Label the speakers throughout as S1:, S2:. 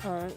S1: Alright.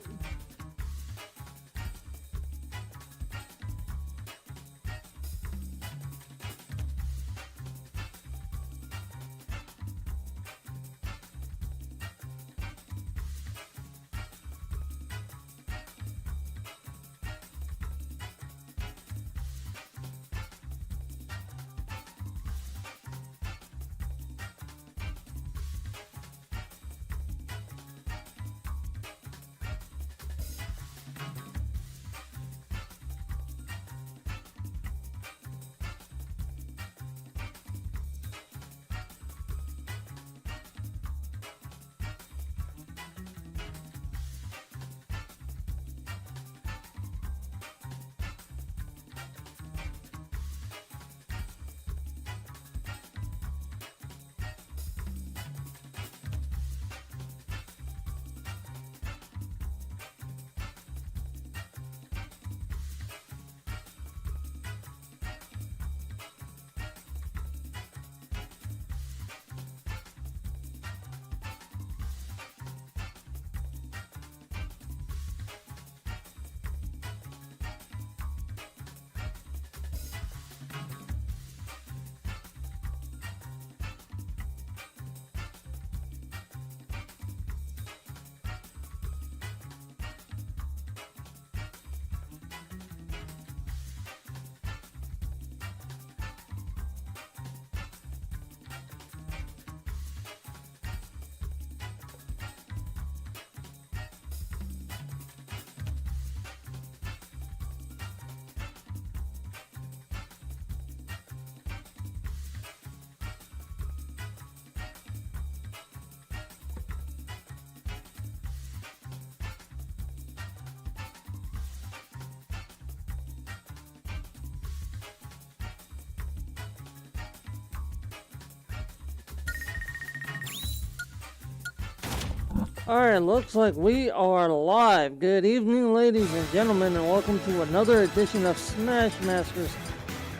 S1: Alright, looks like we are live. Good evening, ladies and gentlemen, and welcome to another edition of Smash Masters.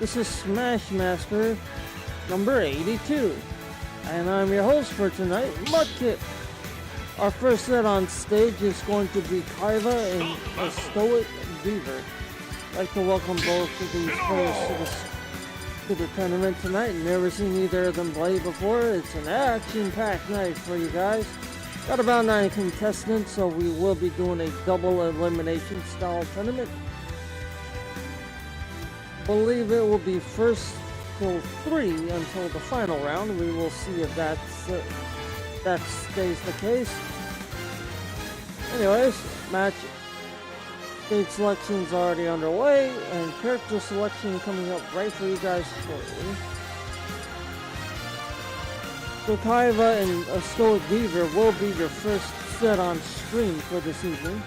S1: This is Smash Master number 82, and I'm your host for tonight, Mudkip. Our first set on stage is going to be Kyva and Astoicbeaver. I'd like to welcome both of these players to the tournament tonight. Never seen either of them play before. It's an action-packed night for you guys. Got about 9 contestants, so we will be doing a double elimination style tournament. Believe it will be first till 3 until the final round. We will see if that stays the case. Anyways, match stage selection's already underway, and character selection coming up right for you guys shortly. So Kyva and Astoicbeaver will be your first set on stream for this evening.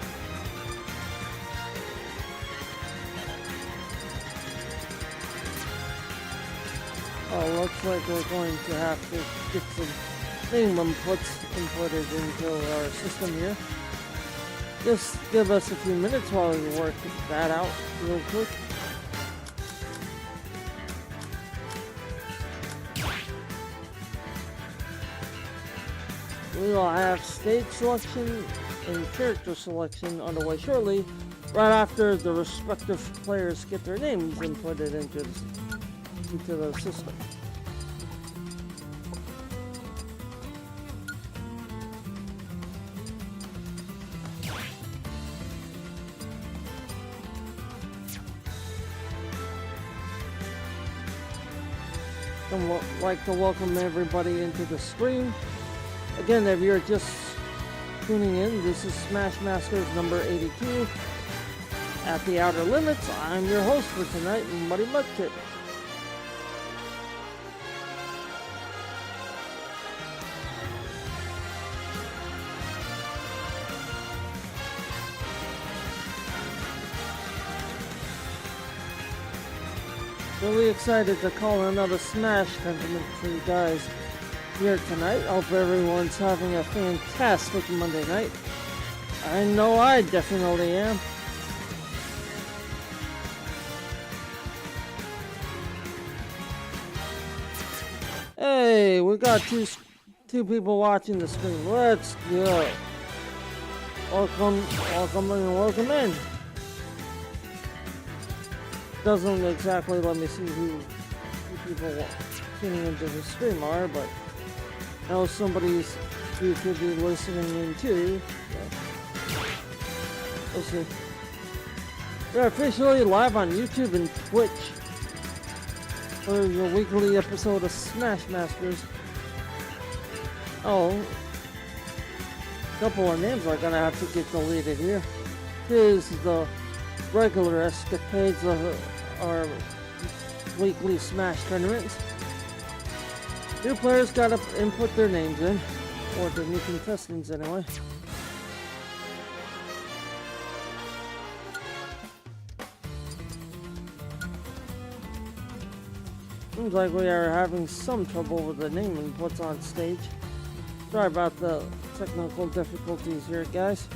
S1: Oh, looks like we're going to have to get some name inputted into our system here. Just give us a few minutes while we work that out real quick. We will have stage selection and character selection underway shortly, right after the respective players get their names inputted into the system. I'd like to welcome everybody into the stream. Again, if you're just tuning in, this is Smash Masters number 82. At the Outer Limits, I'm your host for tonight, Muddy Mudkip. Really excited to call another Smash tournament for you guys here tonight. Hope everyone's having a fantastic Monday night. I know I definitely am. Hey, we got two people watching the stream. Let's go. Welcome, welcome in, welcome in. Doesn't exactly let me see who people tuning into the stream are, but I know somebody's who could be listening in too. So. We'll see. We're officially live on YouTube and Twitch for your weekly episode of Smash Masters. Oh, a couple of names are gonna have to get deleted here. Here's the regular escapades of our weekly Smash tournaments. New players gotta input their names in, or the new contestants anyway. Seems like we are having some trouble with the name inputs on stage. Sorry about the technical difficulties here, guys.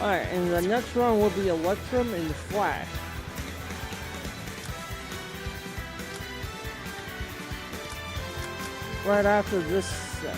S1: Alright, and the next round will be Electrum and Flash. Right after this set.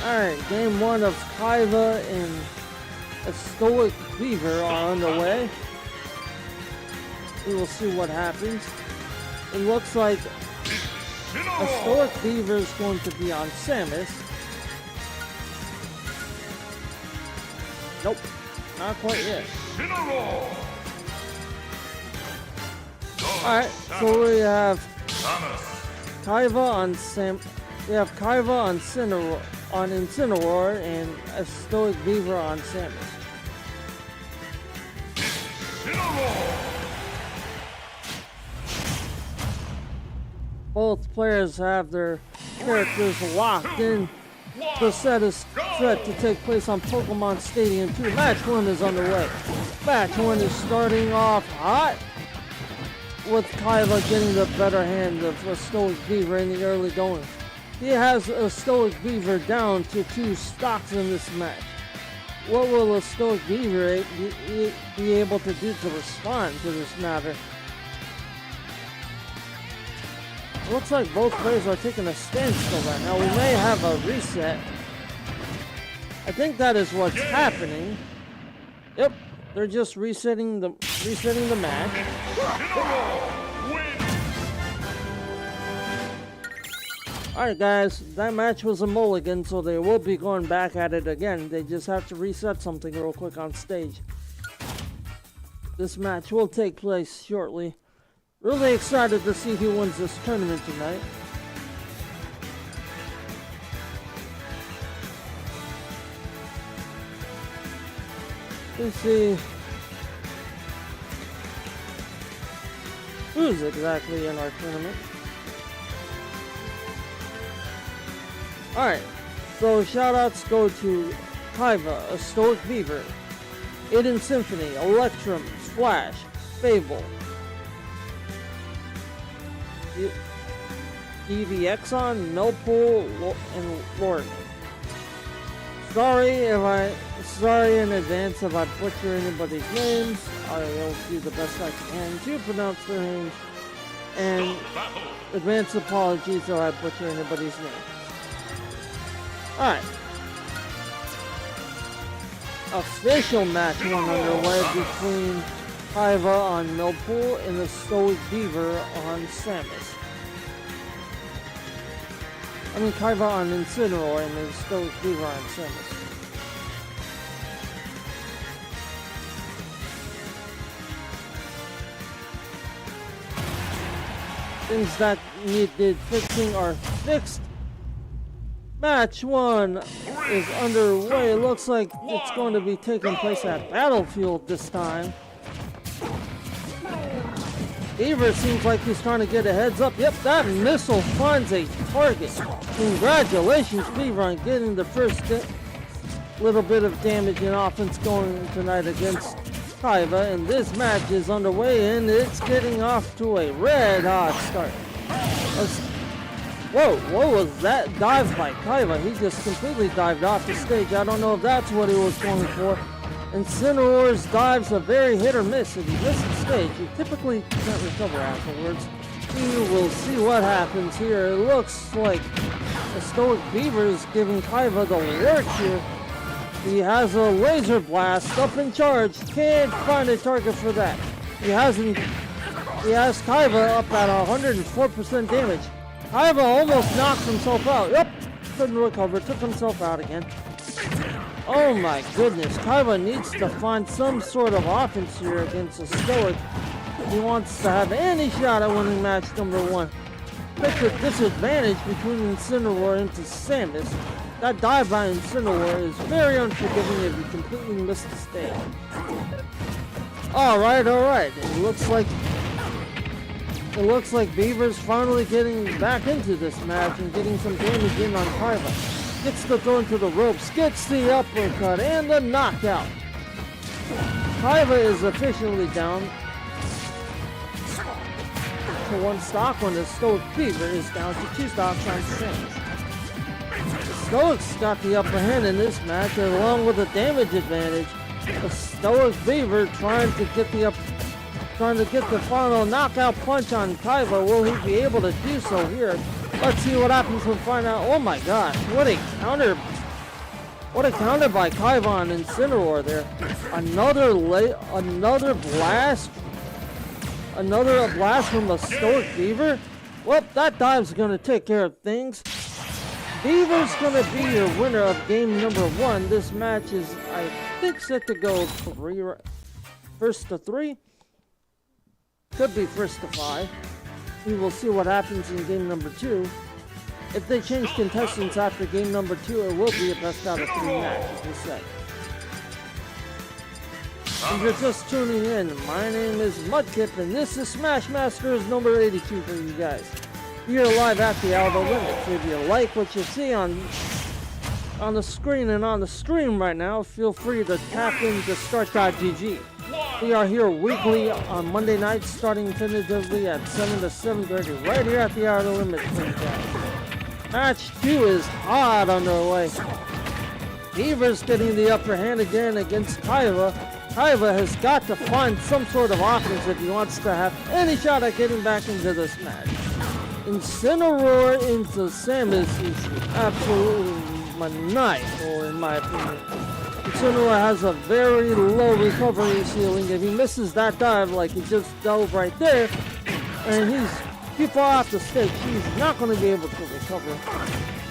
S1: Alright, game one of Kyva and Astoicbeaver are underway. We will see what happens. It looks like Astoicbeaver is going to be on Samus. Nope, not quite yet. Alright, so we have Kyva on We have Kyva on Incineroar and Astoicbeaver on Samus. Both players have their characters locked in. The set is set to take place on Pokemon Stadium 2. Match 1 is underway. Match 1 is starting off hot, with Kyva getting the better hand of Astoicbeaver in the early going. He has Astoicbeaver down to 2 stocks in this match. What will Astoicbeaver be able to do to respond to this matter? It looks like both players are taking a standstill right now. We may have a reset. I think that is what's happening. Yep, they're just resetting the match. Alright guys, that match was a mulligan, so they will be going back at it again. They just have to reset something real quick on stage. This match will take place shortly. Really excited to see who wins this tournament tonight. Let's see who's exactly in our tournament. Alright, so shoutouts go to Kyva, Astoicbeaver, Eden Symphony, Electrum, Splash, Fable, EVXon, Millpool, and Lord. Sorry in advance if I butcher anybody's names. I'll do the best I can to pronounce their names. And advance apologies if I butcher anybody's name. Alright. Official match 1 underway between Kyva on Millpool and Astoicbeaver on Samus. I mean Kyva on Incineroar and Astoicbeaver on Samus. Things that needed fixing are fixed. Match 1 is underway. Looks like it's going to be taking place at Battlefield this time. Beaver seems like he's trying to get a heads up. Yep, that missile finds a target. Congratulations, Beaver, on getting the first little bit of damage and offense going tonight against Kyva. And this match is underway, and it's getting off to a red hot start. Whoa, what was that dive by Kyva? He just completely dived off the stage. I don't know if that's what he was going for. Incineroar's dives are very hit or miss. If you miss the stage, you typically can't recover afterwards. We will see what happens here. It looks like Astoicbeaver is giving Kyva the work here. He has a laser blast up in charge. Can't find a target for that. He has Kyva up at 104% damage. Kyva almost knocks himself out. Yep, couldn't recover, took himself out again. Oh my goodness, Kyva needs to find some sort of offense here against a Stoic. He wants to have any shot at winning match number 1. Pick the disadvantage between Incineroar into Samus. That dive by Incineroar is very unforgiving if you completely miss the stage. Alright. It looks like Beaver's finally getting back into this match and getting some damage in on Kyva. Gets the throw into the ropes, gets the uppercut, and the knockout. Kyva is officially down to 1 stock when the Astoicbeaver is down to 2 stocks on Samus. The Stoics got the upper hand in this match, along with a damage advantage. The Astoicbeaver trying to get the final knockout punch on Kyva. Will he be able to do so here? Let's see what happens and find out. Oh my gosh, what a counter by Kyva on Incineroar there. Another blast from the Astoicbeaver. Well, that dive's gonna take care of things. Beaver's gonna be your winner of game number 1. This match is, I think, set to go first to 3. Could be first to 5. We will see what happens in game number 2. If they change contestants after game number 2, it will be a best out of 3 match, as we said. If you're just tuning in, my name is Mudkip, and this is Smash Masters number 82 for you guys. We are live at the Outer Limits. If you like what you see on the screen and on the stream right now, feel free to tap into start.gg. We are here weekly on Monday nights, starting tentatively at 7 to 7:30, right here at the Outer Limits. Match 2 is hot underway. Beaver's getting the upper hand again against Kyva. Kyva has got to find some sort of offense if he wants to have any shot at getting back into this match. Incineroar into Samus is absolutely maniacal, in my opinion. Incineroar has a very low recovery ceiling. If he misses that dive like he just dove right there, and he's too far off the stage, he's not going to be able to recover.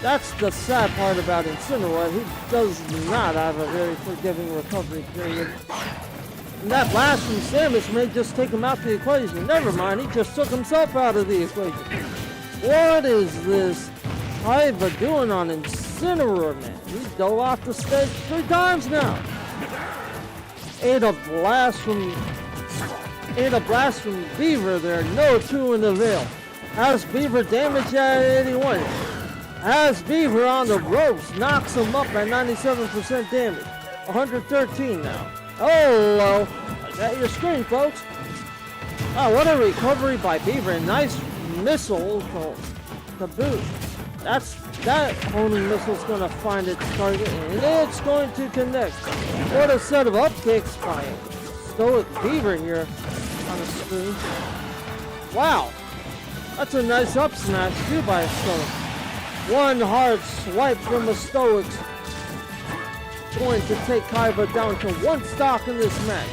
S1: That's the sad part about Incineroar. He does not have a very forgiving recovery period. And that blast from Samus may just take him out the equation. Never mind, he just took himself out of the equation. What is this Kyva doing on Incineroar, man? He dove off the stage 3 times now. Ate a blast from Beaver there. No 2 in the veil. Has Beaver damage at 81. Has Beaver on the ropes. Knocks him up at 97% damage. 113 now. Hello. I got your screen, folks. Oh, what a recovery by Beaver. Nice missile to boot. That homing missile's going to find its target, and it's going to connect. What a set of up kicks by Astoicbeaver here on the screen. Wow. That's a nice up smash too by Stoic. One hard swipe from the Stoics. Going to take Kyva down to 1 stock in this match.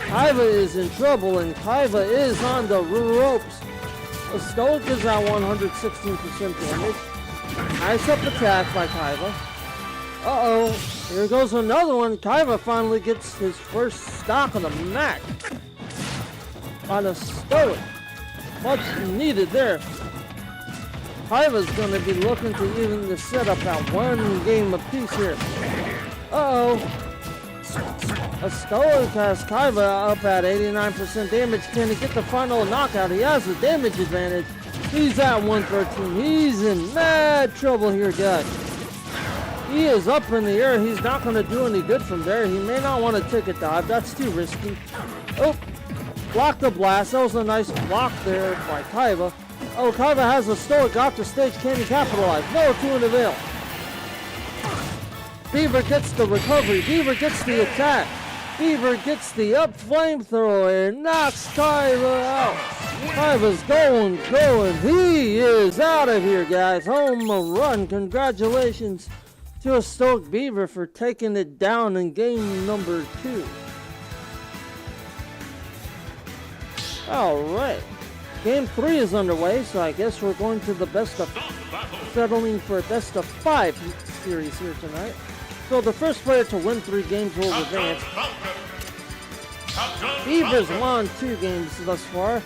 S1: Kyva is in trouble, and Kyva is on the ropes. The Stoic is at 116% damage. Nice up attack by Kyva. Uh-oh. Here goes another one. Kyva finally gets his first stock of the match on a Stoic. Much needed there. Kyva's going to be looking to even the setup at one game apiece here. Uh-oh. Astoicbeaver has Kyva up at 89% damage. Can he get the final knockout? He has the damage advantage. He's at 113. He's in mad trouble here, guys. He is up in the air. He's not going to do any good from there. He may not want to take a dive. That's too risky. Oh, blocked the blast. That was a nice block there by Kyva. Oh, Kyva has a Stoic off the stage. Can he capitalize? No, to an avail. Beaver gets the recovery. Beaver gets the attack. Beaver gets the up flamethrower and knocks Kyva out. Kyva's going. He is out of here, guys. Home run. Congratulations to Astoicbeaver for taking it down in game number 2. Alright. Game 3 is underway, so I guess we're going to the settling for a best of 5 series here tonight. So the first player to win 3 games will advance. Beaver's won 2 games thus far.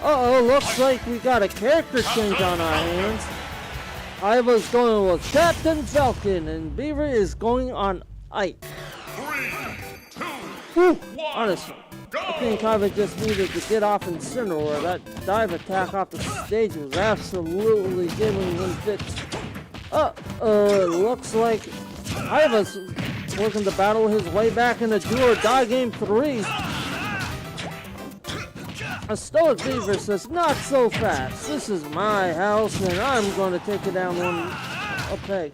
S1: Uh-oh, looks like we got a character change on our hands. Kyva's going with Captain Falcon, and Beaver is going on Ike.
S2: 3, 2,
S1: Honestly, I think Kyva just needed to get off in center, or that dive attack off the stage was absolutely giving him fits. It looks like Kyva's working to battle his way back in a do-or-die game 3. Astoicbeaver says, not so fast. This is my house, and I'm going to take it down one peg.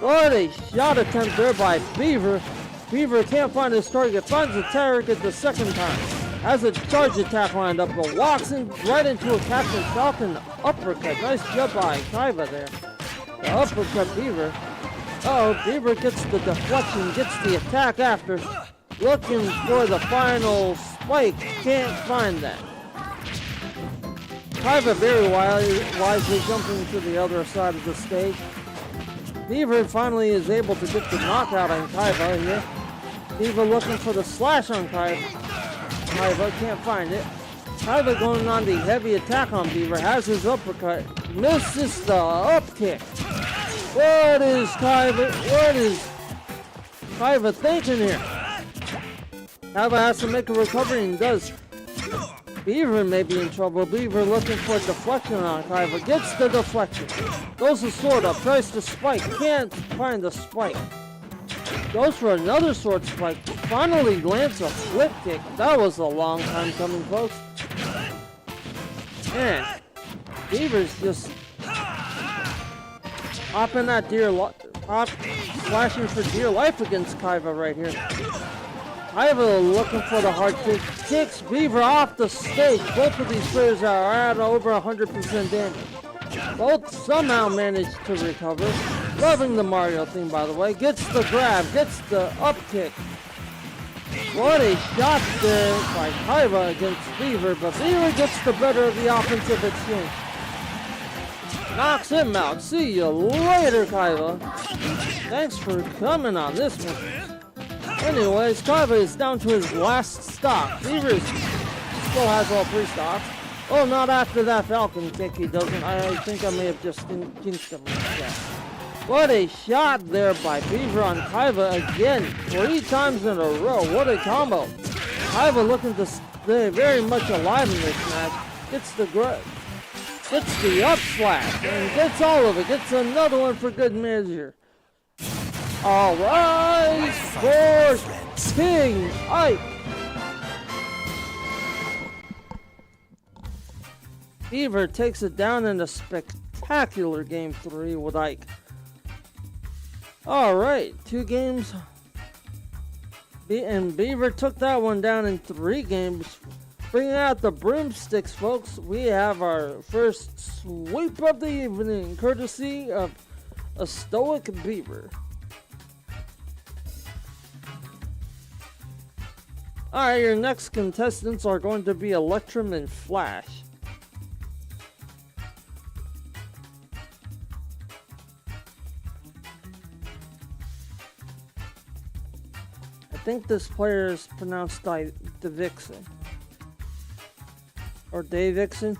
S1: What a shot attempt there by Beaver. Beaver can't find his target, finds the target the second time. Has a charge attack lined up, but walks in right into a Captain Falcon uppercut. Nice job by Kyva there. The uppercut Beaver. Beaver gets the deflection, gets the attack after. Looking for the final spike, can't find that. Kyva very wisely jumping to the other side of the stage. Beaver finally is able to get the knockout on Kyva here. Beaver looking for the slash on Kyva. Kyva can't find it. Kyva going on the heavy attack on Beaver. Has his uppercut. Misses the up kick. What is Kyva thinking here? Kyva has to make a recovery and does. Beaver may be in trouble. Beaver looking for a deflection on Kyva. Gets the deflection. Goes the sword up. Tries to spike. Can't find the spike. Goes for another sword spike. Finally lands a flip kick. That was a long time coming, folks. Man, Beaver's just hopping that slashing for dear life against Kyva right here. Kyva looking for the hard kick. Kicks Beaver off the stage. Both of these players are at over 100% damage. Both somehow managed to recover. Loving the Mario theme, by the way. Gets the grab. Gets the up kick. What a shot there by Kyva against Beaver. But Beaver gets the better of the offensive exchange. Knocks him out. See you later, Kyva. Thanks for coming on this one. Anyways, Kyva is down to his last stock. Beaver still has all 3 stocks. Oh, not after that Falcon kick he doesn't. I think I may have just jinxed him like that. What a shot there by Beaver on Kyva again. 3 times in a row. What a combo. Kyva looking to stay very much alive in this match. Gets the up slash and gets all of it. Gets another one for good measure. All rise for King Ike. Beaver takes it down in a spectacular game 3 with Ike. All right, 2 games. And Beaver took that one down in 3 games. Bringing out the broomsticks, folks. We have our first sweep of the evening, courtesy of Astoicbeaver. Alright, your next contestants are going to be Electrum and Flash. I think this player is pronounced Davixon. Or Davixon.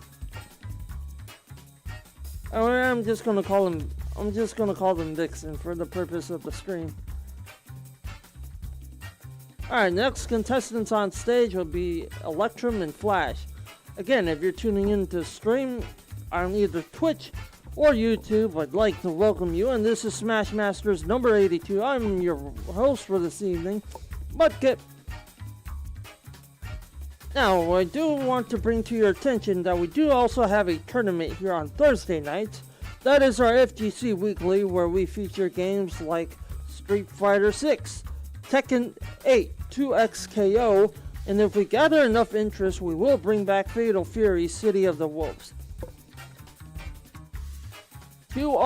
S1: I'm just gonna call him Vixen for the purpose of the stream. Alright, next contestants on stage will be Electrum and Flash. Again, if you're tuning in to stream on either Twitch or YouTube, I'd like to welcome you, and this is Smash Masters number 82. I'm your host for this evening, Mudkip. Now, I do want to bring to your attention that we do also have a tournament here on Thursday nights. That is our FGC Weekly, where we feature games like Street Fighter 6, Tekken 8, 2XKO, and if we gather enough interest, we will bring back Fatal Fury, City of the Wolves. To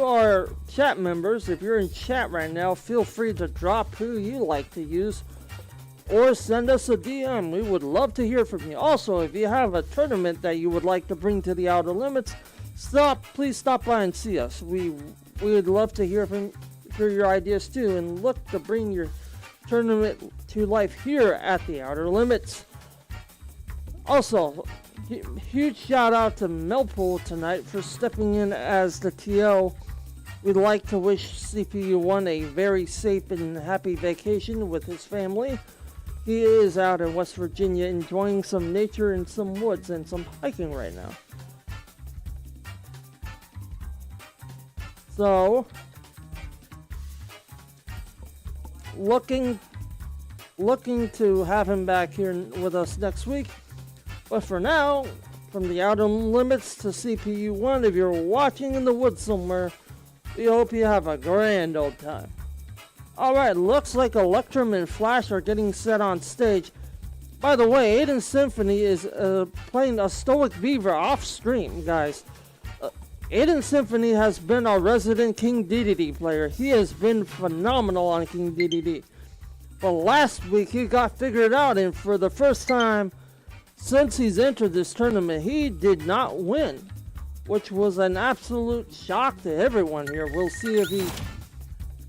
S1: our chat members, if you're in chat right now, feel free to drop who you like to use or send us a DM. We would love to hear from you. Also, if you have a tournament that you would like to bring to the Outer Limits, please stop by and see us. We would love to hear your ideas too, and look to bring your tournament to life here at the Outer Limits. Also, huge shout out to Melpool tonight for stepping in as the TL. We'd like to wish CPU1 a very safe and happy vacation with his family. He is out in West Virginia enjoying some nature and some woods and some hiking right now. So, looking to have him back here with us next week. But for now, from the Outer Limits to CPU1, if you're watching in the woods somewhere, we hope you have a grand old time. Alright, looks like Electrum and Flash are getting set on stage. By the way, Aiden Symphony is playing Astoicbeaver off stream, guys. Aiden Symphony has been our resident King DDD player. He has been phenomenal on King DDD. But last week he got figured out, and for the first time since he's entered this tournament, he did not win, which was an absolute shock to everyone here. We'll see if he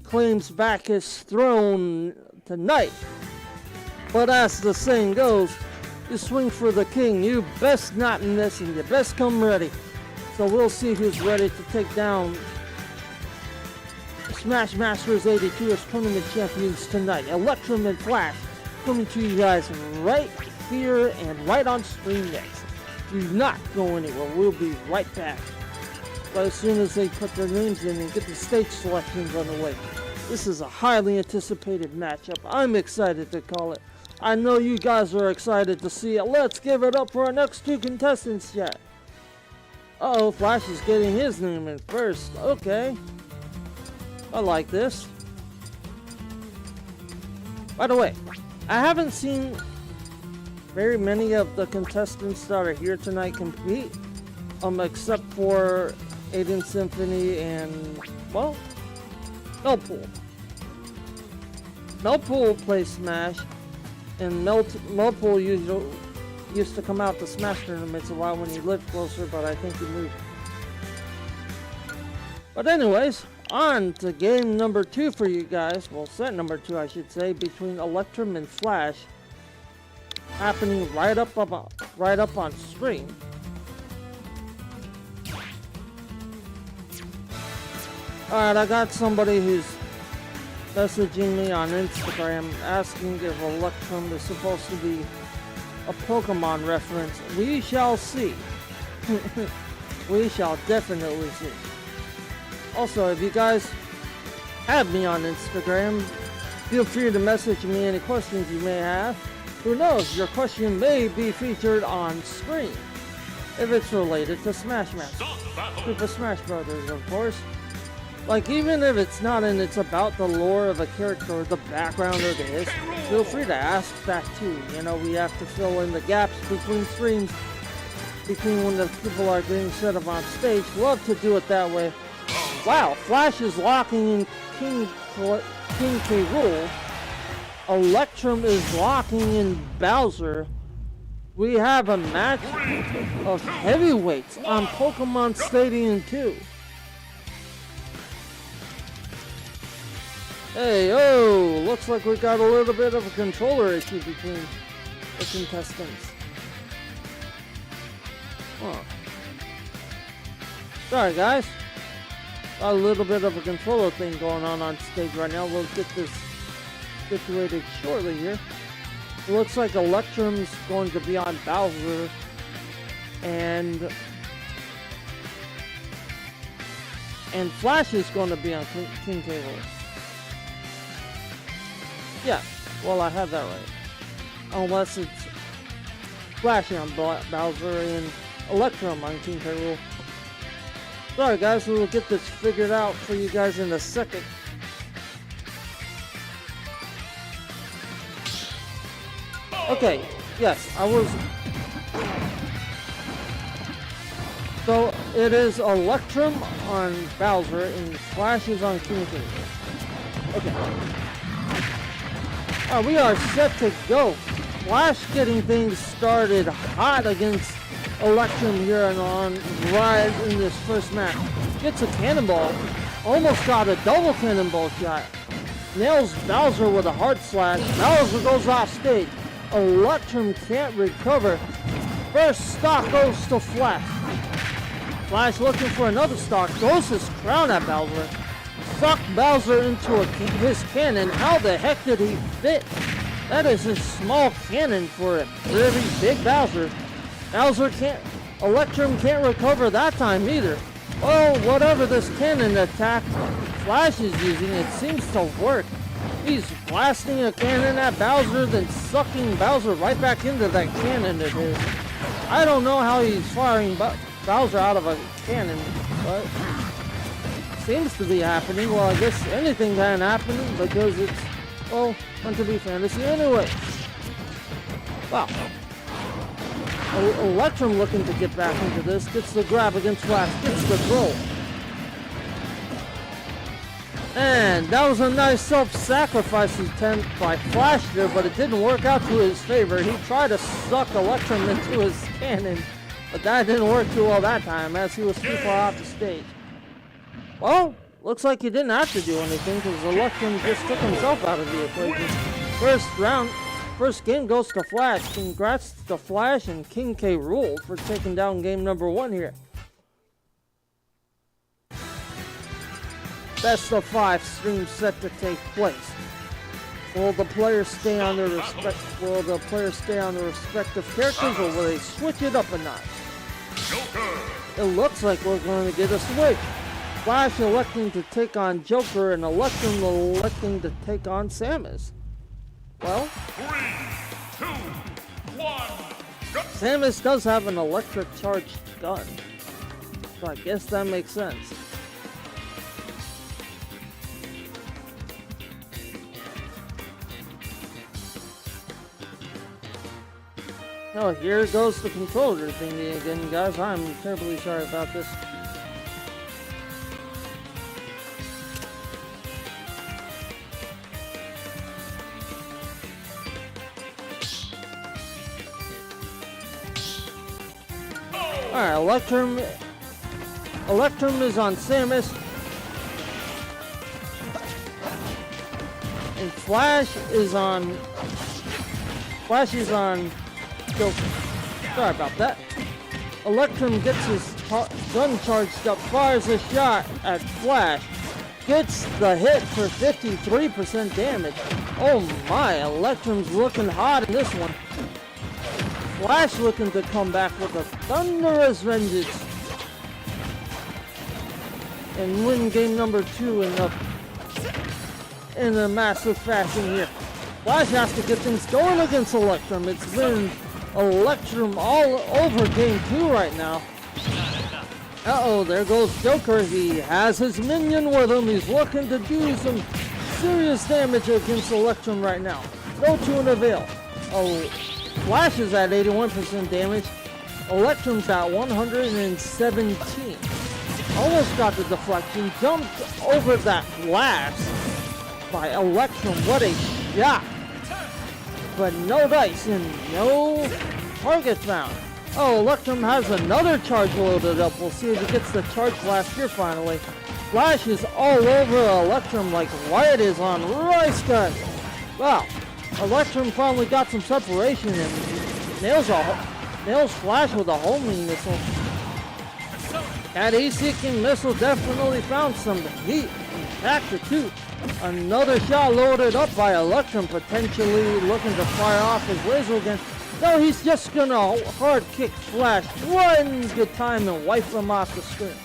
S1: claims back his throne tonight. But as the saying goes, you swing for the king, you best not miss and you best come ready. So we'll see who's ready to take down Smash Masters 82 tournament champions tonight. Electrum and Flash coming to you guys right here and right on stream next. Do not go anywhere. We'll be right back. But as soon as they put their names in and get the stage selections on the way. This is a highly anticipated matchup. I'm excited to call it. I know you guys are excited to see it. Let's give it up for our next two contestants yet. Uh-oh, Flash is getting his name in first. Okay. I like this. By the way, I haven't seen very many of the contestants that are here tonight compete. Except for Aiden Symphony and, well, Melpool. Melpool plays Smash, and Melpool used to come out to Smash tournaments a while when he lived closer, but I think he moved. But anyways, on to game number 2 for you guys. Well, set number 2, I should say, between Electrum and Flash, happening right up on stream. Alright, I got somebody who's messaging me on Instagram asking if Electrum is supposed to be a Pokemon reference. We shall see. We shall definitely see. Also, if you guys have me on Instagram, feel free to message me any questions you may have. Who knows, your question may be featured on screen if it's related to Smash Masters. Super Smash Brothers, of course. Like, even if it's not and it's about the lore of a character or the background or the history, feel free to ask that too. You know, we have to fill in the gaps between streams, between when the people are being set up on stage. Love to do it that way. Wow, Flash is locking in King K. Rool. Electrum is locking in Bowser. We have a match of heavyweights on Pokemon Stadium 2. Hey, oh, looks like we got a little bit of a controller issue between the contestants. Huh. Sorry guys. Got a little bit of a controller thing going on stage right now. We'll get this situated shortly here. It looks like Electrum's going to be on Bowser. And Flash is going to be on King K. Rool. Yeah, well I have that right. Unless it's Flash on Bowser and Electrum on King K. Rool. Sorry guys, we'll get this figured out for you guys in a second. Okay, yes, I was... So, it is Electrum on Bowser and Flash is on King K. Rool. Okay. Alright, we are set to go. Flash getting things started hot against Electrum here and on right in this first match. Gets a cannonball. Almost got a double cannonball shot. Nails Bowser with a hard slash. Bowser goes off stage. Electrum can't recover. First stock goes to Flash. Flash looking for another stock. Throws his crown at Bowser. Sucked Bowser into his cannon. How the heck did he fit? That is a small cannon for a very big Bowser. Electrum can't recover that time either. Well, whatever this cannon attack Flash is using, it seems to work. He's blasting a cannon at Bowser, then sucking Bowser right back into that cannon of his. I don't know how he's firing Bowser out of a cannon, but seems to be happening. Well, I guess anything can happen because it's, well, meant to be fantasy anyway. Wow. Electrum looking to get back into this. Gets the grab against Flash. Gets the throw. And that was a nice self-sacrifice attempt by Flash there, but it didn't work out to his favor. He tried to suck Electrum into his cannon, but that didn't work too well that time as he was too far off the stage. Well, looks like he didn't have to do anything because Electrum just took himself out of the equation. First game goes to Flash. Congrats to Flash and King K. Rool for taking down game number 1 here. Best of 5 stream set to take place. Will the players stay on their respective characters, or will they switch it up a notch?
S2: Joker.
S1: It looks like we're going to get a switch. Flash electing to take on Joker and Electrum electing to take on Samus. Well,
S2: 3, 2, 1, go.
S1: Samus does have an electric charged gun, so I guess that makes sense. Oh, here goes the controller thingy again, guys. I'm terribly sorry about this. Alright, Electrum is on Samus. And Flash is on Joker. Sorry about that. Electrum gets his gun charged up, fires a shot at Flash. Gets the hit for 53% damage. Oh my, Electrum's looking hot in this one. Flash looking to come back with a thunderous vengeance and win game number 2 in a massive fashion here. Flash has to get things going against Electrum. It's been Electrum all over game 2 right now. Uh-oh, there goes Joker. He has his minion with him. He's looking to do some serious damage against Electrum right now. No to an avail. Oh, Flash is at 81% damage. Electrum's at 117. Almost got the deflection. Jumped over that blast by Electrum. What a shot. But no dice and no target found. Oh, Electrum has another charge loaded up. We'll see if he gets the charge blast here finally. Flash is all over Electrum like Wyatt is on Rice Gun. Wow. Electrum finally got some separation and nails Flash with a homing missile. That heat-seeking missile definitely found some heat and factor too. Another shot loaded up by Electrum, potentially looking to fire off his laser again. No, he's just gonna hard kick Flash one good time and wipe him off the screen.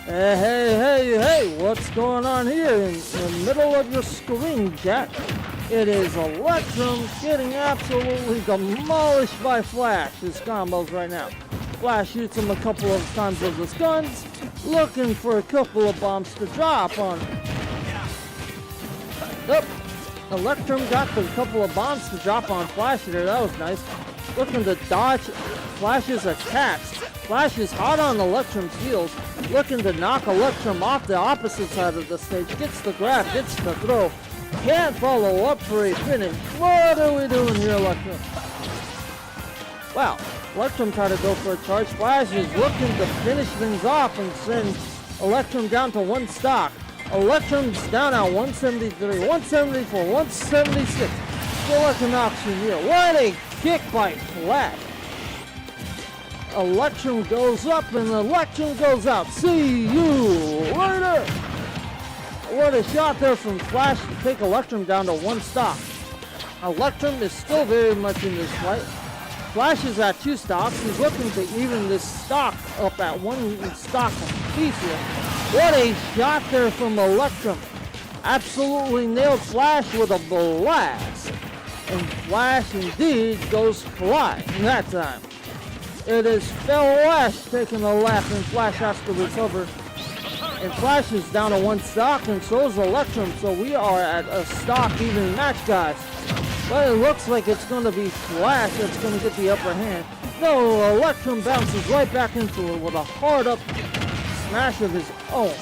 S1: Hey, what's going on here in the middle of your screen, Jack? It is Electrum getting absolutely demolished by Flash. His combos right now. Flash shoots him a couple of times with his guns, looking for a couple of bombs to drop on him. Yep, Electrum got a couple of bombs to drop on Flash there. That was nice. Looking to dodge Flash's attacks. Flash is hot on Electrum's heels, looking to knock Electrum off the opposite side of the stage. Gets the grab, gets the throw. Can't follow up for a finish. What are we doing here, Electrum? Wow, Electrum tried to go for a charge. Flash is looking to finish things off and send Electrum down to one stock. Electrum's down at 173, 174, 176. Still a connection here. What a kick by Flash. Electrum goes up and Electrum goes out. See you later. What a shot there from Flash to take Electrum down to one stock. Electrum is still very much in this fight. Flash is at 2 stocks. He's looking to even this stock up at 1 stock apiece here. What a shot there from Electrum. Absolutely nailed Flash with a blast. And Flash indeed goes flying that time. It is Flash taking a lap and Flash has to recover. And Flash is down to 1 stock and so is Electrum. So we are at a stock even match, guys. But it looks like it's going to be Flash that's going to get the upper hand. No, Electrum bounces right back into it with a hard up smash of his own.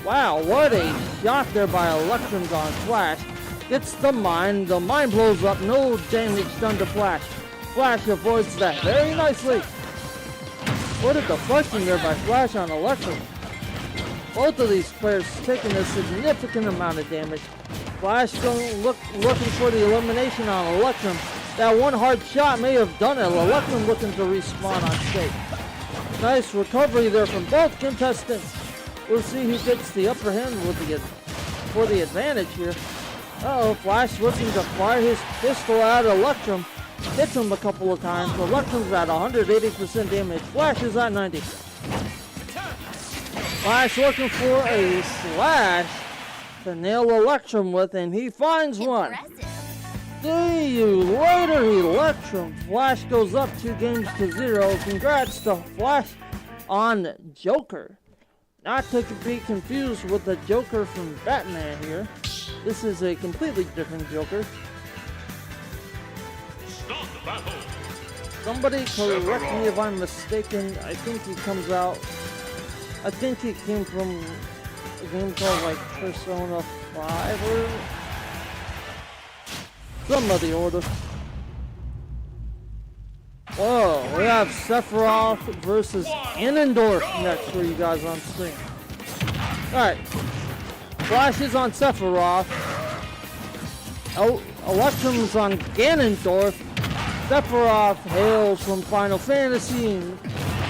S1: Wow, what a shot there by Electrum on Flash. It's the mine. The mine blows up. No damage done to Flash. Flash avoids that very nicely. What a deflection there by Flash on Electrum. Both of these players taking a significant amount of damage. Flash looking for the elimination on Electrum. That one hard shot may have done it. Electrum looking to respawn on stage. Nice recovery there from both contestants. We'll see who gets the upper hand for the advantage here. Uh-oh, Flash looking to fire his pistol at Electrum. Hits him a couple of times. Electrum's at 180% damage. Flash is at 90. Flash looking for a slash to nail Electrum with, and he finds one. See you later, Electrum. Flash goes up 2 games to 0. Congrats to Flash on Joker. Not to be confused with the Joker from Batman here. This is a completely different Joker.
S2: Stop the battle.
S1: Somebody correct me if I'm mistaken. I think he comes out. I think he came from a game called like Persona 5 or some of the order. Whoa, we have Sephiroth versus Ganondorf next for you guys on screen. Alright. Flash is on Sephiroth. Electrum's on Ganondorf. Sephiroth hails from Final Fantasy, and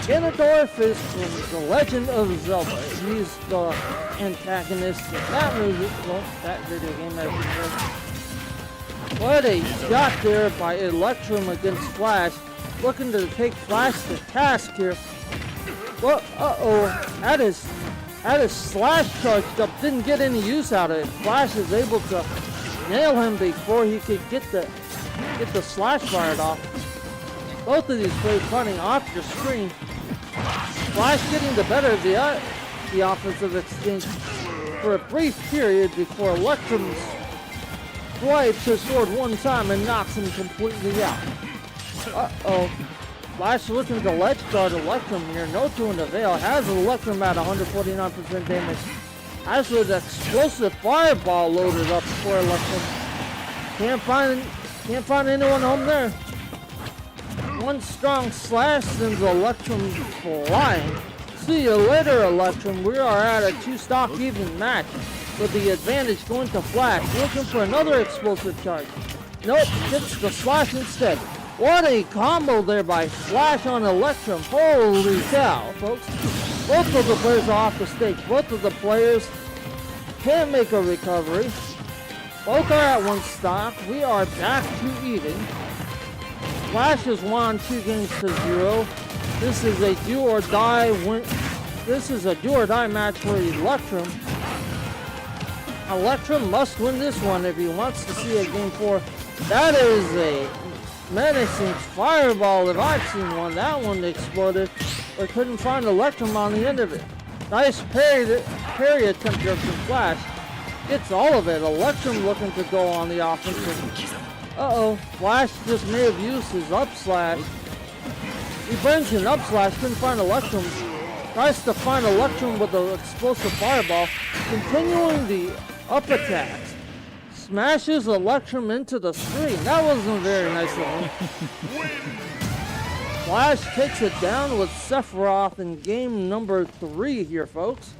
S1: Ganondorf is from The Legend of Zelda. He's the antagonist in that movie. Well, that video game, I should say. What a shot there by Electrum against Flash. Looking to take Flash to task here. Well, that is Slash charged up. Didn't get any use out of it. Flash is able to nail him before he could get the slash fired off. Both of these players running off the screen. Flash getting the better of the offensive exchange for a brief period before Electrum's swipes his sword one time and knocks him completely out. Uh-oh. Flash looking to ledge guard Electrum here. No to an avail. Has Electrum at 149% damage. Has with explosive fireball loaded up for Electrum. Can't find anyone home there. One strong slash sends Electrum flying. See you later, Electrum. We are at a 2-stock even match with the advantage going to Flash. Looking for another explosive charge. Nope, gets the slash instead. What a combo there by Flash on Electrum. Holy cow, folks. Both of the players are off the stage. Both of the players can't make a recovery. Both are at one stock. We are back to even. Flash has won 2 games to 0. This is a do or die win. This is a do or die match for Electrum. Electrum must win this one if he wants to see a game 4. That is a menacing fireball if I've seen one. That one exploded, but couldn't find Electrum on the end of it. Nice parry attempt there from Flash. Gets all of it. Electrum looking to go on the offensive. Uh-oh. Flash just may have used his up slash. He brings an up slash, couldn't find Electrum. Tries to find Electrum with the explosive fireball. Continuing the up attacks. Smashes Electrum into the screen. That wasn't very nice of him. Flash takes it down with Sephiroth in game number 3 here, folks.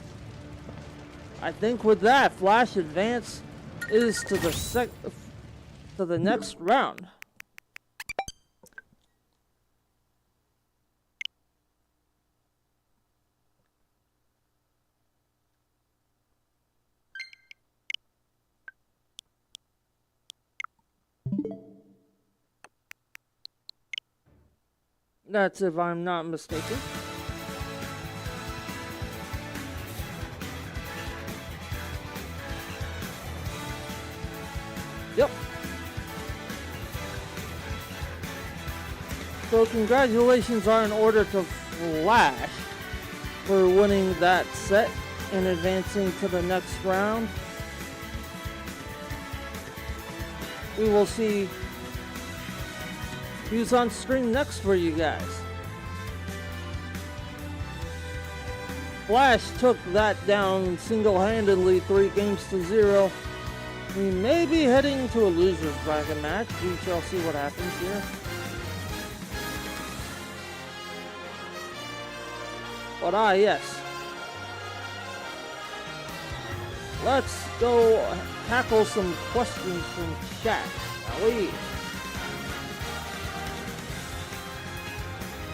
S1: I think with that, Flash advance is to the next round. That's if I'm not mistaken. Yep. So congratulations are in order to Flash for winning that set and advancing to the next round. We will see who's on screen next for you guys. Flash took that down single-handedly 3 games to 0. We may be heading to a loser's bracket match. We shall see what happens here. But yes. Let's go tackle some questions from chat, shall we?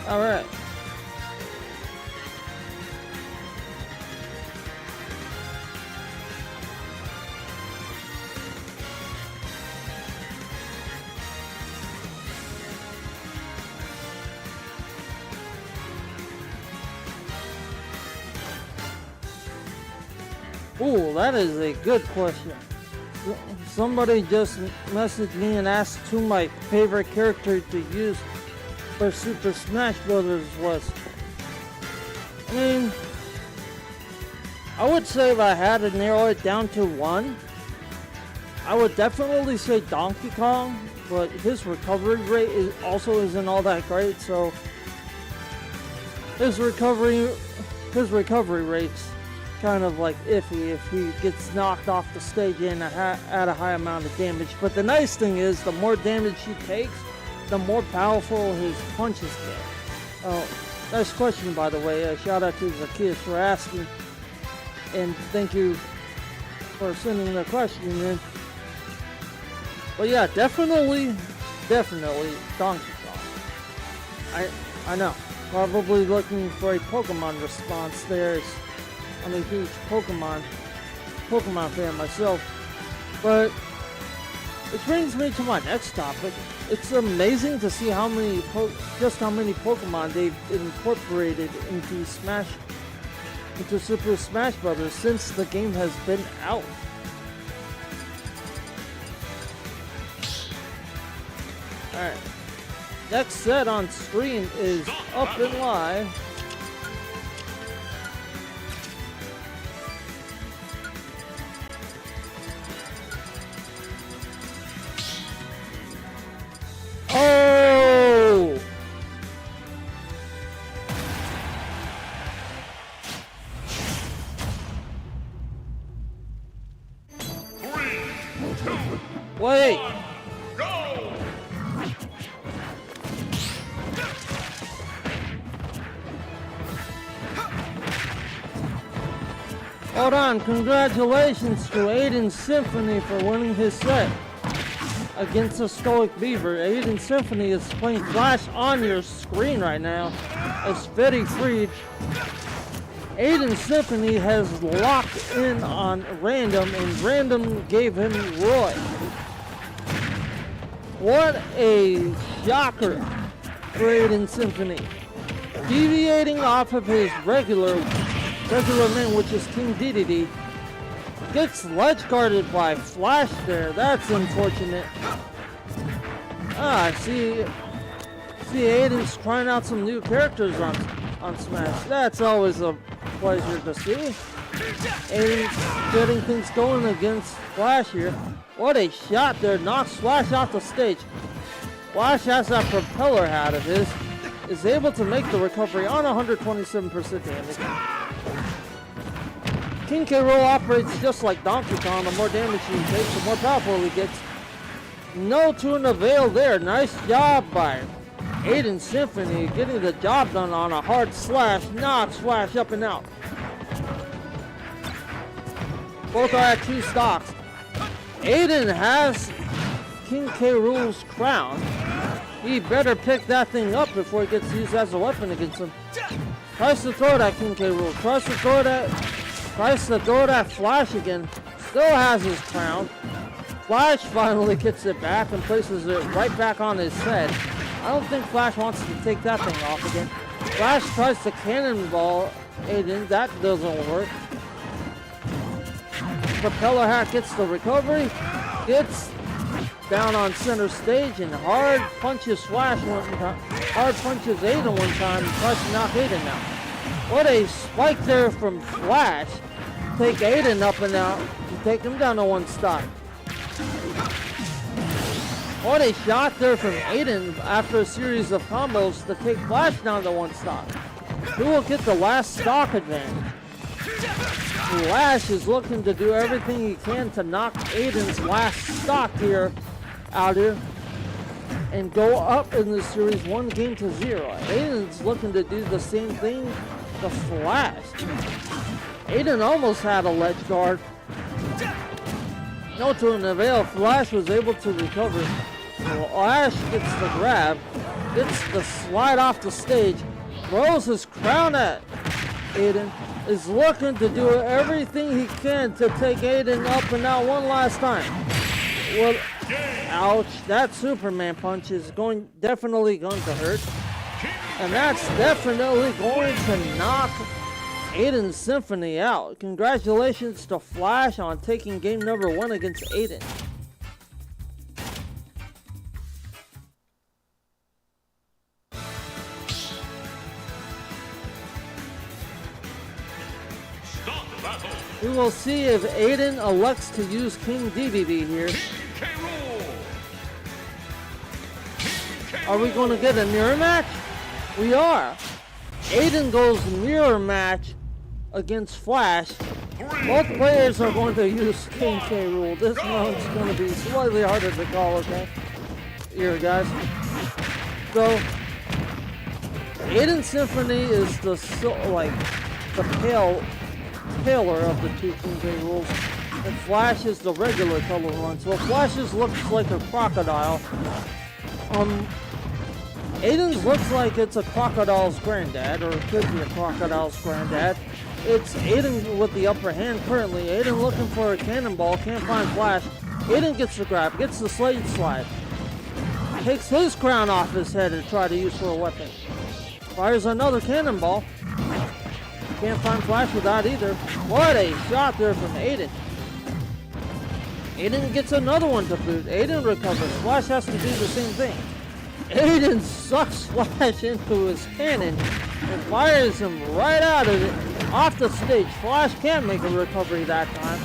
S1: Alright. Ooh, that is a good question. Somebody just messaged me and asked who my favorite character to use for Super Smash Brothers was. I mean, I would say if I had to narrow it down to one, I would definitely say Donkey Kong, but his recovery rate also isn't all that great, so his recovery rate's kind of like iffy if he gets knocked off the stage and at a high amount of damage. But the nice thing is, the more damage he takes, the more powerful his punches get. Oh, nice question, by the way. Shout out to Zacchaeus for asking, and thank you for sending the question in. But yeah, definitely Donkey Kong. I know, probably looking for a Pokemon response there. I'm a huge Pokemon fan myself. But it brings me to my next topic. It's amazing to see how many Pokemon they've incorporated into Super Smash Brothers since the game has been out. Alright. Next set on screen is up and live. Oh! Wait!
S2: Go!
S1: Hold on, congratulations to Aiden Symphony for winning his set. against Astoicbeaver. Aiden Symphony is playing Flash on your screen right now. As Fetty freed. Aiden Symphony has locked in on Random, and Random gave him Roy. What a shocker for Aiden Symphony. Deviating off of his regular main, which is King DDD. Gets ledge guarded by Flash there. That's unfortunate. See Aiden's trying out some new characters on Smash. That's always a pleasure to see. Aiden's getting things going against Flash here. What a shot there. Knocks Flash off the stage. Flash has that propeller hat of his. Is able to make the recovery on 127% damage. King K. Rool operates just like Donkey Kong. The more damage he takes, the more powerful he gets. No tune avail there. Nice job by Aiden Symphony getting the job done on a hard slash. Knocks Flash up and out. Both are at 2 stocks. Aiden has King K. Rool's crown. He better pick that thing up before it gets used as a weapon against him. Tries to throw it at King K. Rool. Tries to throw it at Flash again. Still has his crown. Flash finally gets it back and places it right back on his head. I don't think Flash wants to take that thing off again. Flash tries to cannonball Aiden. That doesn't work. Propeller hat gets the recovery. Gets down on center stage and hard punches Flash one time. Hard punches Aiden one time and tries to knock Aiden out. What a spike there from Flash. Take Aiden up and out and take him down to 1 stock. What a shot there from Aiden after a series of combos to take Flash down to 1 stock. Who will get the last stock advantage? Flash is looking to do everything he can to knock Aiden's last stock here out here and go up in the series 1-0. Aiden's looking to do the same thing to Flash. Aiden almost had a ledge guard. No to an avail. Flash was able to recover. Flash gets the grab, gets the slide off the stage, throws his crown at Aiden, is looking to do everything he can to take Aiden up and out one last time. Well, ouch, that Superman punch is definitely going to hurt. And that's definitely going to knock Aiden Symphony out. Congratulations to Flash on taking game number 1 against Aiden. We will see if Aiden elects to use King DDD here. Are we going to get a mirror match? We are. Aiden goes mirror match against Flash. Both players are going to use King K. Rool. This one's going to be slightly harder to call, okay? Here, guys. So, Aiden Symphony is the paler of the 2 King K. Rools, and Flash is the regular color one. So Flash's looks like a crocodile. Aiden's looks like it's a crocodile's granddad, or it could be a crocodile's granddad. It's Aiden with the upper hand currently. Aiden looking for a cannonball, can't find Flash. Aiden gets the grab, gets the slide. Takes his crown off his head and try to use for a weapon. Fires another cannonball. Can't find Flash with that either. What a shot there from Aiden. Aiden gets another one to boot. Aiden recovers. Flash has to do the same thing. Aiden sucks Flash into his cannon and fires him right out of it. Off the stage. Flash can't make a recovery that time.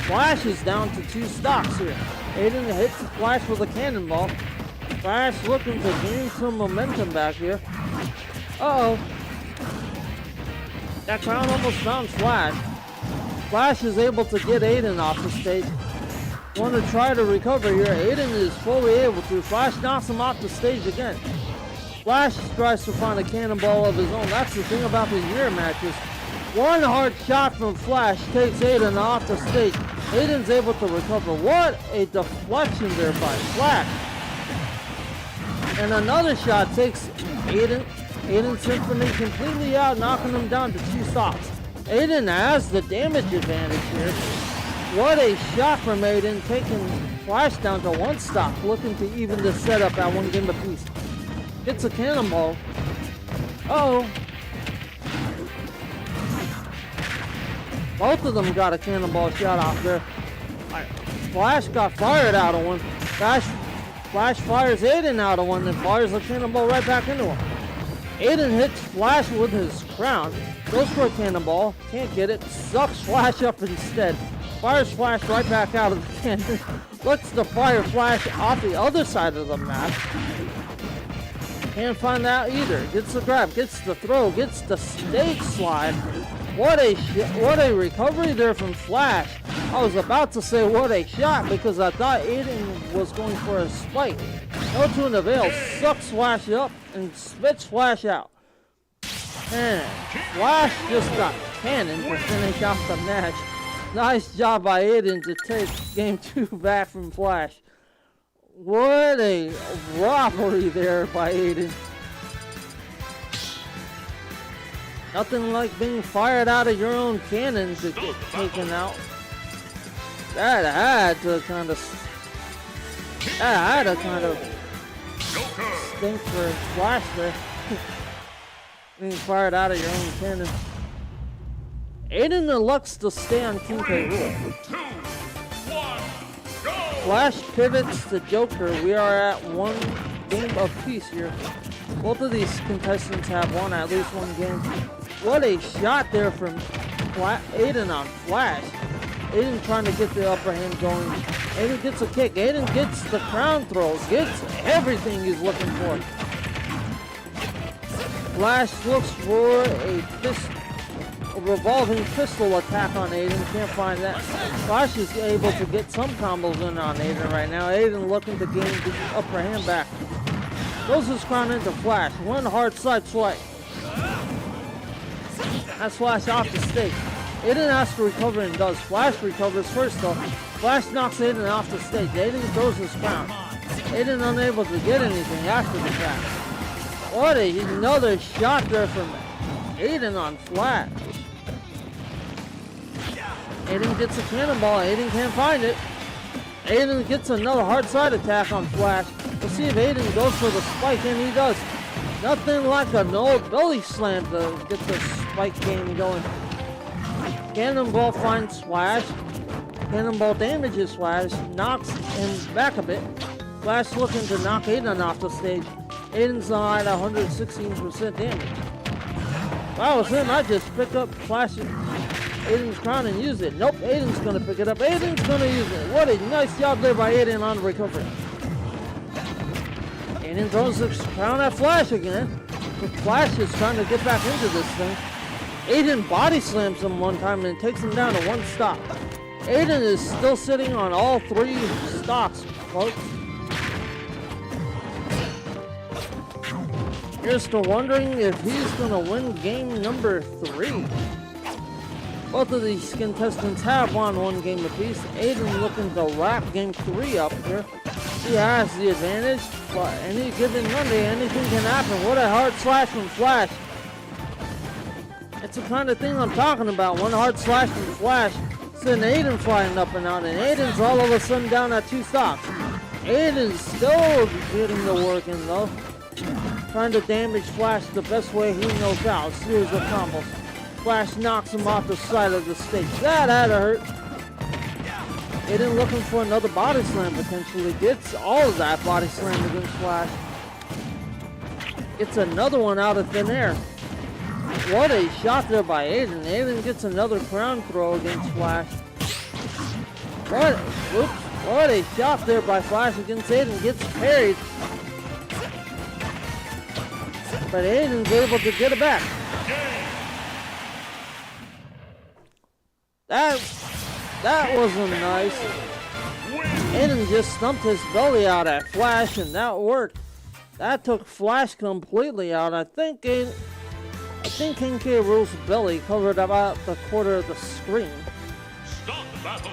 S1: Flash is down to 2 stocks here. Aiden hits Flash with a cannonball. Flash looking to gain some momentum back here. Uh-oh. That crown almost found Flash. Flash is able to get Aiden off the stage. Want to try to recover here. Aiden is fully able to. Flash knocks him off the stage again. Flash tries to find a cannonball of his own. That's the thing about these mirror matches. One hard shot from Flash takes Aiden off the stage. Aiden's able to recover. What a deflection there by Flash. And another shot takes Aiden's Symphony completely out, knocking him down to 2 stocks. Aiden has the damage advantage here. What a shot from Aiden, taking Flash down to 1 stock, looking to even the setup at 1 game apiece. Gets a cannonball. Uh-oh. Both of them got a cannonball shot off there. Flash got fired out of one. Flash fires Aiden out of one, then fires a cannonball right back into him. Aiden hits Flash with his crown, goes for a cannonball, can't get it, sucks Flash up instead. Fires Flash right back out of the cannon. Looks to fire Flash off the other side of the map. Can't find that either. Gets the grab, gets the throw, gets the stage slide. What a recovery there from Flash. I was about to say what a shot because I thought Aiden was going for a spike. No to an avail. Sucks Flash up and spits Flash out. And Flash just got cannon to finish off the match. Nice job by Aiden to take game 2 back from Flash. What a robbery there by Aiden. Nothing like being fired out of your own cannon to get taken out. That had to kind of stink for Flash there. Being fired out of your own cannon. Aiden elects to stay on King K. Rool.
S2: 2, 1, go!
S1: Flash pivots to Joker. We are at 1 game apiece here. Both of these contestants have won at least 1 game. What a shot there from Aiden on Flash. Aiden trying to get the upper hand going. Aiden gets a kick. Aiden gets the crown throws. Gets everything he's looking for. Flash looks for a revolving pistol attack on Aiden. Can't find that. Flash is able to get some combos in on Aiden right now. Aiden looking to gain the upper hand back. Throws his crown into Flash. 1 hard side swipe. That's Flash off the stage. Aiden has to recover and does. Flash recovers first though. Flash knocks Aiden off the stage. Aiden throws his crown. Aiden unable to get anything after the fact. What another shot there from Aiden on Flash. Aiden gets a cannonball. Aiden can't find it. Aiden gets another hard side attack on Flash. Let's see if Aiden goes for the spike, and he does. Nothing like an old belly slam to get the spike game going. Cannonball finds Flash. Cannonball damages Flash, knocks him back a bit. Flash looking to knock Aiden off the stage. Aiden's at 116% damage. If I was him, I'd just pick up Aiden's crown and use it. Nope, Aiden's gonna pick it up. Aiden's gonna use it. What a nice job there by Aiden on recovery. Aiden throws the crown at Flash again. But Flash is trying to get back into this thing. Aiden body slams him one time and takes him down to 1 stock. Aiden is still sitting on all 3 stocks, folks. Here's to wondering if he's going to win game number 3. Both of these contestants have won 1 game apiece. Aiden looking to wrap game 3 up here. He has the advantage, but any given Monday, anything can happen. What a hard slash from Flash. It's the kind of thing I'm talking about. 1 hard slash from Flash, sending Aiden flying up and out, and Aiden's all of a sudden down at 2 stocks. Aiden's still getting the work in though. Trying to damage Flash the best way he knows how. A series of combos. Flash knocks him off the side of the stage. That had to hurt. Aiden looking for another body slam potentially. Gets all of that body slam against Flash. Gets another one out of thin air. What a shot there by Aiden. Aiden gets another crown throw against Flash. What a shot there by Flash against Aiden. Gets parried. But Aiden's able to get it back. That wasn't nice. Aiden just stumped his belly out at Flash, and that worked. That took Flash completely out. I think King K. Rool's belly covered about the quarter of the screen.
S2: Stop the battle.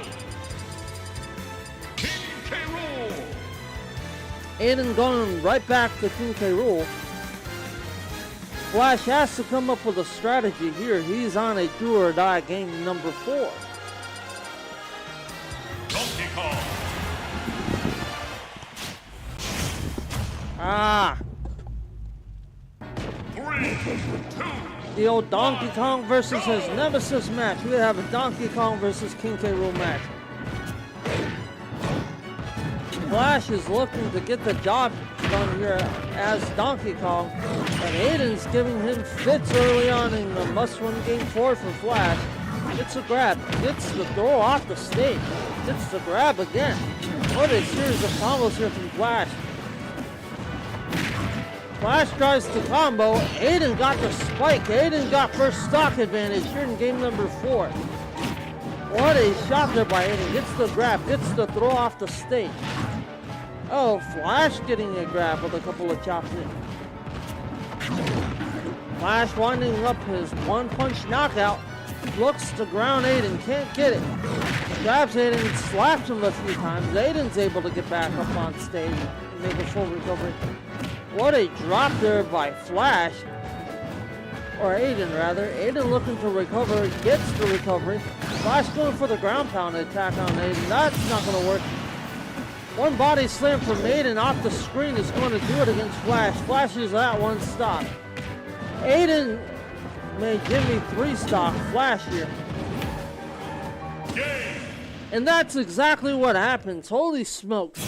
S1: Aiden going right back to King K. Rool. Flash has to come up with a strategy here. He's on a do or die game number 4.
S2: Donkey Kong.
S1: Ah.
S2: 3, 2,
S1: The old Donkey Kong versus his nemesis match. We have a Donkey Kong versus King K. Rool match. Flash is looking to get the job done here as Donkey Kong, and Aiden's giving him fits early on in the must-win game 4 for Flash. Gets a grab, gets the throw off the stage, gets the grab again. What a series of combos here from Flash. Flash tries to combo. Aiden got the spike. Aiden got first stock advantage here in game number 4. What a shot there by Aiden. Gets the grab, gets the throw off the stage. Oh, Flash getting a grab with a couple of chops in. Flash winding up his one-punch knockout. Looks to ground Aiden, can't get it. Grabs Aiden, slaps him a few times. Aiden's able to get back up on stage and make a full recovery. What a drop there by Flash. Or Aiden, rather. Aiden looking to recover, gets the recovery. Flash going for the ground pound attack on Aiden. That's not going to work. One body slam from Aiden off the screen is going to do it against Flash. Flash is at one stop. Aiden may give me 3 stock. Flash here.
S2: game.
S1: And that's exactly what happens. Holy smokes.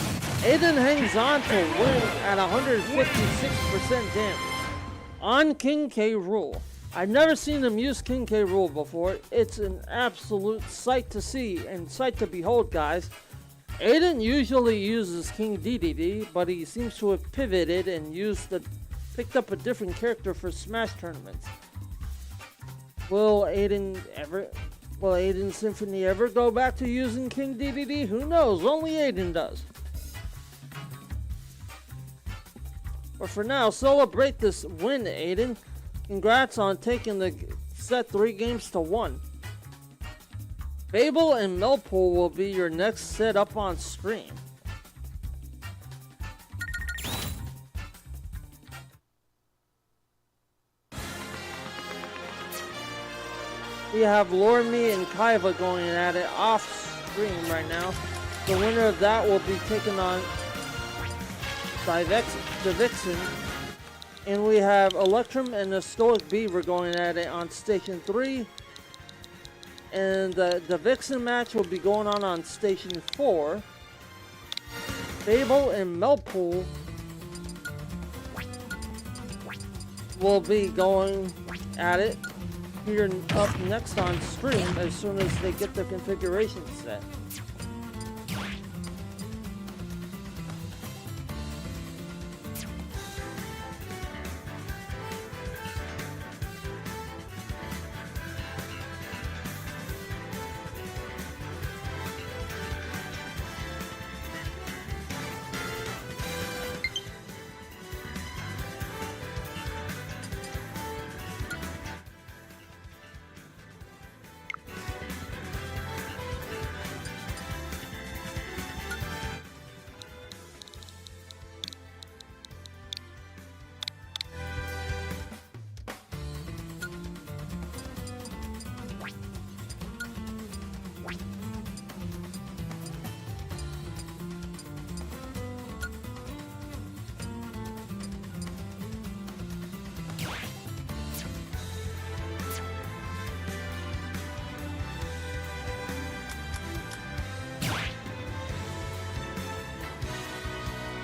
S1: Aiden hangs on to win at 156% damage on King K. Rool. I've never seen him use King K. Rool before. It's an absolute sight to see and sight to behold, guys. Aiden usually uses King DDD, but he seems to have pivoted and picked up a different character for Smash tournaments. Will Aiden Symphony ever go back to using King DDD? Who knows? Only Aiden does. But for now, celebrate this win, Aiden. Congrats on taking the set 3 games to 1. Fable and Millpool will be your next set up on stream. We have Lorme and Kyva going at it off stream right now. The winner of that will be taking on the Vixen. And we have Electrum and Astoicbeaver going at it on Station 3. And the Vixen match will be going on Station 4. Fable and Millpool will be going at it here up next on stream as soon as they get their configuration set.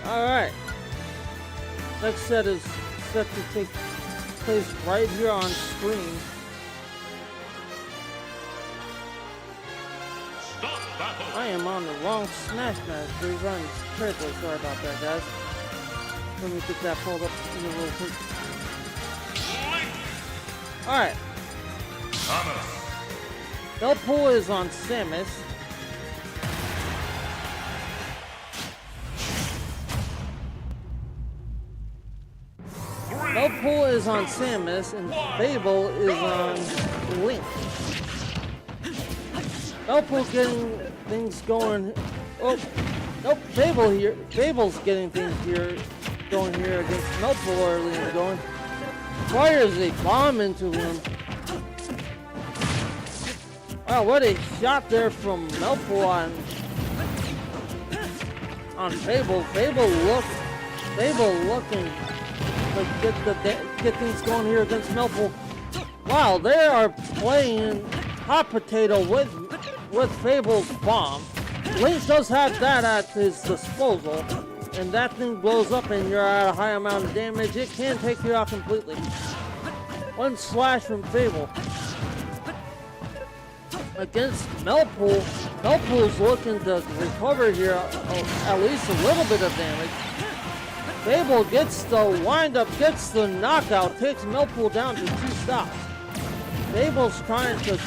S1: Alright. Next set is set to take place right here on screen.
S2: Stop battle.
S1: I am on the wrong Smash Masters. I'm terribly sorry about that, guys. Let me get that pulled up in a real quick. Alright.
S2: Thomas.
S1: Millpool is on Samus. Millpool is on Samus, and Fable is on Link. Millpool getting things going. Oh, Nope, Fable here. Fable's getting things here, going here against Melpool early and going. Fires a bomb into him. Wow, what a shot there from Melpool on Fable. Fable looking to get things going here against Melpool. Wow, they are playing hot potato with Fable's bomb. Link does have that at his disposal, and that thing blows up and you're at a high amount of damage. It can take you out completely. One slash from Fable. Against Melpool. Melpool's looking to recover here at least a little bit of damage. Fable gets the windup, gets the knockout, takes Melpool down to 2 stops. Fable's trying to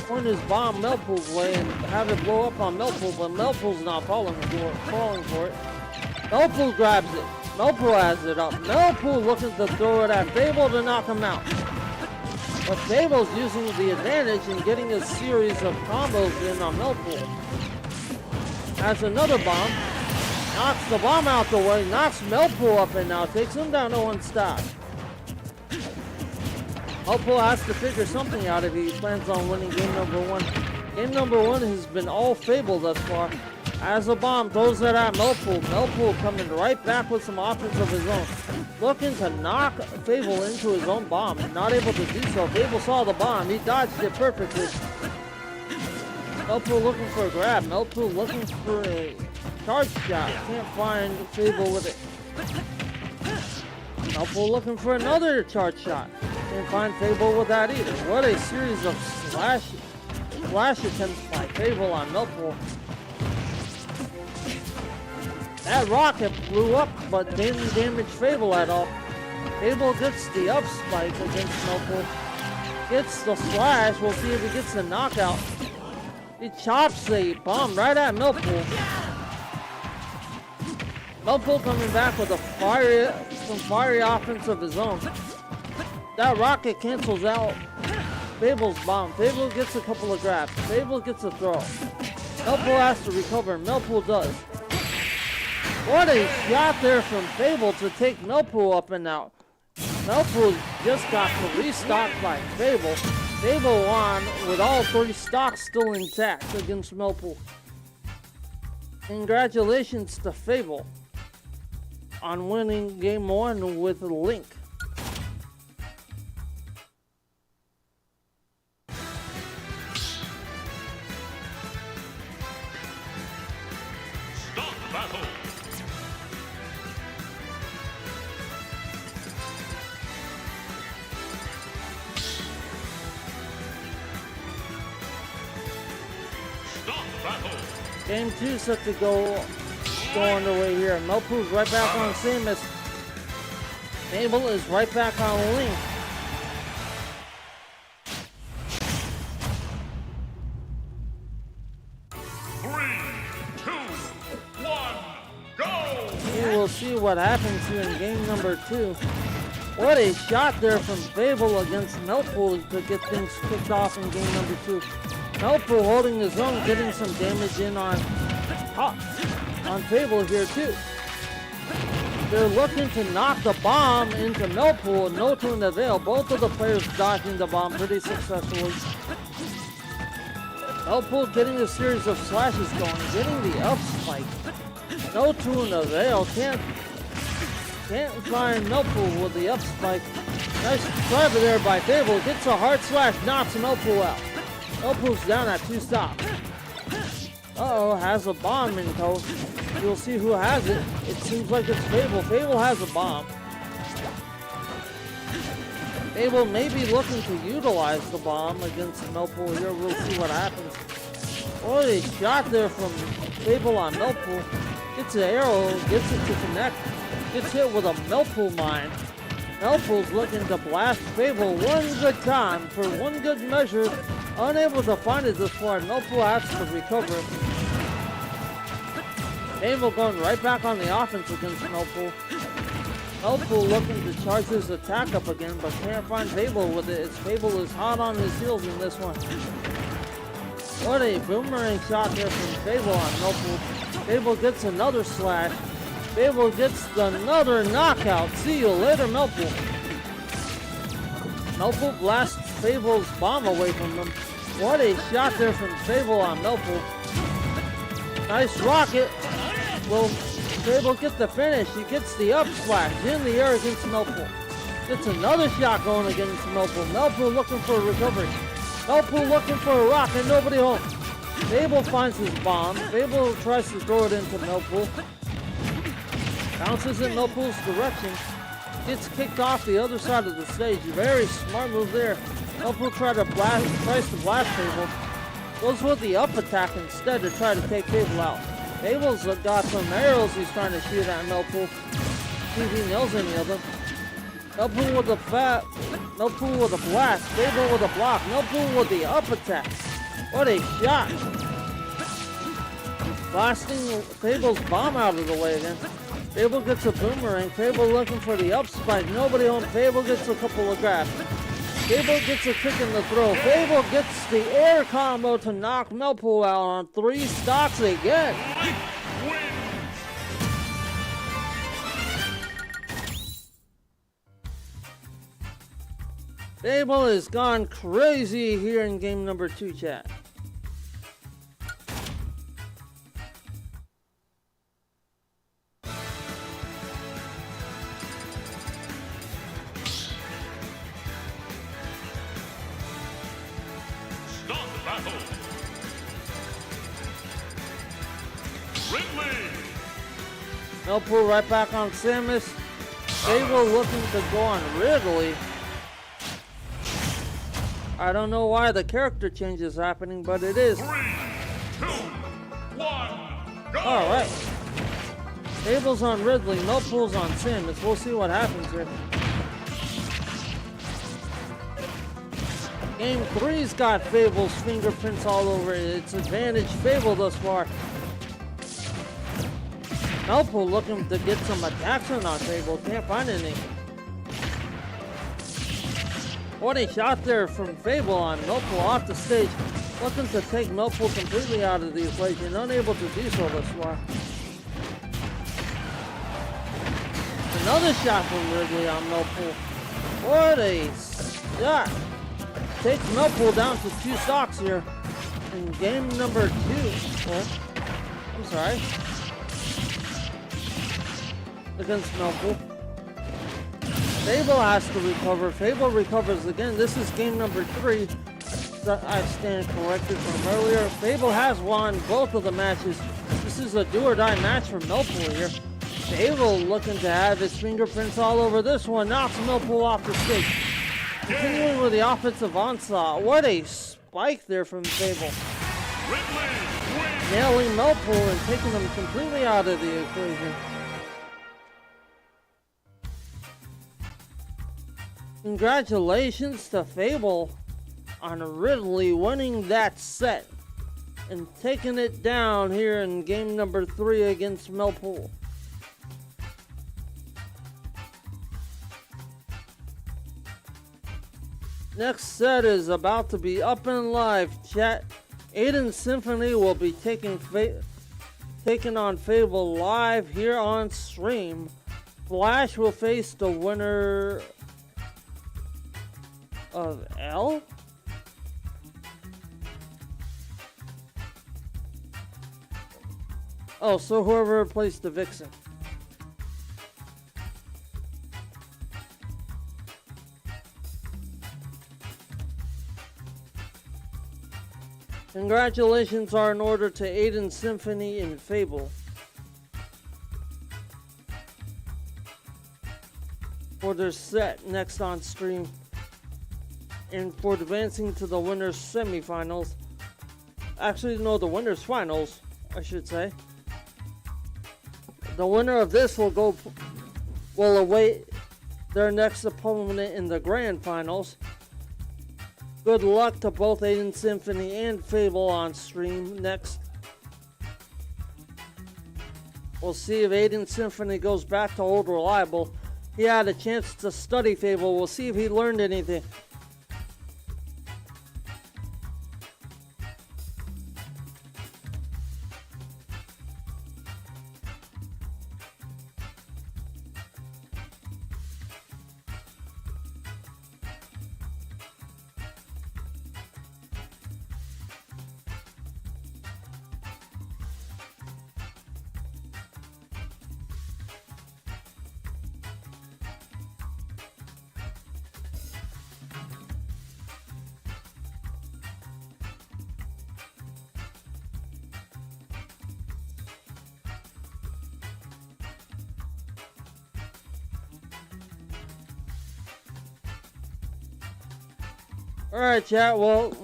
S1: point his bomb Melpool's way and have it blow up on Melpool, but Melpool's not falling for it. Melpool grabs it. Melpool has it up. Melpool looking to throw it at Fable to knock him out. But Fable's using the advantage and getting a series of combos in on Melpool. Has another bomb. Knocks the bomb out the way. Knocks Melpool up and now takes him down to 1 stop. Melpool has to figure something out if he plans on winning game number 1. Game number 1 has been all Fable thus far. As a bomb, throws it at Melpool. Melpool coming right back with some offense of his own. Looking to knock Fable into his own bomb. Not able to do so. Fable saw the bomb. He dodged it perfectly. Melpool looking for a grab. Melpool looking for a charge shot. Can't find Fable with it. Melpool looking for another charge shot. Can't find Fable with that either. What a series of slash attempts by Fable on Melpool. That rocket blew up, but didn't damage Fable at all. Fable gets the up spike against Melpool. Gets the slash. We'll see if he gets the knockout. He chops a bomb right at Melpool. Melpool coming back with some fiery offense of his own. That rocket cancels out Fable's bomb. Fable gets a couple of grabs. Fable gets a throw. Melpool has to recover. Melpool does. What a shot there from Fable to take Melpool up and out. Melpool just got restocked by Fable. Fable won with all 3 stocks still intact against Melpool. Congratulations to Fable on winning game 1 with Link.
S2: Stop battle. Stop battle.
S1: Game 2 set to go underway here. Melpool's right back on Samus. Fable is right back on Link. We'll see what happens here in game number 2. What a shot there from Fable against Melpool to get things kicked off in game number 2. Melpool holding his own, getting some damage in on Fable here too. They're looking to knock the bomb into Melpool, no to an avail. Both of the players dodging the bomb pretty successfully. Melpool getting a series of slashes going, getting the up spike. No to an avail. Can't find Melpool with the up spike. Nice try there by Fable. Gets a hard slash, knocks Melpool out. Melpool's down at 2 stops. Uh-oh, has a bomb in tow. You'll see who has it. It seems like it's Fable. Fable has a bomb. Fable may be looking to utilize the bomb against Melpool here. We'll see what happens. What a shot there from Fable on Melpool. Gets an arrow, gets it to connect. Gets hit with a Melpool mine. Melpool's looking to blast Fable one good time for one good measure. Unable to find it this far, Melpool has to recover. Fable going right back on the offense against Melpool. Melpool looking to charge his attack up again, but can't find Fable with it. Fable is hot on his heels in this one. What a boomerang shot there from Fable on Millpool. Fable gets another slash. Fable gets another knockout. See you later, Millpool. Millpool blasts Fable's bomb away from him. What a shot there from Fable on Millpool. Nice rocket. Will Fable get the finish? He gets the up splash in the air against Millpool. Gets another shot going against Millpool. Millpool looking for a recovery. Millpool looking for a rock and nobody home. Fable finds his bomb. Fable tries to throw it into Millpool. Bounces in Millpool's direction. Gets kicked off the other side of the stage. Very smart move there. Millpool tries to blast Fable. Goes with the up attack instead to try to take Fable out. Fable's got some arrows he's trying to shoot at Millpool. See if he nails any of them. Millpool with a blast. Fable with a block. Millpool with the up attack. What a shot. Blasting Fable's bomb out of the way again. Fable gets a boomerang. Fable looking for the up spike. Nobody on. Fable gets a couple of grabs. Fable gets a kick in the throw. Fable gets the air combo to knock Millpool out on 3 stocks again. Fable has gone crazy here in game number 2, chat.
S2: Start the battle. Ridley.
S1: Millpool right back on Samus. Fable looking to go on Ridley. I don't know why the character change is happening, but it is.
S2: 3, 2, 1, go!
S1: Alright. Fable's on Ridley, Millpool's on Samus. We'll see what happens here. Game 3's got Fable's fingerprints all over it. It's advantage Fable thus far. Millpool looking to get some attacks on Fable. Can't find any. What a shot there from Fable on Millpool off the stage. Looking to take Millpool completely out of the equation. Unable to do so thus far. Another shot from Ridley on Millpool. What a shot. Takes Millpool down to 2 stocks here in game number 2. Oh, I'm sorry. Against Millpool. Fable has to recover. Fable recovers again. This is game number 3. I stand corrected from earlier. Fable has won both of the matches. This is a do or die match for Millpool here. Fable looking to have his fingerprints all over this one. Knocks Millpool off the stage. Continuing with the offensive onslaught. What a spike there from Fable. Nailing Millpool and taking him completely out of the equation. Congratulations to Fable on Ridley winning that set and taking it down here in game number 3 against Millpool. Next set is about to be up and live, chat. Aiden Symphony will be taking on Fable live here on stream. Flash will face the winner of L? Oh, so whoever replaced the Vixen. Congratulations are in order to Aiden Symphony and Fable for their set next on stream and for advancing to the winners semifinals. Actually, no, the winners finals, I should say. The winner of this will await their next opponent in the grand finals. Good luck to both Aiden Symphony and Fable on stream next. We'll see if Aiden Symphony goes back to old reliable. He had a chance to study Fable. We'll see if he learned anything. Alright, chat. Well,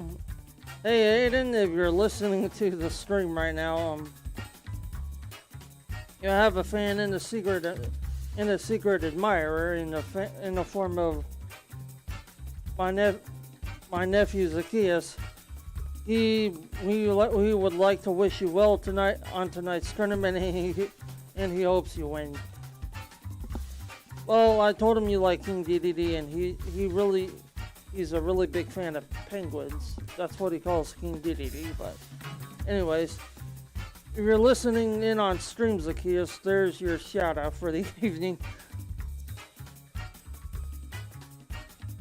S1: hey Aiden, if you're listening to the stream right now, you have a fan in the secret admirer in the form of my nephew Zacchaeus. We would like to wish you well tonight on tonight's tournament, and he hopes you win. Well, I told him you like King DDD, and he's a really big fan of penguins. That's what he calls King DDD. But anyways, if you're listening in on stream, Zacchaeus, there's your shout out for the evening.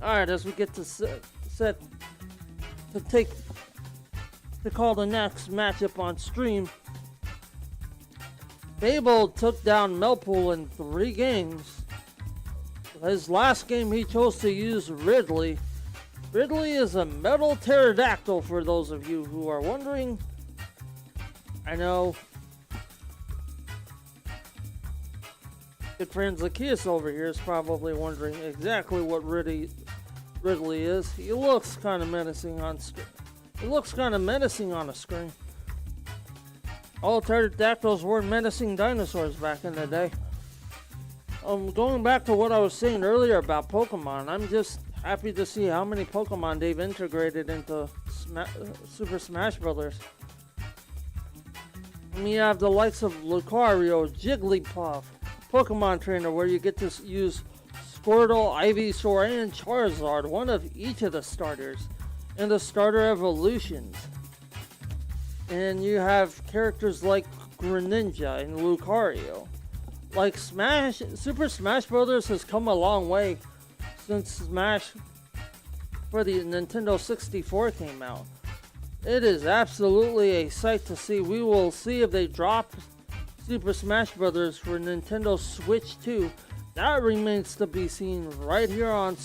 S1: Alright, as we get to call the next matchup on stream, Fable took down Melpool in 3 games. His last game he chose to use Ridley. Ridley is a metal pterodactyl for those of you who are wondering. I know. Good friend Zacchaeus over here is probably wondering exactly what Ridley is. He looks kind of menacing on a screen. All pterodactyls were menacing dinosaurs back in the day. Going back to what I was saying earlier about Pokemon, I'm just happy to see how many Pokemon they've integrated into Super Smash Bros. I mean, you have the likes of Lucario, Jigglypuff, Pokemon Trainer, where you get to use Squirtle, Ivysaur, and Charizard, one of each of the starters, and the starter evolutions. And you have characters like Greninja and Lucario. Like Super Smash Bros. Has come a long way since Smash for the Nintendo 64 came out. It is absolutely a sight to see. We will see if they drop Super Smash Bros. For Nintendo Switch 2. That remains to be seen right here on...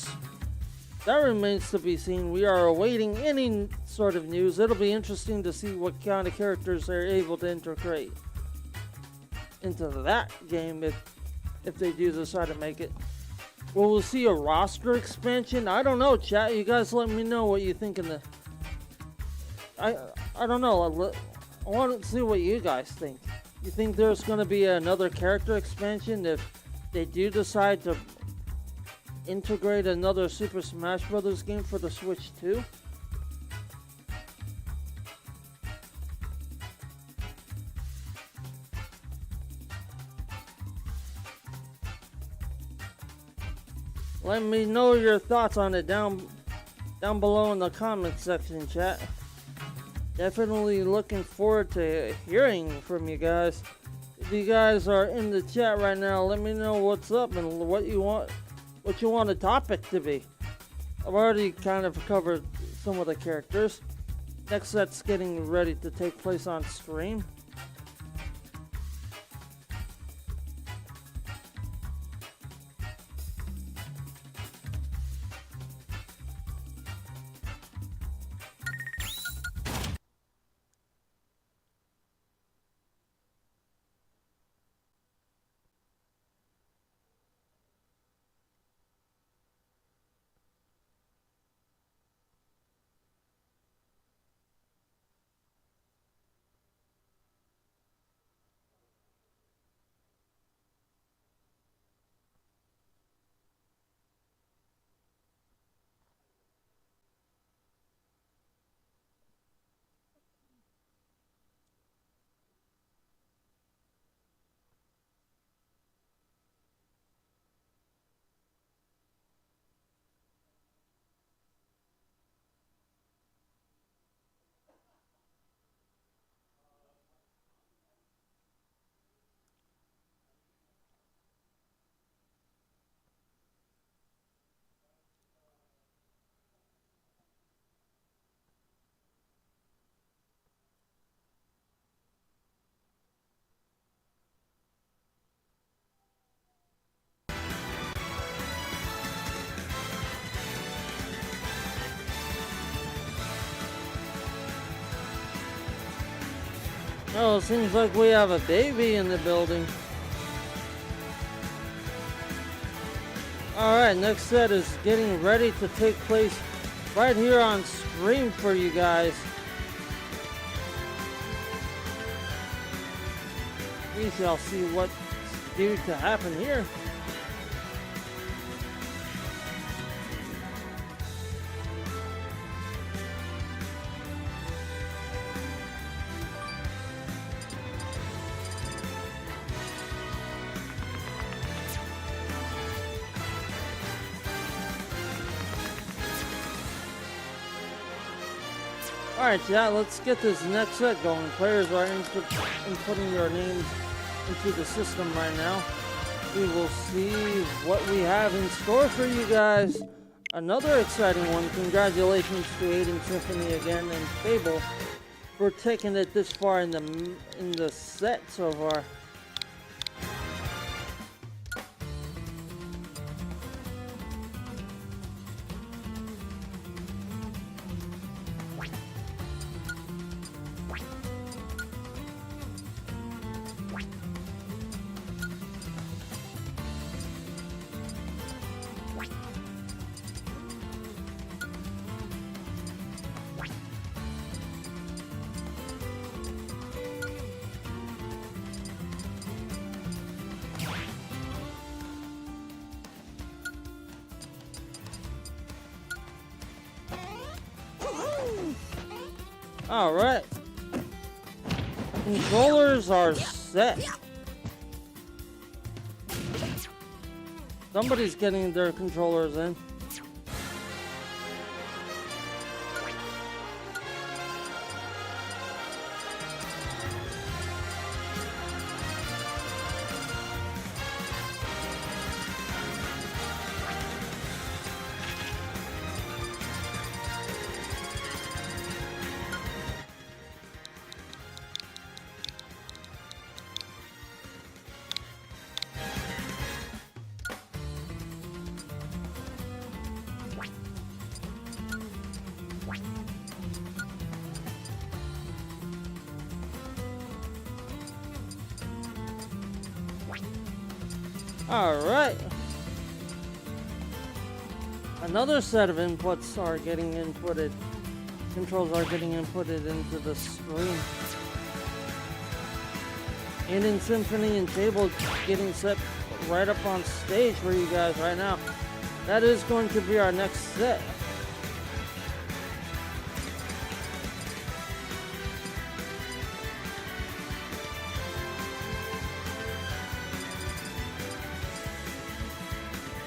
S1: That remains to be seen. We are awaiting any sort of news. It'll be interesting to see what kind of characters they're able to integrate into that game if they do decide to make it. Will we see a roster expansion? I don't know, chat. You guys let me know what you think in the... I don't know. I want to see what you guys think. You think there's going to be another character expansion if they do decide to integrate another Super Smash Bros. Game for the Switch 2? Let me know your thoughts on it down below in the comment section, chat. Definitely looking forward to hearing from you guys. If you guys are in the chat right now, let me know what's up and what you want the topic to be. I've already kind of covered some of the characters. Next set's getting ready to take place on stream. Oh, it seems like we have a baby in the building. Alright, next set is getting ready to take place right here on stream for you guys. We shall see what's due to happen here. Alright, chat, let's get this next set going. Players are inputting their names into the system right now. We will see what we have in store for you guys. Another exciting one. Congratulations to Aiden Symphony again and Fable for taking it this far in the set so far. Alright. Controllers are set. Somebody's getting their controllers in. Alright. Another set of inputs are getting inputted. Controls are getting inputted into the screen. Aiden Symphony and Table getting set right up on stage for you guys right now. That is going to be our next set.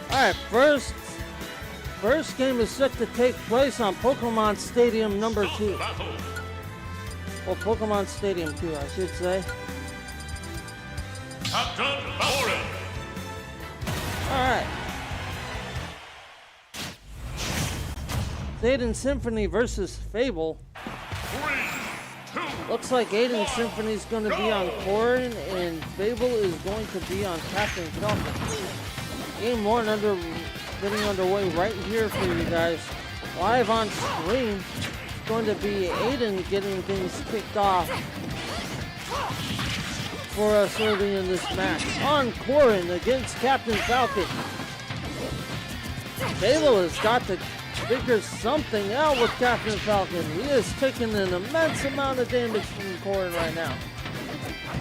S1: Alright, first game is set to take place on Pokemon Stadium number 2. Well, Pokemon Stadium 2, I should say. Alright. Aiden Symphony versus Fable.
S2: 3, 2,
S1: Looks like Aiden Symphony's going to be on Corin and Fable is going to be on Captain Falcon. Game 1 getting underway right here for you guys. Live on screen. It's going to be Aiden getting things kicked off for us early in this match. On Corin against Captain Falcon. Fable has got to figure something out with Captain Falcon. He is taking an immense amount of damage from Corin right now.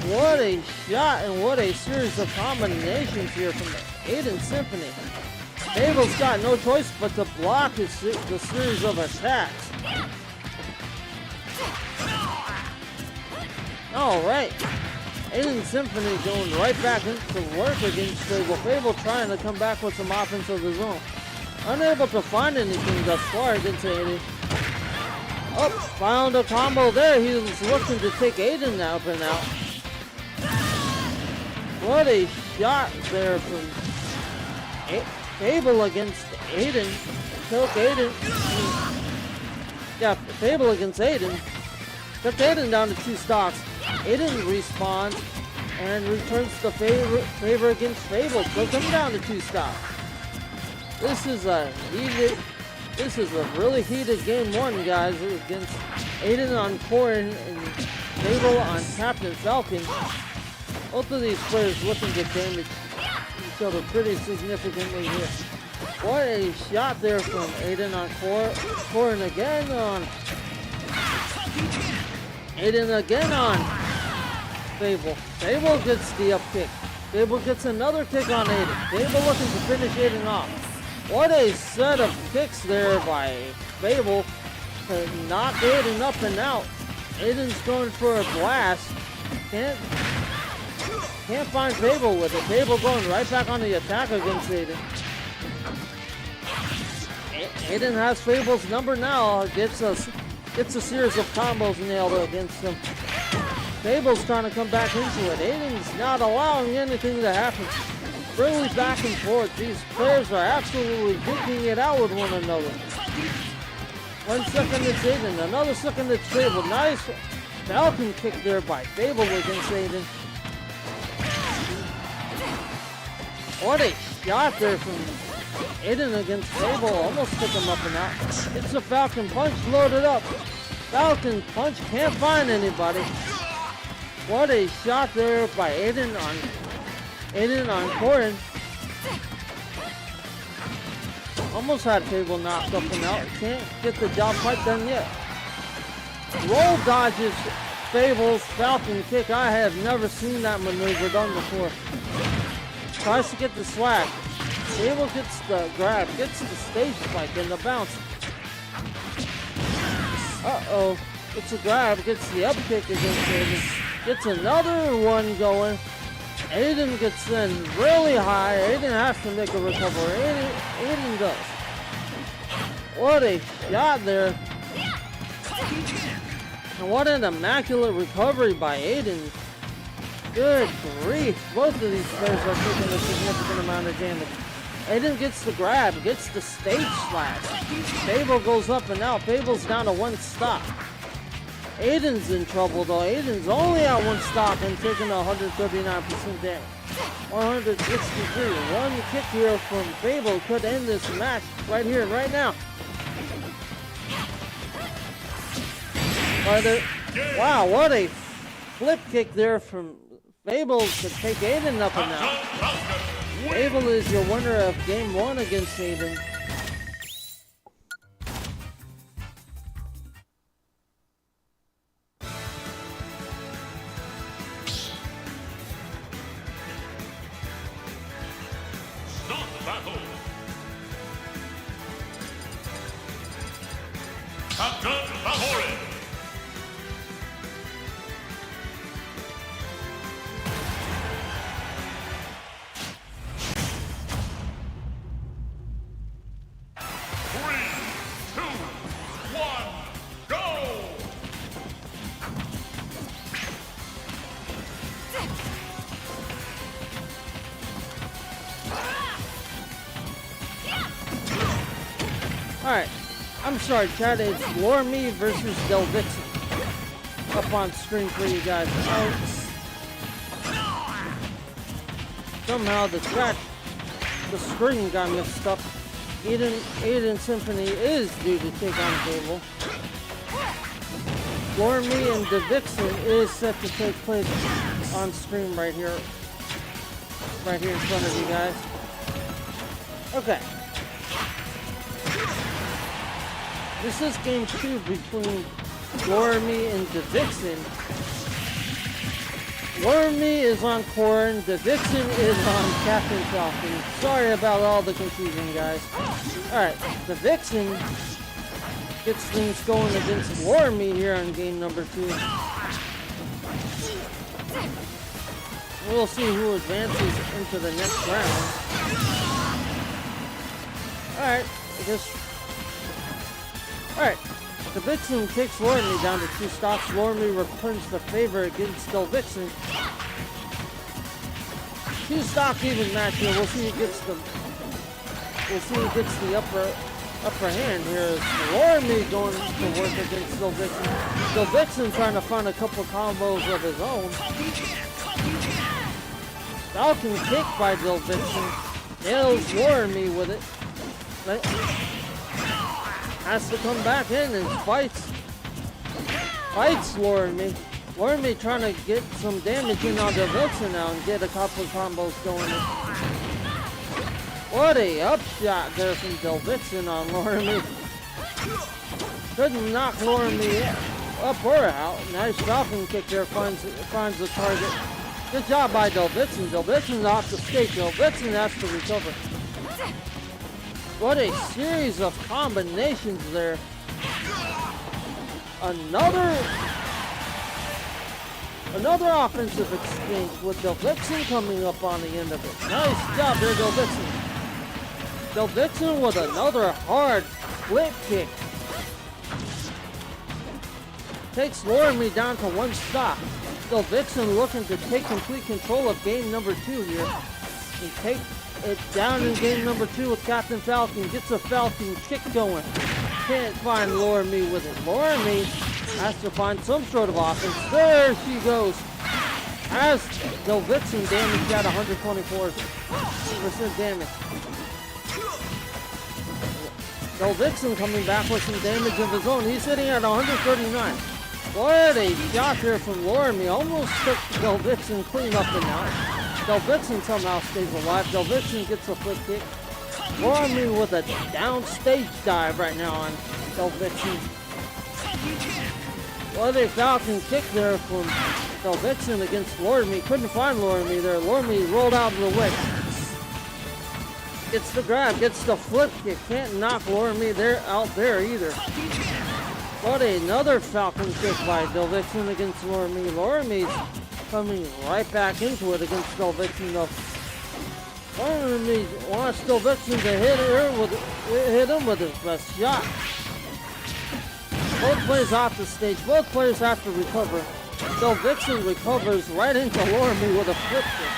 S1: What a shot and what a series of combinations here from Aiden Symphony. Fable's got no choice but to block the series of attacks. Alright. Aiden Symphony going right back into work against Fable. Fable trying to come back with some offense of his own. Unable to find anything thus far against Aiden. Oh, found a combo there. He's looking to take Aiden up and out. What a shot there from Fable against Aiden. Took Aiden. Yeah, Fable against Aiden. Took Aiden down to 2 stocks. Aiden respawns and returns the favor against Fable. Took him down to 2 stocks. This is a really heated game 1, guys, against Aiden on Corin and Fable on Captain Falcon. Both of these players looking to damage each other pretty significantly here. What a shot there from Aiden on Corin again on Aiden again on Fable. Fable gets the up kick. Fable gets another kick on Aiden. Fable looking to finish Aiden off. What a set of kicks there by Fable to knock Aiden up and out. Aiden's going for a blast. Can't find Fable with it. Fable going right back on the attack against Aiden. Aiden has Fable's number now. Gets a series of combos nailed against him. Fable's trying to come back into it. Aiden's not allowing anything to happen. Really back and forth. These players are absolutely duking it out with one another. 1 second it's Aiden. Another second it's Fable. Nice Falcon kick there by Fable against Aiden. What a shot there from Aiden against Fable. Almost took him up and out. It's a Falcon punch loaded up. Falcon punch, can't find anybody. What a shot there by Aiden on Corin. Almost had Fable knocked up and out. Can't get the job quite done yet. Roll dodges Fable's Falcon kick. I have never seen that maneuver done before. Tries to get the swag. Fable gets the grab, gets the stage spike and the bounce. Uh-oh. It's a grab, gets the up kick against Aiden. Gets another one going. Aiden gets in really high. Aiden has to make a recovery. Aiden does. What a shot there. And what an immaculate recovery by Aiden. Good grief. Both of these players are taking a significant amount of damage. Aiden gets the grab, gets the stage slash. Fable goes up and out. Fable's down to 1 stock. Aiden's in trouble though. Aiden's only at 1 stock and taking 139% damage. 163. One kick here from Fable could end this match right here and right now. Wow, what a flip kick there from Fable to take Aiden up and out. Fable is your winner of game 1 against Aiden.
S2: Start the battle. Captain Bahori.
S1: Alright, I'm sorry chat, it's Lore Me versus Del Vixen up on screen for you guys. Somehow the screen got mixed up. Aiden Symphony is due to take on Fable. Lore Me and the Vixen is set to take place on screen right here in front of you guys. Okay. This is game 2 between Lore Me and the Vixen. Lore Me is on Corin, the Vixen is on Captain Falcon. Sorry about all the confusion, guys. Alright, the Vixen gets things going against Lore Me here on game number 2. We'll see who advances into the next round. Alright, Alright, the Vixen takes Lore Me down to 2 stocks. Lore Me returns the favor against the Vixen. 2 stock even match here. We'll see who gets the upper hand here. Lore Me going to work against the Vixen. The Vixen trying to find a couple combos of his own. Falcon kick by Del Vixen. Nails Lore Me with it. Has to come back in and fights Lore Me. Lore Me trying to get some damage in on the Vixen now and get a couple combos going. What a upshot there from Del Vixen on Loremy. Couldn't knock Loremy up or out. Nice Falcon kick there, finds the target. Good job by Del Vixen. Del Vixen's off the stage. Del Vixen has to recover. What a series of combinations there. Another offensive exchange with Del Vixen coming up on the end of it. Nice job there, Del Vixen. Del Vixen with another hard flip kick. Takes Loremy down to one stock. Del Vixen looking to take complete control of game number 2 here. And take it down in game number 2 with Captain Falcon. Gets a Falcon kick going. Can't find Loremy with it. Loremy has to find some sort of offense. There she goes. As Del Vixen damaged at 124% damage. Del Vixen coming back with some damage of his own. He's sitting at 139. What a shot there from Loremy. Almost took Del Vixen clean up and out. Del Vixen somehow stays alive. Del Vixen gets a flip kick. Loremy with a downstage dive right now on Del Vixen. What a Falcon kick there from Del Vixen against Loremy. Couldn't find Loremy there. Loremy rolled out of the way. Gets the grab, gets the flip kick. Can't knock Loremy out there either. What another Falcon kick by Del Vixen against Loremy. Loremy's coming right back into it against Del Vixen though. Loremy wants Del Vixen to hit him with his best shot. Both players off the stage. Both players have to recover. Del Vixen recovers right into Loremy with a flip kick.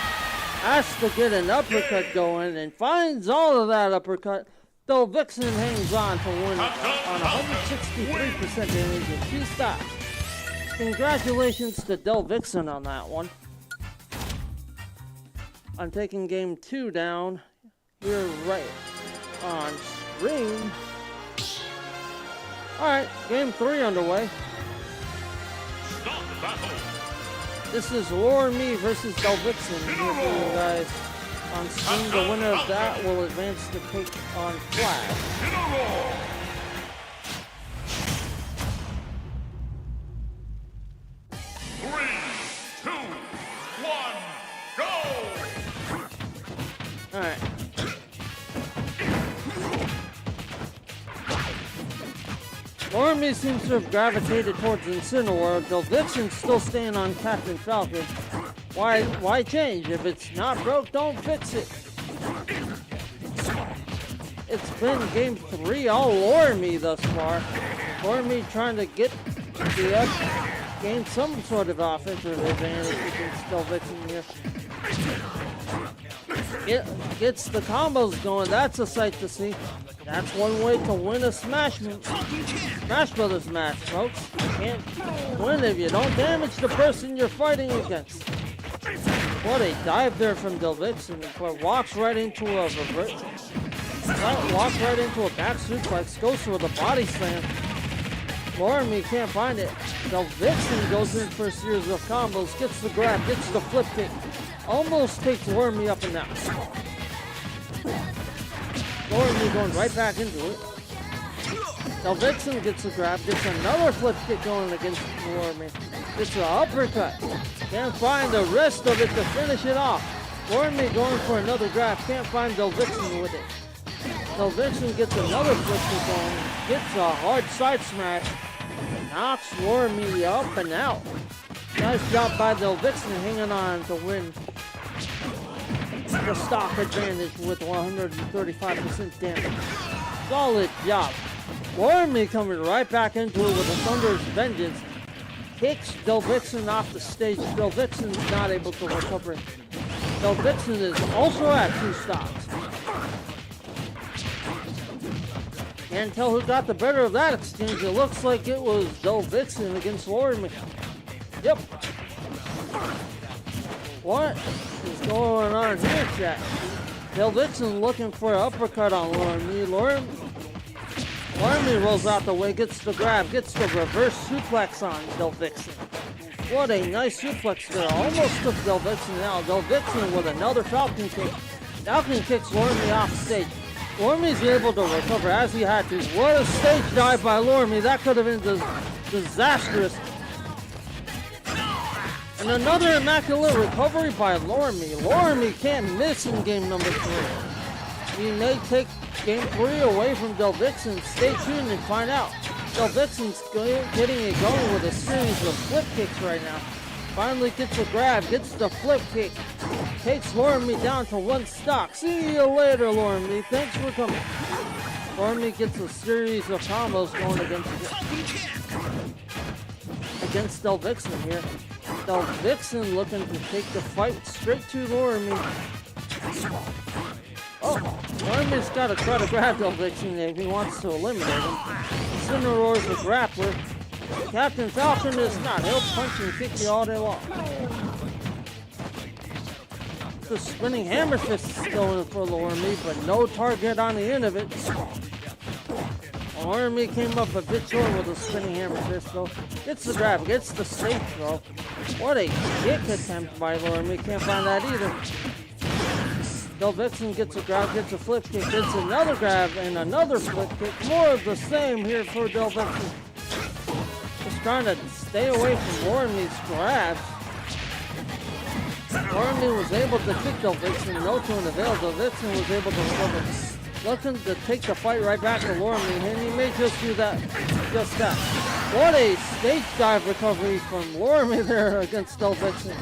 S1: Has to get an uppercut going and finds all of that uppercut. Del Vixen hangs on to win on 163% damage and 2 stops. Congratulations to Del Vixen on that one. I'm taking game 2 down. We're right on screen. Alright, game 3 underway.
S2: Start battle.
S1: This is Loremy versus Del Vixen. Here for you guys on screen. The winner of that will advance to take on Flash.
S2: In a roll. Three, two, one, go!
S1: Alright. Loremy seems to have gravitated towards Incineroar. Del Vixen's still staying on Captain Falcon. Why change? If it's not broke, don't fix it. It's been game 3 all Loremy thus far. Loremy trying to get the up, gain some sort of offensive advantage against Del Vixen here. Gets the combos going. That's a sight to see. That's one way to win a Smash Brothers match, folks. You can't win if you don't damage the person you're fighting against. What a dive there from Del Vixen. Walks right into a reverse. Walks right into a back suplex. Goes for the body slam. Loremy can't find it. Del Vixen goes in for a series of combos. Gets the grab. Gets the flip kick. Almost takes Loremy up and down. Loremy going right back into it. Del Vixen gets a grab, gets another flip kick going against Loremy. Gets an uppercut. Can't find the rest of it to finish it off. Loremy going for another grab. Can't find Del Vixen with it. Del Vixen gets another flip kick going. Gets a hard side smash. Knocks Loremy up and out. Nice job by Del Vixen hanging on to win the stock advantage with 135% damage. Solid job. Loremy coming right back into it with a Thunder's Vengeance. Kicks Del Vixen off the stage. Del Vixen's not able to recover. Del Vixen is also at 2 stocks. Can't tell who got the better of that exchange. It looks like it was Del Vixen against Loremy. Yep. What is going on here, chat? Del Vixen looking for an uppercut on Loremy. Loremy rolls out the way, gets the grab, gets the reverse suplex on Del Vixen. What a nice suplex there. Almost took Del Vixen out. Del Vixen with another Falcon kick. Falcon kicks Lormy off stage. Lormy's able to recover as he had to. What a stage dive by Lormy. That could have been disastrous. And another immaculate recovery by Lormy. Lormy can't miss in game number 3. He may take game 3 away from Del Vixen. Stay tuned and find out. Del Vixen's getting it going with a series of flip kicks right now. Finally gets a grab, gets the flip kick. Takes Lormy down to 1 stock. See you later, Lormy. Thanks for coming. Lormy gets a series of combos going against Del Vixen here. Del Vixen looking to take the fight straight to Lormy. Oh, Lormy's got to try to grab Del Vixen if he wants to eliminate him. Incineroar's a grappler. Captain Falcon is not. He'll punch and kick you all day long. The spinning hammer fist is going for Lormy, but no target on the end of it. Lormy came up a bit short with a spinning hammer fist, though. Gets the grab, gets the safe throw. What a kick attempt by Lormy. Can't find that either. Del Vixen gets a grab, gets a flip kick, gets another grab, and another flip kick. More of the same here for Del Vixen. Just trying to stay away from Lormy's grabs. Lormy was able to kick Del Vixen, no to an avail. Del Vixen was able to recover. Looking to take the fight right back to Lormy, and he may just do that. Just that. What a stage dive recovery from Lormy there against Del Vixen.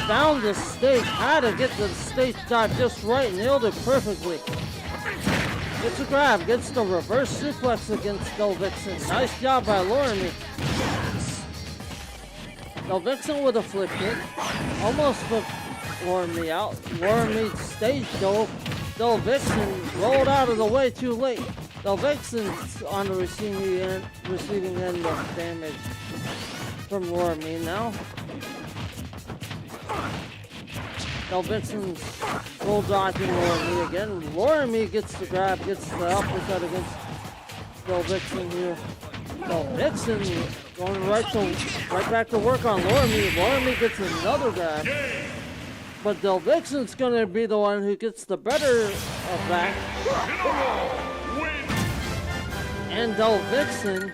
S1: Found the stage, had to get the stage dive just right, nailed it perfectly. Gets a grab, gets the reverse suplex against Del Vixen. Nice job by Lormy. Del Vixen with a flip kick. Almost took Lormy out. Lormy stage dove. Del Vixen rolled out of the way too late. Del Vixen's on the receiving end of damage from Lormy now. Del Vixen's full dodging Lormy again. Lormy gets the grab, gets the uppercut against Del Vixen here. Del Vixen going right back to work on Lormy. Lormy gets another grab. But Del Vixen's going to be the one who gets the better of that. And Del Vixen...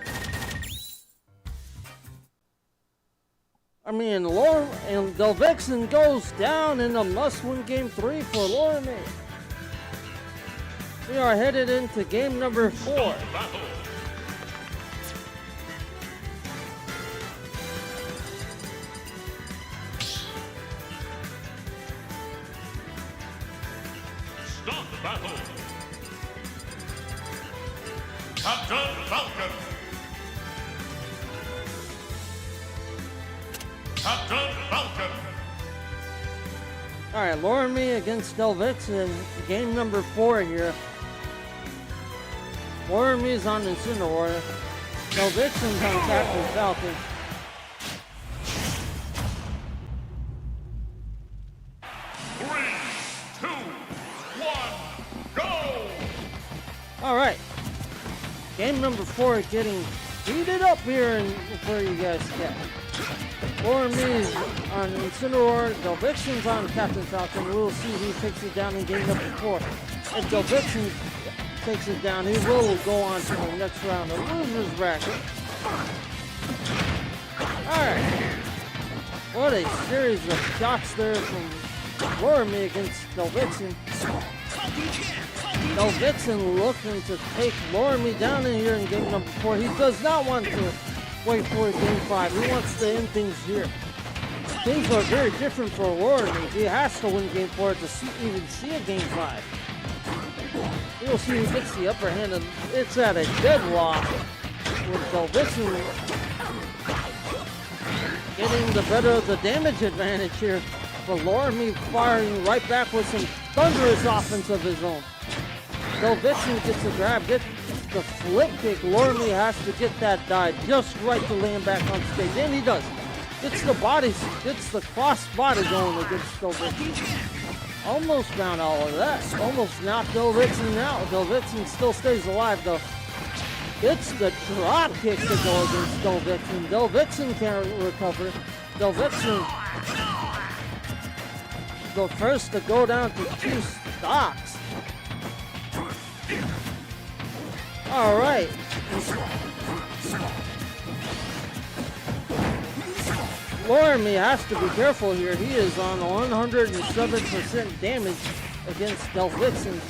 S1: and Del Vixen goes down in a must-win game 3 for Lormy. We are headed into game number 4.
S2: Start the battle. Captain Falcon. Captain Falcon.
S1: All right, Lormy against Del Vixen, game number 4 here. Lormy's on Incineroar. Del Vixen's on Captain Falcon. All right, game number 4 getting heated up here and where you guys get. Lormy's on Incineroar, Del Vixen's on Captain Falcon. We'll see who takes it down in game number 4. If Del Vixen takes it down, he will go on to the next round of loser's bracket. Alright. What a series of shots there from Lormy against Del Vixen. Del Vixen looking to take Lormy down in here in game number 4. He does not want to wait for game 5. He wants to end things here. Things are very different for Lormy. He has to win game 4 to even see a game 5. We'll see who gets the upper hand, and it's at a deadlock with Del Vixen getting the better of the damage advantage here. But Lormy firing right back with some thunderous offense of his own. Del Vixen gets a grab, gets the flip kick. Lormy has to get that dive just right to land back on stage, and he does. Gets the cross body going against Del Vixen. Almost found all of that. Almost knocked Del Vixen out. Del Vixen still stays alive though. Gets the drop kick to go against Del Vixen. Del Vixen can't recover. Del the first to go down to 2 stocks. Alright. Laramie has to be careful here. He is on 107% damage against Del Vixen,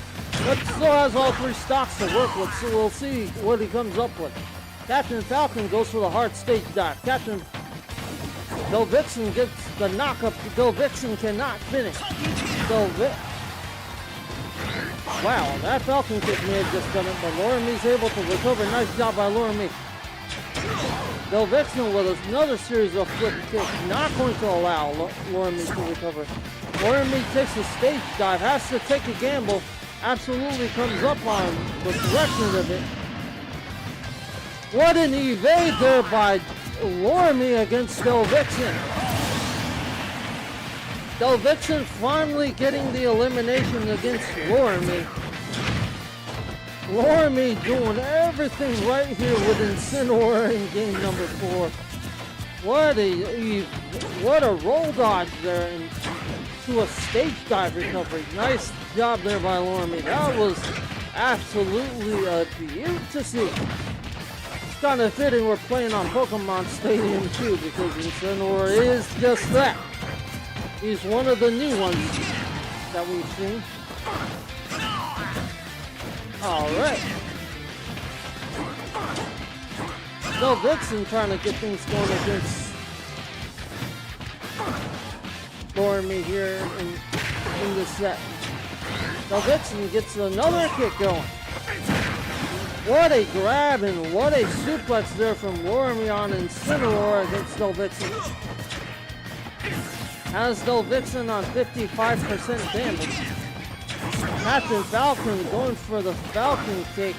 S1: but still has all 3 stocks to work with, so we'll see what he comes up with. Captain Falcon goes for the hard stage dive. Del Vixen gets the knockup. Del Vixen cannot finish. Wow, that Falcon kick may have just done it, but Laramie's able to recover. Nice job by Laramie. Del Vixen with another series of flip kicks, not going to allow Laramie to recover. Laramie takes a stage dive, has to take a gamble, absolutely comes up on the direction of it. What an evade there by Laramie against Del Vixen. Del Vixen finally getting the elimination against Laramie. Laramie doing everything right here with Incineroar in game number 4. What a roll dodge there into a stage dive recovery. Nice job there by Laramie. That was absolutely a beaut to see. It's kind of fitting we're playing on Pokemon Stadium too, because Incineroar is just that. He's one of the new ones that we've seen. Alright. Del Vixen trying to get things going against Laramie here in the set. Del Vixen gets another kick going. What a grab and what a suplex there from Laramie on Incineroar against Del Vixen. Has Del Vixen on 55% damage. Captain Falcon going for the Falcon kick,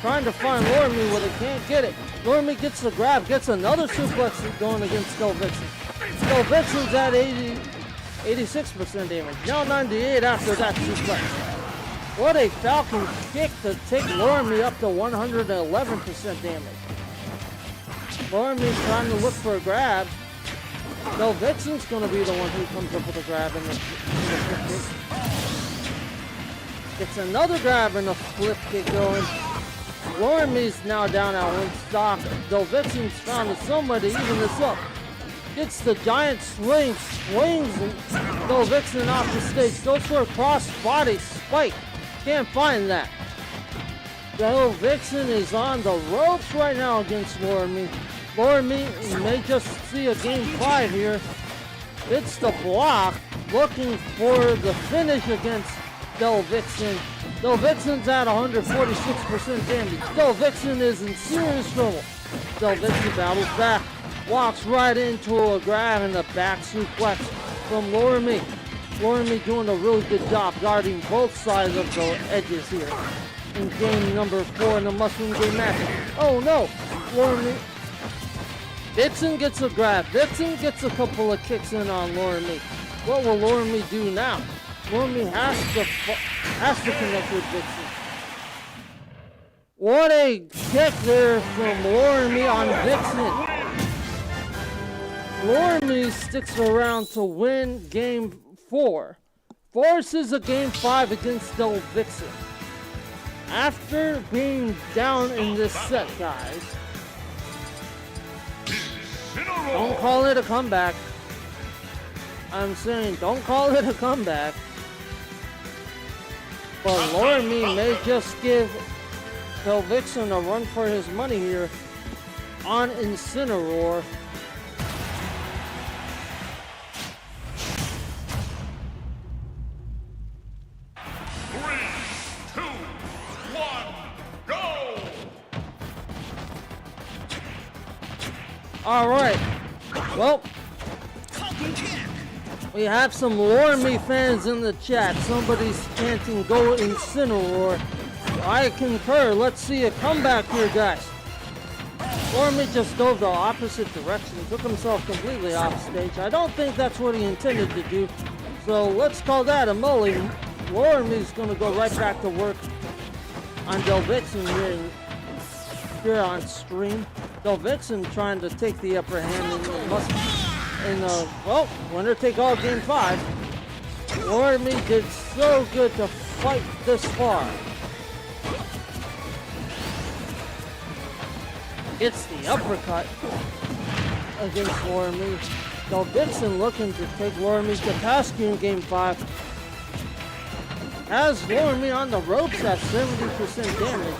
S1: trying to find Laramie, but he can't get it. Laramie gets the grab, gets another suplex going against Del Vixen. Del Vixen's at 86% damage, now 98 after that suplex. What a Falcon kick to take Laramie up to 111% damage. Laramie's trying to look for a grab. Del Vixen's going to be the one who comes up with a grab in the flip kick. It's another grab and a flip kick going. Laramie's now down at 1 stock. Del Vixen's found somewhere to even this up. Gets the giant swing, swings Del Vixen off the stage. Goes for a cross body spike. Can't find that. Del Vixen is on the ropes right now against Laramie. Laramie may just see a game 5 here. It's the block, looking for the finish against Del Vixen. Del Vixen's at 146% damage. Del Vixen is in serious trouble. Del Vixen battles back, walks right into a grab and a back suplex from Laramie. Laramie doing a really good job guarding both sides of the edges here in game number 4 in the Mushroom Game match. Oh no, Laramie. Vixen gets a grab. Vixen gets a couple of kicks in on Laramie. What will Laramie do now? Laramie has to connect with Vixen. What a kick there from Laramie on Vixen. Laramie sticks around to win game 4. Forces a game 5 against Del Vixen. After being down in this set, guys. Don't call it a comeback. I'm saying don't call it a comeback. But Laramie may just give Del Vixen a run for his money here on Incineroar. Alright, well, we have some Laramie fans in the chat. Somebody's chanting go Incineroar. I concur. Let's see a comeback here, guys. Laramie just dove the opposite direction, took himself completely off stage. I don't think that's what he intended to do. So let's call that a mulligan. Laramie's going to go right back to work on Del Vixen here on stream. Del Vixen trying to take the upper hand well, winner take all game 5. Lormy did so good to fight this far. Gets the uppercut against Lormy. So Vixen looking to take Lormy to task in Game 5. Has Lormy on the ropes at 70% damage.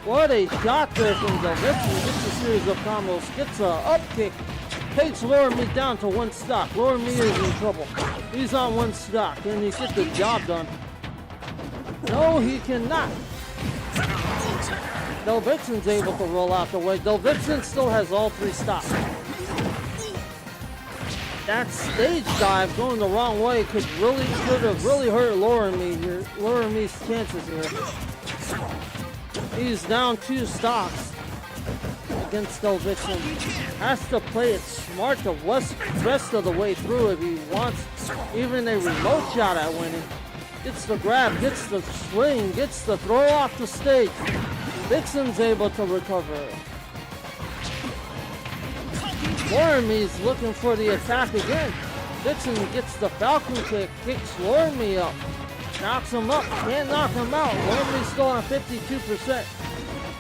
S1: What a shot there from the Vixen. Gets a series of combos. Gets a up kick. Takes Lormy down to one stock. Lormy is in trouble. He's on one stock. Can he get the job done? No, he cannot. Del Vixen's able to roll out the way. Del Vixen still has all three stocks. That stage dive going the wrong way could have really hurt Lormy here. Lormy's chances here. He's down 2 stocks against Del Vixen. Has to play it smart the rest of the way through if he wants even a remote shot at winning. Gets the grab, gets the swing, gets the throw off the stage. Vixen's able to recover. Lormy's looking for the attack again. Vixen gets the Falcon kick, kicks Lormy up. Knocks him up, can't knock him out. Lormy's still on 52%.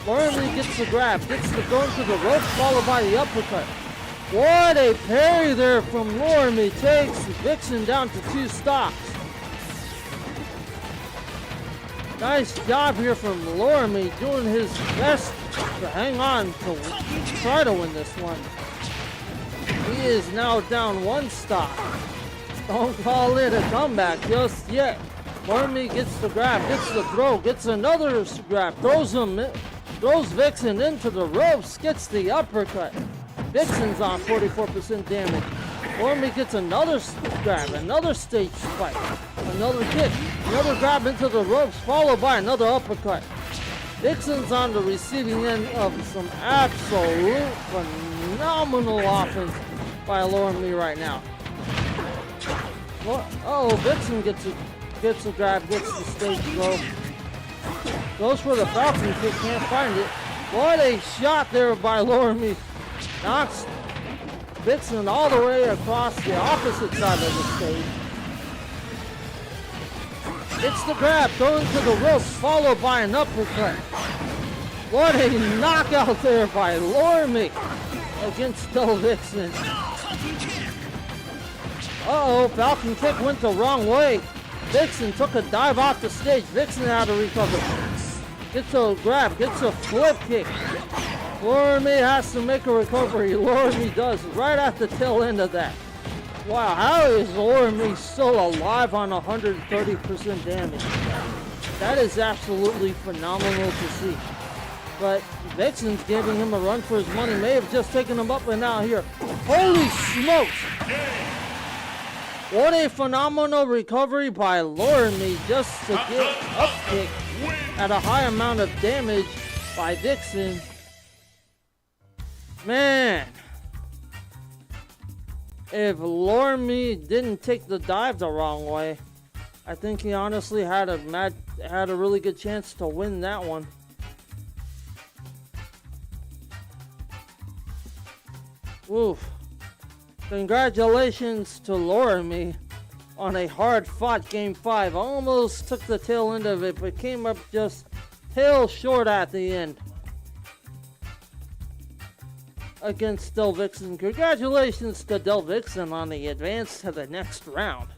S1: Lormy gets the grab, gets the throw into the ropes, followed by the uppercut. What a parry there from Lormy. Takes Vixen down to 2 stocks. Nice job here from Lormy, doing his best to hang on to try to win this one. He is now down 1 stock. Don't call it a comeback just yet. Lormy gets the grab, gets the throw, gets another grab, throws Vixen into the ropes, gets the uppercut. Vixen's on 44% damage. Lormy gets another grab, another stage spike, another kick, another grab into the ropes, followed by another uppercut. Vixen's on the receiving end of some absolute phenomenal offense by Lormy right now. Vixen gets a grab, gets the stage throw. Goes for the Falcon kick, can't find it. What a shot there by Lormy. Knocks Vixen all the way across the opposite side of the stage. It's the grab, thrown to the ropes, followed by an uppercut. What a knockout there by Lormy against Del Vixen. Falcon kick went the wrong way. Vixen took a dive off the stage. Vixen had to recover. Gets a grab, gets a flip kick. Lormy has to make a recovery. Lormy does right at the tail end of that. Wow, how is Lormy still alive on 130% damage? That is absolutely phenomenal to see. But Vixen's giving him a run for his money. May have just taken him up and out here. Holy smokes! What a phenomenal recovery by Lormy just to get up kick at a high amount of damage by Vixen. Man, if Lormy didn't take the dive the wrong way, I think he honestly had a really good chance to win that one. Oof. Congratulations to Lormy on a hard-fought Game 5. Almost took the tail end of it, but came up just tail short at the end against Del Vixen. Congratulations to Del Vixen on the advance to the next round.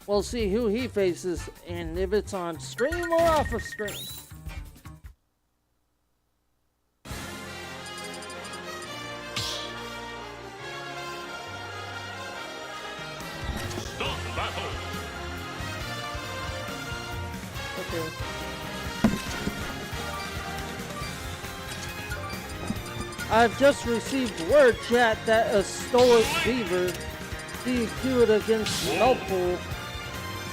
S1: We'll see who he faces and if it's on stream or off of stream. Okay. I've just received word, chat, that Astoicbeaver DQ'd against Melpool.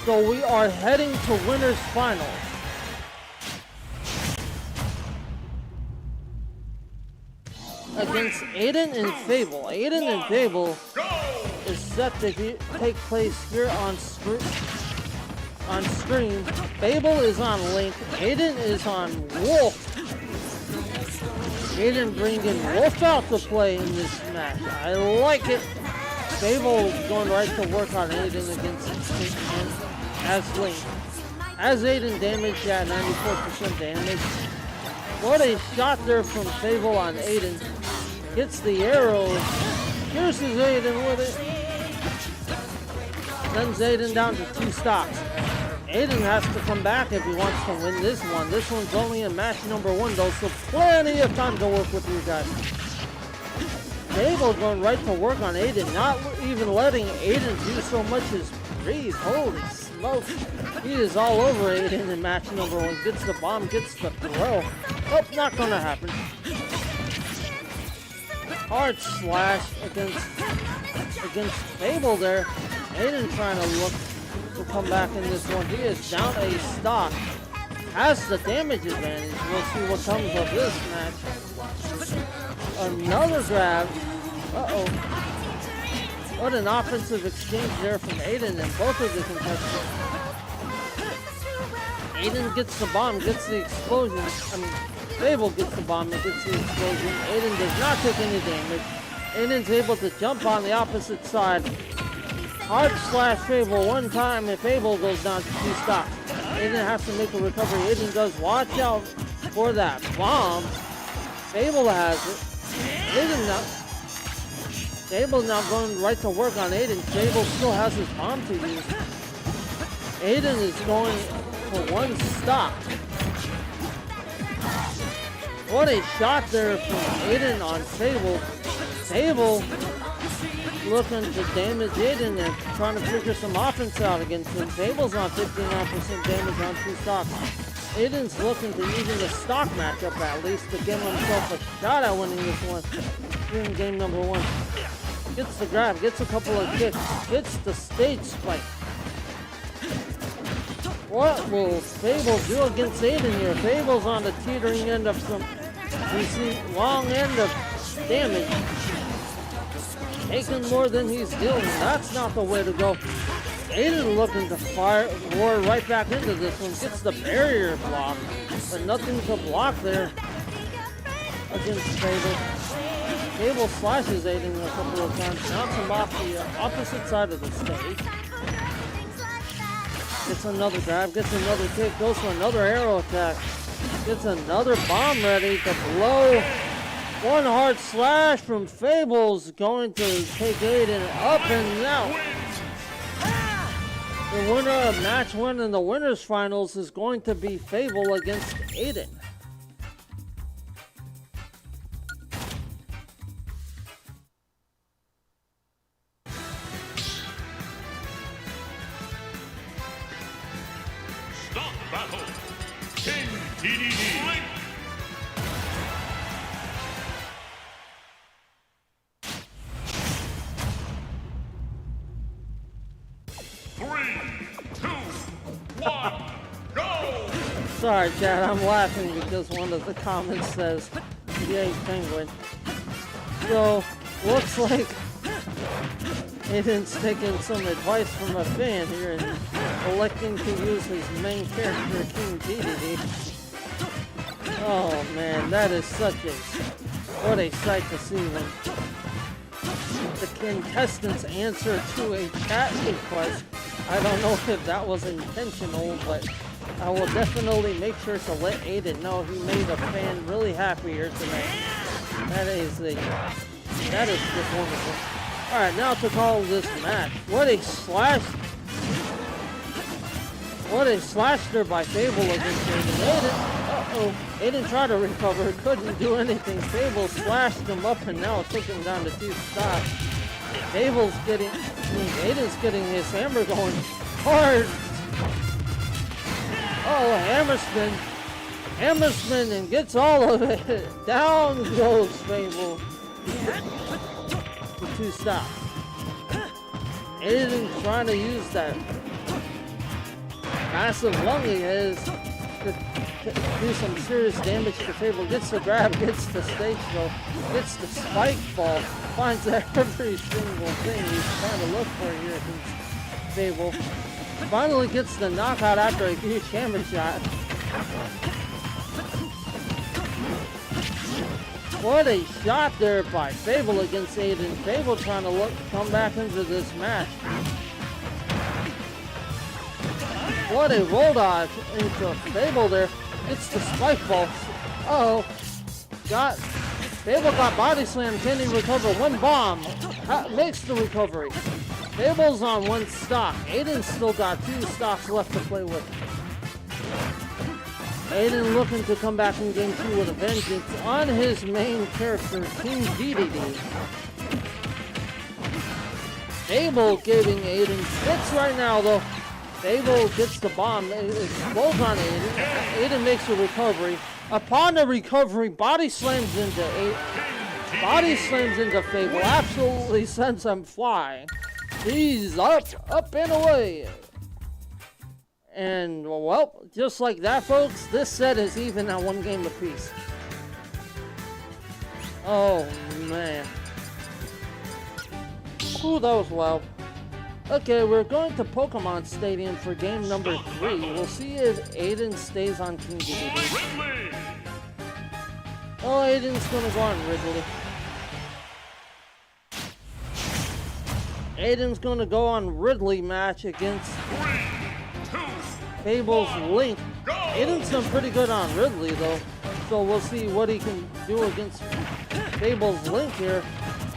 S1: So we are heading to winners finals. Against Aiden and Fable. Aiden and Fable is set to take place here on stream. Fable is on Link. Aiden is on Wolf. Aiden bringing Wolf out to play in this match. I like it. Fable going right to work on Aiden against Aisling. As Aiden damaged at 94% damage. What a shot there from Fable on Aiden. Gets the arrow. Pierces Aiden with it. Sends Aiden down to 2 stocks. Aiden has to come back if he wants to win this one. This one's only in match number 1 though, so plenty of time to work with you guys. Fable going right to work on Aiden, not even letting Aiden do so much as breathe. Holy smoke. He is all over Aiden in match number 1. Gets the bomb, gets the throw. Oh, not gonna happen. Hard slash against Fable there. Aiden trying to look to come back in this one. He is down a stock. Has the damage advantage. We'll see what comes of this match. Another grab. Uh-oh. What an offensive exchange there from Aiden and both of the contestants. Aiden gets the bomb, gets the explosion. Fable gets the bomb and gets the explosion. Aiden does not take any damage. Aiden's able to jump on the opposite side. Hard slash Fable one time and Fable goes down to 2 stocks. Aiden has to make a recovery. Aiden does watch out for that bomb. Fable has it. Fable now going right to work on Aiden. Fable still has his bomb to use. Aiden is going for 1 stock. What a shot there from Aiden on Fable. Fable looking to damage Aiden and trying to figure some offense out against him. Fable's on 59% damage on 2 stocks. Aiden's looking to using the stock matchup at least to give himself a shot at winning this one here in game number 1. Gets the grab, gets a couple of kicks, gets the stage spike. What will Fable do against Aiden here? Fable's on the teetering end of some, we see long end of damage. Taking more than he's dealing. That's not the way to go. Aiden looking to roar right back into this one. Gets the barrier block, but nothing to block there against Fable. Fable slashes Aiden a couple of times, knocks him off the opposite side of the stage. Gets another grab, gets another kick, goes for another arrow attack. Gets another bomb ready to blow. 1 hard slash from Fable's going to take Aiden up and out. The winner of match 1 in the winners finals is going to be Fable against Aiden.
S2: Stop battle. King TDD. Link.
S1: Sorry, Chad, I'm laughing because one of the comments says, "Yay, penguin." So, looks like Aiden's taking some advice from a fan here and electing to use his main character, King Dedede. Oh man, that is what a sight to see when the contestants answer to a chat request. I don't know if that was intentional, but I will definitely make sure to let Aiden know he made a fan really happy here tonight. That is just wonderful. Alright, now to call this match. What a slash there by Fable against Aiden. Uh-oh. Aiden tried to recover, couldn't do anything. Fable slashed him up and now took him down to 2 stops. Aiden's getting his hammer going hard. Oh, hammer spin and gets all of it. Down goes Fable. The 2 stops. Aiden trying to use that massive lung he has to do some serious damage to Fable. Gets the grab, gets the stage throw, gets the spike ball, finds every single thing he's trying to look for here against Fable. Finally gets the knockout after a huge hammer shot. What a shot there by Fable against Aiden. Fable trying to come back into this match. What a roll dodge into Fable there. It's the spike ball. Uh-oh. Fable got body slam. Can he recover? One bomb. Makes the recovery. Fable's on one stock. Aiden's still got 2 stocks left to play with. Aiden looking to come back in game 2 with a vengeance on his main character, King DDD. Fable giving Aiden fits right now though. Fable gets the bomb. It explodes on Aiden. Aiden makes a recovery. Upon the recovery, body slams into Fable. Absolutely sends him flying. He's up and away. And, well, just like that, folks, this set is even at 1 game apiece. Oh, man. Ooh, that was loud. Okay, we're going to Pokemon Stadium for game number 3. We'll see if Aiden stays on King DDD. Oh, Aiden's gonna go on Ridley. Aiden's gonna go on Ridley match against Fable's Link. Aiden's done pretty good on Ridley though, so we'll see what he can do against Fable's Link here.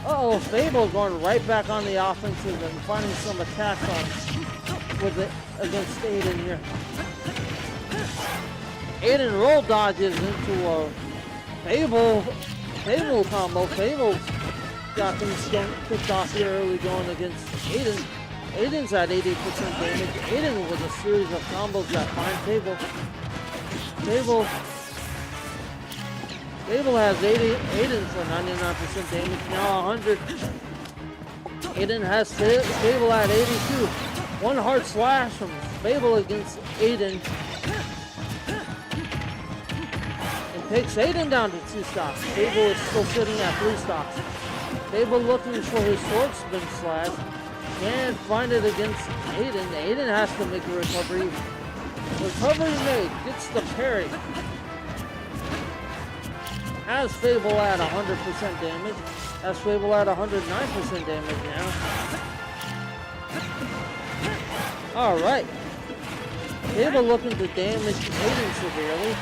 S1: Uh-oh, Fable going right back on the offensive and finding some attacks against Aiden here. Aiden roll dodges into a Fable combo. Fable got things kicked off here early going against Aiden. Aiden's at 80% damage. Aiden with a series of combos that find Fable. Fable has Aiden for 99% damage, now 100. Aiden has Fable at 82. One hard slash from Fable against Aiden. And takes Aiden down to 2 stocks. Fable is still sitting at 3 stocks. Fable looking for his sword spin slash. Can't find it against Aiden. Aiden has to make a recovery. Recovery made. Gets the parry. Has Fable at 100% damage. Has Fable at 109% damage now. Alright. Fable looking to damage Aiden severely.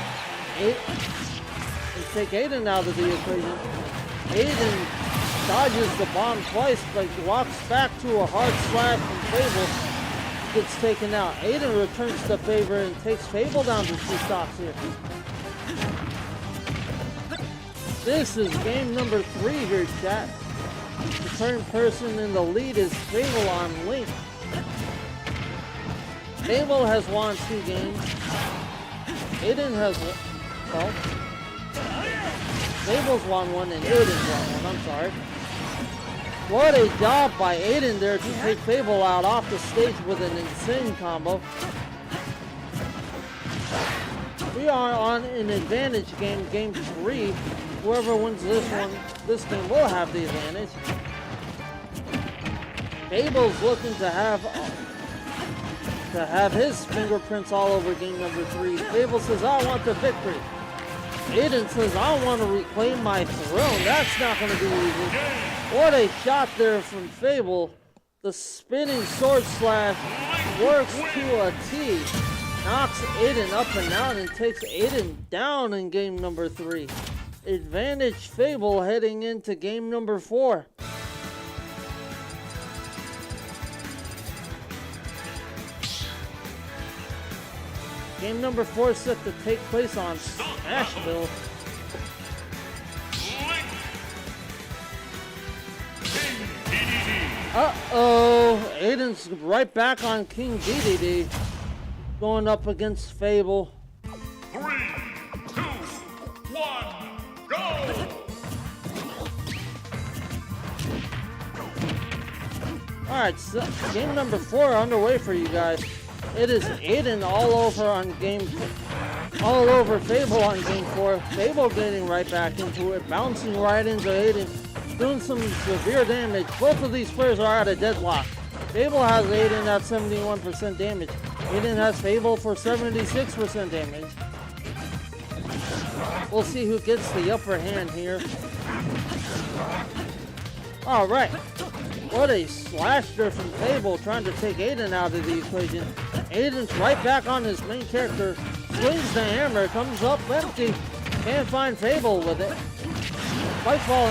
S1: And take Aiden out of the equation. Aiden dodges the bomb twice, but walks back to a hard slap from Fable. Gets taken out. Aiden returns to favor and takes Fable down to 2 stocks here. This is game number 3 here, chat. The current person in the lead is Fable on Link. Fable has won 2 games. Aiden has Fable's won 1 and Aiden's won 1, I'm sorry. What a job by Aiden there to take Fable out off the stage with an insane combo. We are on an advantage game, game 3. Whoever wins this game will have the advantage. Fable's looking to have his fingerprints all over game number 3. Fable says, I want the victory. Aiden says, I want to reclaim my throne. That's not going to be easy. What a shot there from Fable. The spinning sword slash works to a T. Knocks Aiden up and out and takes Aiden down in game number 3. Advantage Fable heading into game number 4. Game number 4 is set to take place on Smashville. Uh-oh, Aiden's right back on King DDD, going up against Fable.
S2: 3, 2, 1, go!
S1: Alright, so game number 4 underway for you guys. It is Aiden all over Fable on game 4. Fable getting right back into it, bouncing right into Aiden, doing some severe damage. Both of these players are at a deadlock. Fable has Aiden at 71% damage. Aiden has Fable for 76% damage. We'll see who gets the upper hand here. Alright. What a slash there from Fable trying to take Aiden out of the equation. Aiden's right back on his main character. Swings the hammer, comes up empty. Can't find Fable with it. Spike ball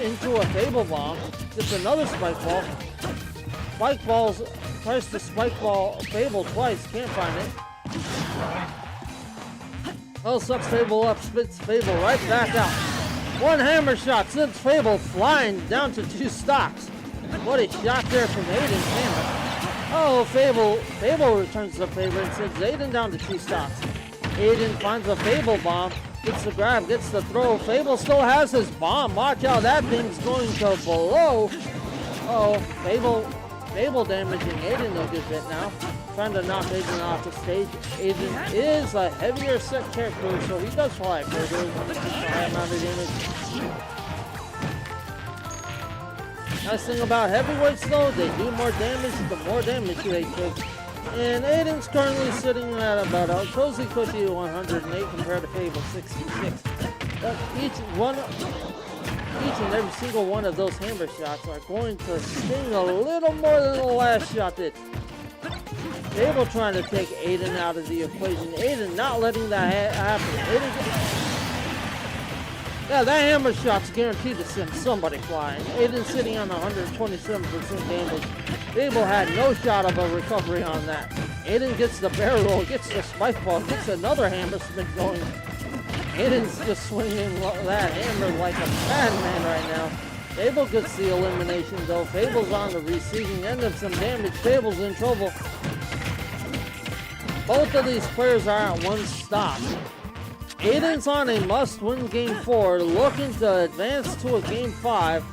S1: into a Fable bomb. Gets another spike ball. Spike balls tries to spike ball Fable twice. Can't find it. Oh, sucks Fable up, spits Fable right back out. One hammer shot sends Fable flying down to 2 stocks. What a shot there from Aiden's hammer. Oh, Fable returns the favor and sends Aiden down to 2 stocks. Aiden finds a Fable bomb, gets the grab, gets the throw. Fable still has his bomb. Watch out, that thing's going to blow. Oh, Fable damaging Aiden a good bit now. Trying to knock Aiden off the stage. Aiden is a heavier set character, so he does fly further. A high amount of damage. Nice thing about heavyweights though, they do more damage the more damage they take. And Aiden's currently sitting at about a cozy cushy 108 compared to Fable 66. But each and every single one of those hammer shots are going to sting a little more than the last shot did. Fable trying to take Aiden out of the equation. Aiden not letting that happen. Yeah, that hammer shot's guaranteed to send somebody flying. Aiden sitting on 127% damage. Fable had no shot of a recovery on that. Aiden gets the barrel roll, gets the spike ball, gets another hammer spin going. Aiden's just swinging that hammer like a madman right now. Fable gets the elimination though. Fable's on the receiving end of some damage. Fable's in trouble. Both of these players are at 1 stop. Aiden's on a must-win game 4, looking to advance to a game 5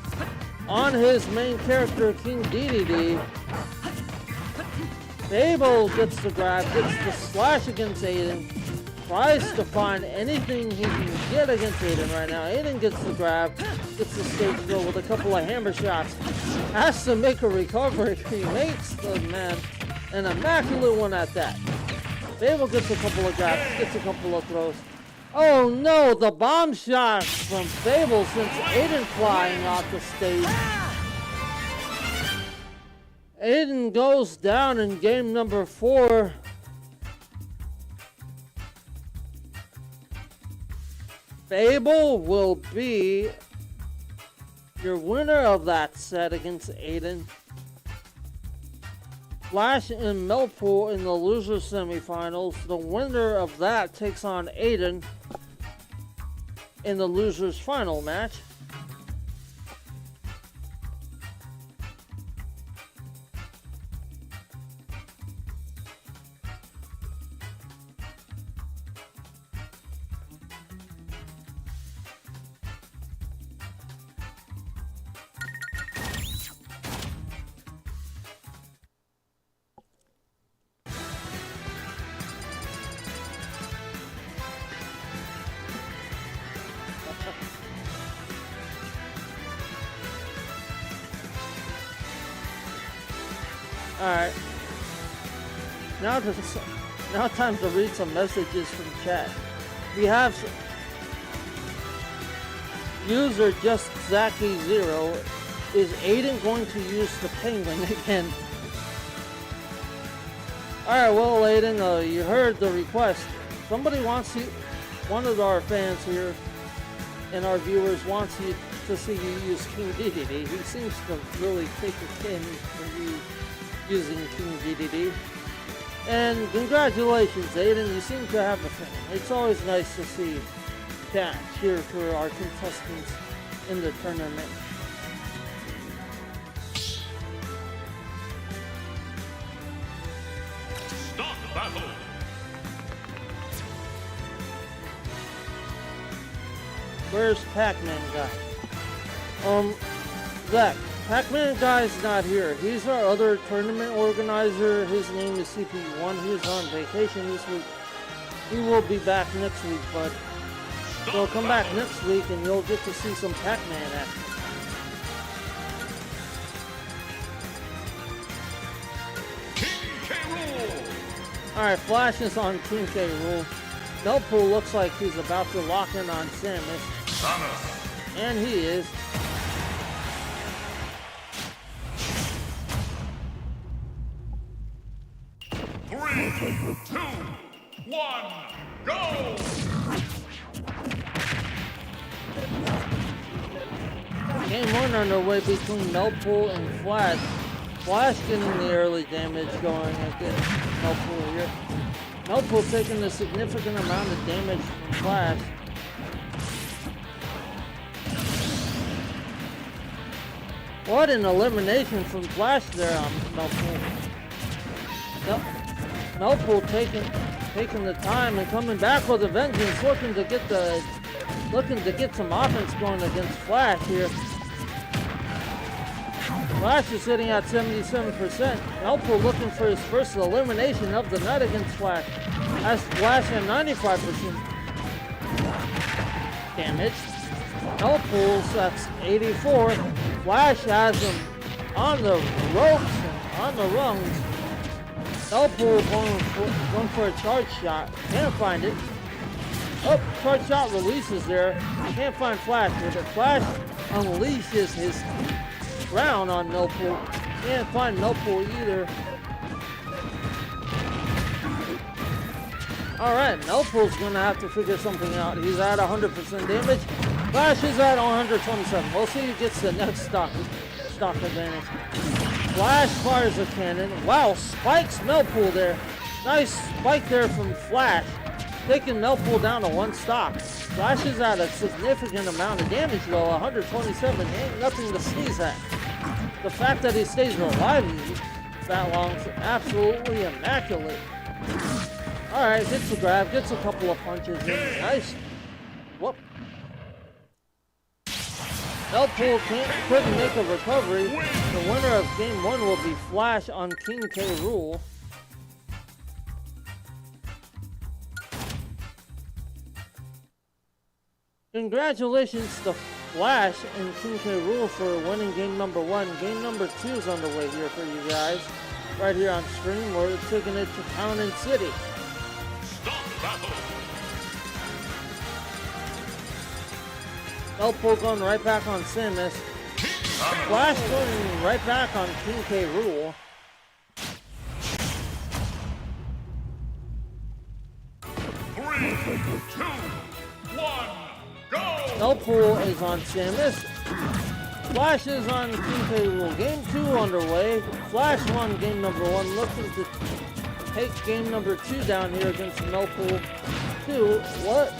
S1: on his main character, King DDD. Fable gets the grab, gets the slash against Aiden, tries to find anything he can get against Aiden right now. Aiden gets the grab, gets the stage go with a couple of hammer shots, has to make a recovery. He makes the man an immaculate one at that. Fable gets a couple of grabs, gets a couple of throws. Oh no, the bomb shot from Fable sends Aiden flying off the stage. Aiden goes down in game number 4. Fable will be your winner of that set against Aiden. Flash and Melpool in the loser semifinals. The winner of that takes on Aiden in the losers final match. Alright. Now time to read some messages from chat. We have user just Zaki0. Is Aiden going to use the penguin again? Alright, well Aiden, you heard the request. Somebody wants you, one of our fans here and our viewers wants you to see you use King DDD. He seems to really take a kin for you using King DDD. And congratulations, Aiden, you seem to have a fan. It's always nice to see chat cheer for our contestants in the tournament.
S2: Stop battle!
S1: Where's Pac-Man guy? Zach, Pac-Man guy's not here. He's our other tournament organizer. His name is CP1. He's on vacation this week. He will be back next week, but he'll come back next week and you'll get to see some Pac-Man action. Alright, Flash is on King K. Rool. Melpool looks like he's about to lock in on Samus.
S2: Samus.
S1: And he is.
S2: Three, two, one, go!
S1: Game 1 underway between Melpool and Flash. Flash getting the early damage going against Melpool here. Melpool taking a significant amount of damage from Flash. What an elimination from Flash there on Melpool. Melpool taking the time and coming back with a vengeance, looking to get some offense going against Flash here. Flash is sitting at 77%. Melpool looking for his first elimination of the night against Flash. Has Flash at 95% damage. Melpool's that's 84. Flash has him on the ropes and on the rungs. Melpool going for a charge shot. Can't find it. Oh, charge shot releases there. Can't find Flash with it. Flash unleashes his round on Melpool. Can't find Melpool either. Alright, Melpool's gonna have to figure something out. He's at 100% damage. Flash is at 127. We'll see who gets the next stock advantage. Flash fires a cannon. Wow, spikes Melpool there. Nice spike there from Flash. Taking Melpool down to 1 stock. Flash is at a significant amount of damage though. 127 ain't nothing to sneeze at. The fact that he stays alive that long is absolutely immaculate. Alright, gets the grab, gets a couple of punches in. Nice. Whoop. Melpool couldn't make a recovery. The winner of game 1 will be Flash on King K. Rool. Congratulations to Flash and King K. Rool for winning game number 1. Game number 2 is underway here for you guys. Right here on stream, we're taking it to Town and City.
S2: Stop battle.
S1: Melpool going right back on Samus. Flash going right back on King K. Rool.
S2: Three, two, one, go!
S1: Melpool is on Samus. Flash is on King K. Rool. Game 2 underway. Flash won game number 1. Looking to take game number 2 down here against Melpool 2. What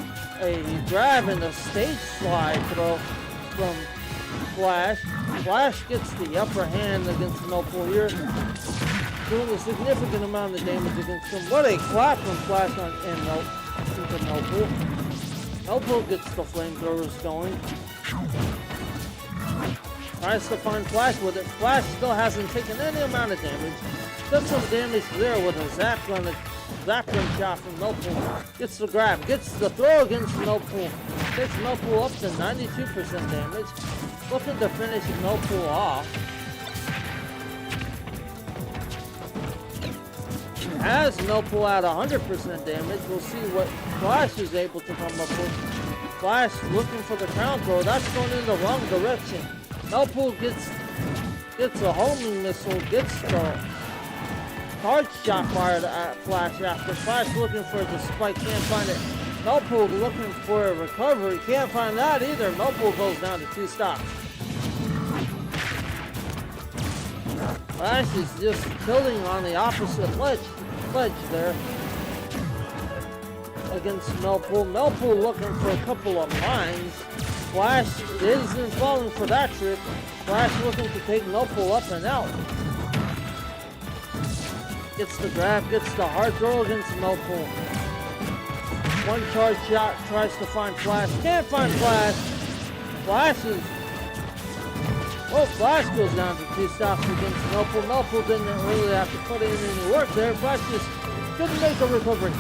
S1: a grab and a stage slide throw from Flash. Flash gets the upper hand against Melpool here. Doing a significant amount of damage against him. What a clap from Flash on into Melpool. Melpool gets the flamethrowers going. Tries to find Flash with it. Flash still hasn't taken any amount of damage. Does some damage there with a Zapgun shot from Melpool. Gets the grab, gets the throw against Melpool. Takes Melpool up to 92% damage. Looking to finish Melpool off. Has Melpool at 100% damage. We'll see what Flash is able to come up with. Flash looking for the crown throw. That's going in the wrong direction. Melpool gets a homing missile, gets the charge shot fired at Flash after Flash looking for the spike, can't find it. Melpool looking for a recovery, can't find that either. Melpool goes down to 2 stocks. Flash is just tilting on the opposite ledge there against Melpool. Melpool looking for a couple of mines. Flash isn't falling for that trick. Flash looking to take Melpool up and out. Gets the grab, gets the hard throw against Melpool. 1 charge shot, tries to find Flash. Can't find Flash. Flash goes down to 2 stops against Melpool. Melpool didn't really have to put in any work there. Flash just couldn't make a recovery.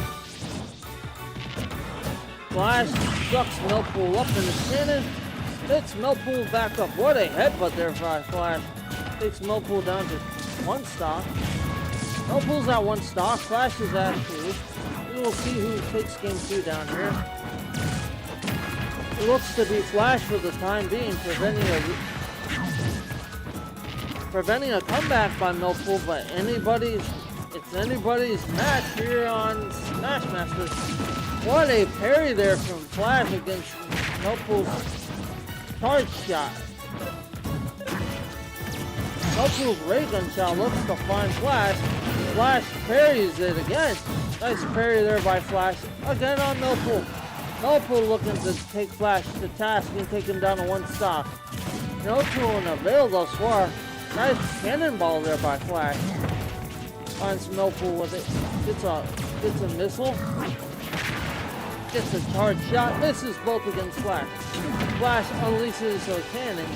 S1: Flash sucks Melpool up in the cannon. Takes Melpool back up. What a headbutt there by Flash. Takes Melpool down to 1 stock. Melpool's at 1 stock. Flash is at 2. will see who takes game 2 down here. It looks to be Flash for the time being, preventing a comeback by Millpool, but it's anybody's match here on Smash Masters. What a parry there from Flash against Millpool's charge shot. Millpool's ray gun shot looks to find Flash. Flash parries it again. Nice parry there by Flash. Again on Millpool. Millpool looking to take Flash to task and take him down to one stock. Millpool in a veil thus far. Nice cannonball there by Flash. Finds Millpool with it. Gets a missile. Gets a charge shot. Misses both against Flash. Flash unleashes a cannon.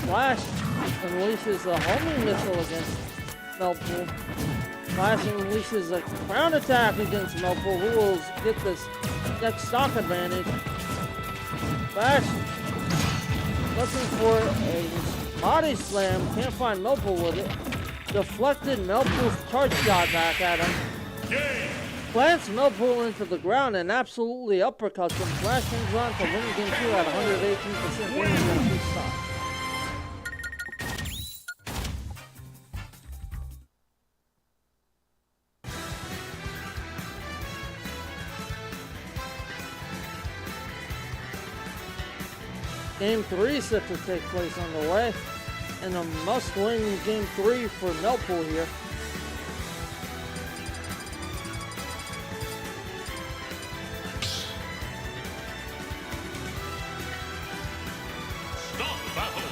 S1: Flash unleashes a homing missile against Millpool. Flash unleashes a ground attack against Millpool, who will get this next stock advantage. Flash looking for a body slam, can't find Millpool with it. Deflected Millpool's charge shot back at him. Plants Millpool into the ground and absolutely uppercuts him. Flash moves on to win game 2 at 118% winning on 2 stocks. Game 3 set to take place on the way, and a must-win Game 3 for Millpool here.
S2: Stop battle.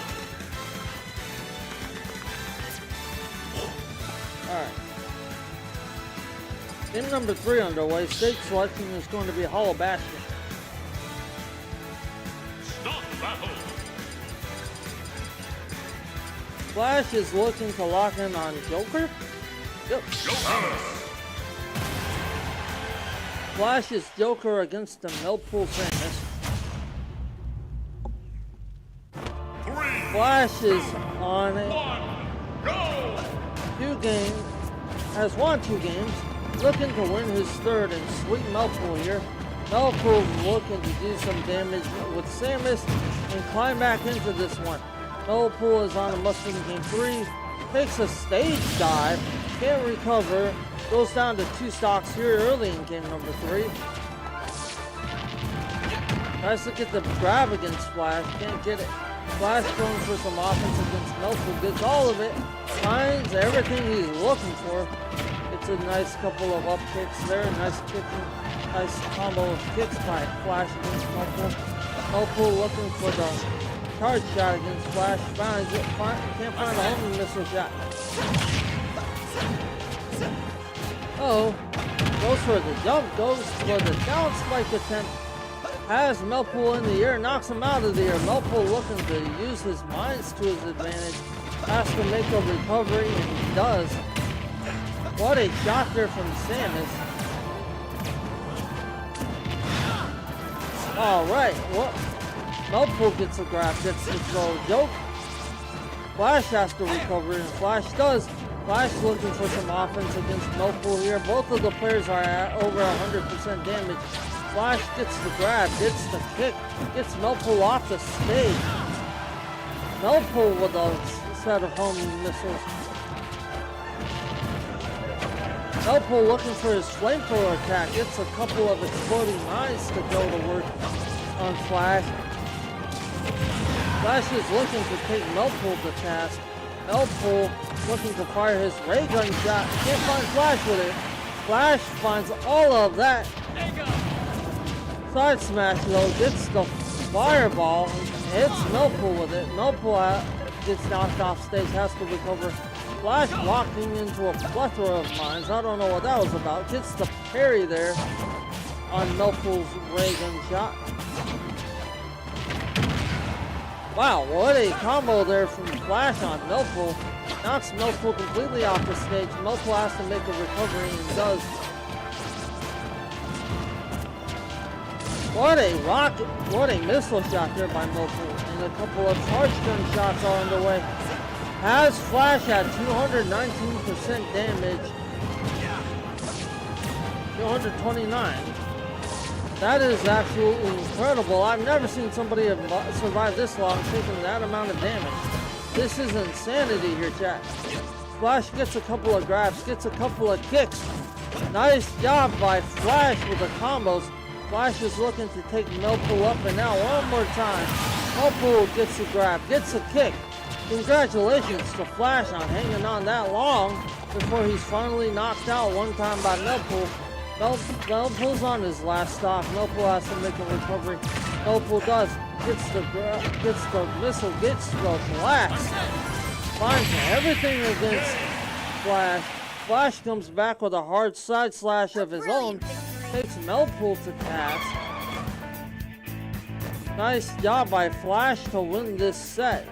S1: Alright. Game number 3 underway. Stage selection is going to be Hollow Bastion. Flash is looking to lock in on Joker. Yep. Flash is Joker against the Millpool Famous. Flash is on a few games, has won 2 games, looking to win his 3rd and sweep Millpool here. Millpool looking to do some damage with Samus and climb back into this one. Millpool is on a must-win game 3, takes a stage dive, can't recover, goes down to 2 stocks here early in game number 3. Tries to get the grab against Flash, can't get it. Flash going for some offense against Millpool, gets all of it, finds everything he's looking for. It's a nice couple of up kicks there, nice combo of kicks by Flash against Millpool. Millpool looking for the charge shot against Flash, finds it, can't find a homing missile shot. Oh, goes for the jump, goes for the down spike attempt, has Millpool in the air, knocks him out of the air. Millpool looking to use his mines to his advantage, has to make a recovery, and he does. What a shot there from Samus. Alright, what? Millpool gets a grab, gets the throw. Joke. Flash has to recover, and Flash does. Flash looking for some offense against Millpool here. Both of the players are at over 100% damage. Flash gets the grab, gets the kick, gets Millpool off the stage. Millpool with a set of homing missiles. Millpool looking for his flamethrower attack, gets a couple of exploding mines to go to work on Flash. Flash is looking to take Millpool to task. Millpool looking to fire his ray gun shot. Can't find Flash with it. Flash finds all of that. Side smash though, gets the fireball, hits Millpool with it. Millpool gets knocked off stage, has to recover. Flash walking into a plethora of mines. I don't know what that was about. Gets the parry there on Millpool's ray gun shot. Wow, what a combo there from Flash on Millpool. Knocks Millpool completely off the stage. Millpool has to make a recovery, and he does. What a missile shot there by Millpool. And a couple of charge gun shots are underway. Has Flash at 219% damage. 229. That is absolutely incredible. I've never seen somebody survive this long taking that amount of damage. This is insanity here, chat. Flash gets a couple of grabs, gets a couple of kicks. Nice job by Flash with the combos. Flash is looking to take Millpool up, and now one more time. Millpool gets a grab, gets a kick. Congratulations to Flash on hanging on that long before he's finally knocked out one time by Millpool. Millpool's on his last stock. Millpool has to make a recovery. Millpool does. Gets the missile, gets the blast. Finds everything against Flash. Flash comes back with a hard side slash of his own. Takes Millpool to task. Nice job by Flash to win this set.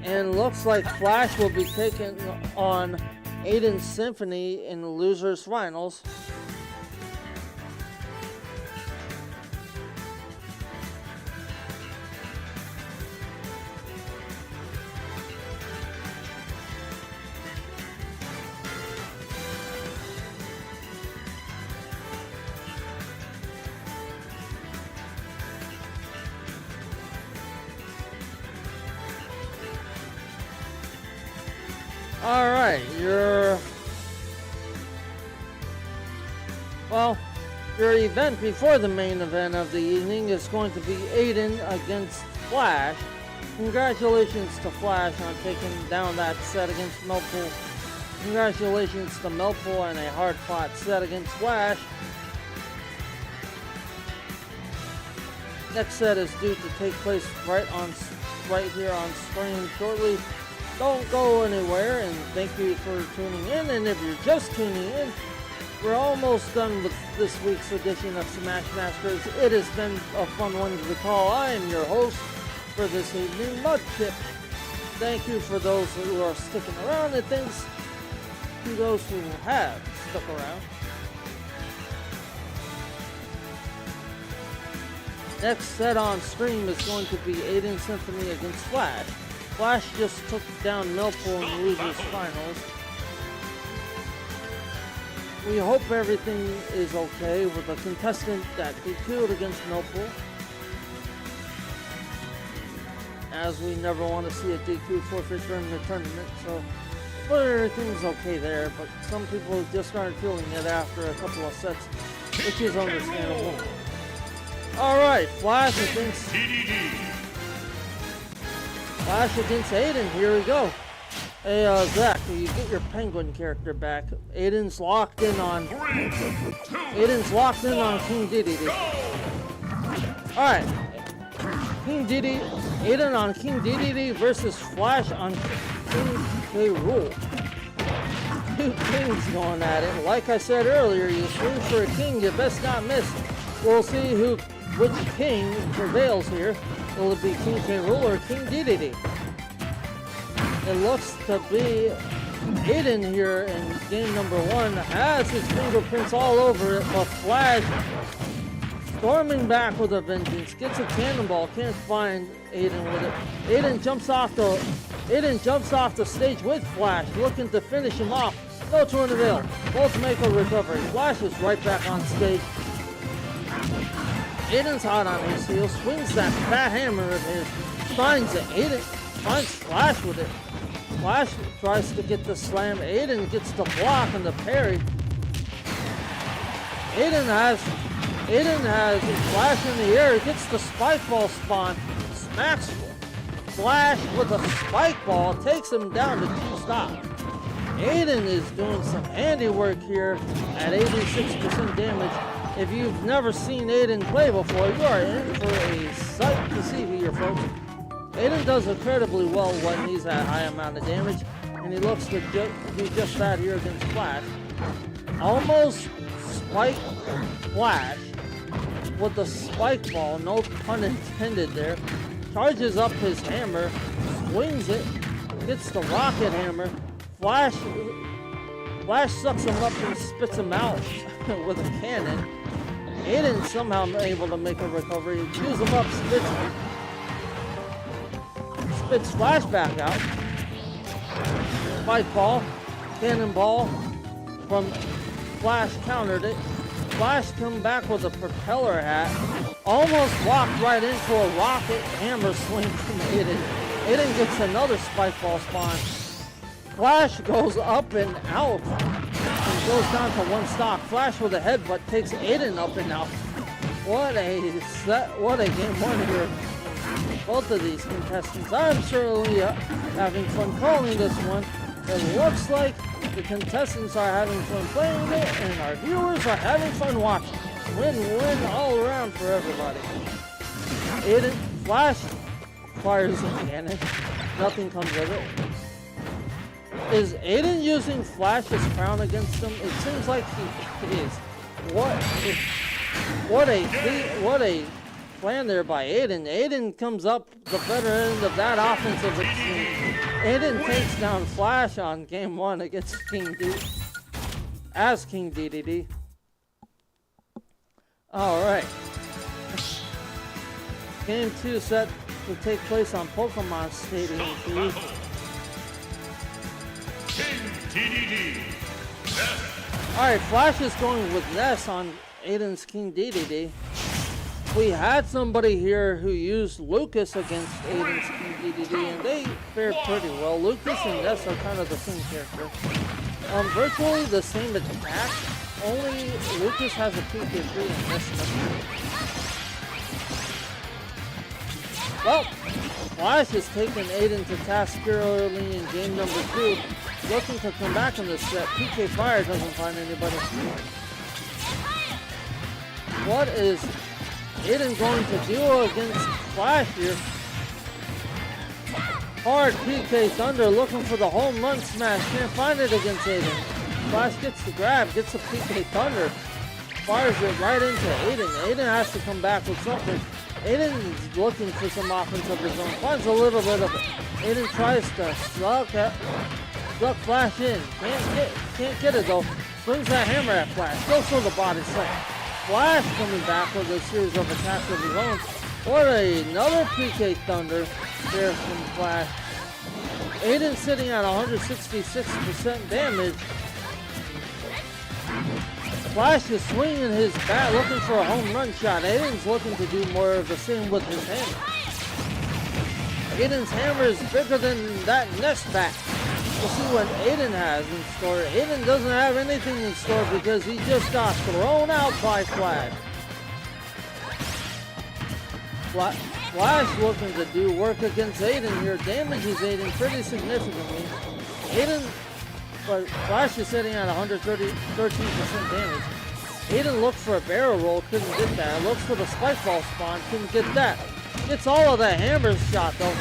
S1: And looks like Flash will be taking on Aiden Symphony in the losers finals. Alright, your event before the main event of the evening is going to be Aiden against Flash. Congratulations to Flash on taking down that set against Millpool. Congratulations to Millpool and a hard-fought set against Flash. Next set is due to take place right here on screen shortly. Don't go anywhere, and thank you for tuning in. And if you're just tuning in, we're almost done with this week's edition of Smash Masters. It has been a fun one to call. I am your host for this evening, Mudkip. Thank you for those who are sticking around, and thanks to those who have stuck around. Next set on stream is going to be Aiden Symphony against Flash. Flash just took down Millpool in the losers finals. We hope everything is okay with the contestant that DQ'd against Millpool, as we never want to see a DQ forfeit during the tournament, so but everything's okay there, but some people just aren't feeling it after a couple of sets, which is understandable. Alright, Flash against Aiden, here we go. Hey, Zach, you get your penguin character back. Aiden's locked in on King Dedede. Alright. Aiden on King Dedede versus Flash on King K. Rool. Two kings going at it. Like I said earlier, you swing for a king, you best not miss. We'll see which king prevails here. Will it be King K. Rool or King Dedede? It looks to be Aiden here in game number 1. Has his fingerprints all over it, but Flash storming back with a vengeance. Gets a cannonball, can't find Aiden with it. Aiden jumps off the stage with Flash, looking to finish him off. No to an avail. Both make a recovery. Flash is right back on stage. Aiden's hot on his heels, swings that fat hammer of his, finds it. Aiden finds Flash with it. Flash tries to get the slam. Aiden gets the block and the parry. Aiden has Flash in the air, gets the spike ball spawn, smacks Flash with a spike ball, takes him down to 2 stops. Aiden is doing some handiwork here at 86% damage. If you've never seen Aiden play before, you are in for a sight to see here, folks. Aiden does incredibly well when he's at high amount of damage, and he looks to do just that here against Flash. Almost spike Flash with the spike ball, no pun intended there. Charges up his hammer, swings it, gets the rocket hammer. Flash sucks him up and spits him out with a cannon. Aiden somehow able to make a recovery, chews him up, spits Flash back out. Spike ball, cannonball, from Flash countered it. Flash come back with a propeller hat. Almost walked right into a rocket hammer swing from Aiden. Aiden gets another spike ball spawn. Flash goes up and out and goes down to one stock. Flash with a headbutt takes Aiden up and out. What a game one here. Both of these contestants. I'm surely having fun calling this one. It looks like the contestants are having fun playing it and our viewers are having fun watching. Win-win all around for everybody. Aiden, Flash fires a cannon. Nothing comes of it. Is Aiden using Flash's crown against him? It seems like he is. What a plan there by Aiden. Aiden comes up the better end of that offensive team. Aiden takes down Flash on game 1 against King DDD. Alright. Game 2 set to take place on Pokemon Stadium 2. Alright, Flash is going with Ness on Aiden's King DDD. We had somebody here who used Lucas against Aiden's King DDD, and they fared pretty well. Lucas and Ness are kind of the same character. Virtually the same attack, only Lucas has a PK3 and Ness doesn't. Well, Flash has taken Aiden to task here early in game number 2. Looking to come back in this set. PK Fire doesn't find anybody. What is Aiden going to do against Flash here? Hard PK Thunder looking for the home run smash. Can't find it against Aiden. Flash gets the grab, gets a PK Thunder. Fires it right into Aiden. Aiden has to come back with something. Aiden's looking for some offense of his own. Finds a little bit of it. Aiden tries to suck Flash in. Can't get it though. Swings that hammer at Flash. Goes for the body slam. Flash coming back with a series of attacks of his own. What another PK Thunder there from Flash. Aiden sitting at 166% damage. Flash is swinging his bat, looking for a home run shot. Aiden's looking to do more of the same with his hammer. Aiden's hammer is bigger than that Nest bat. We'll see what Aiden has in store. Aiden doesn't have anything in store because he just got thrown out by Flash. Flash looking to do work against Aiden here. Damages Aiden pretty significantly. But Flash is sitting at 13% damage. Aiden looked for a barrel roll, couldn't get that. Looks for the spike ball spawn, couldn't get that. Gets all of the hammer shot though.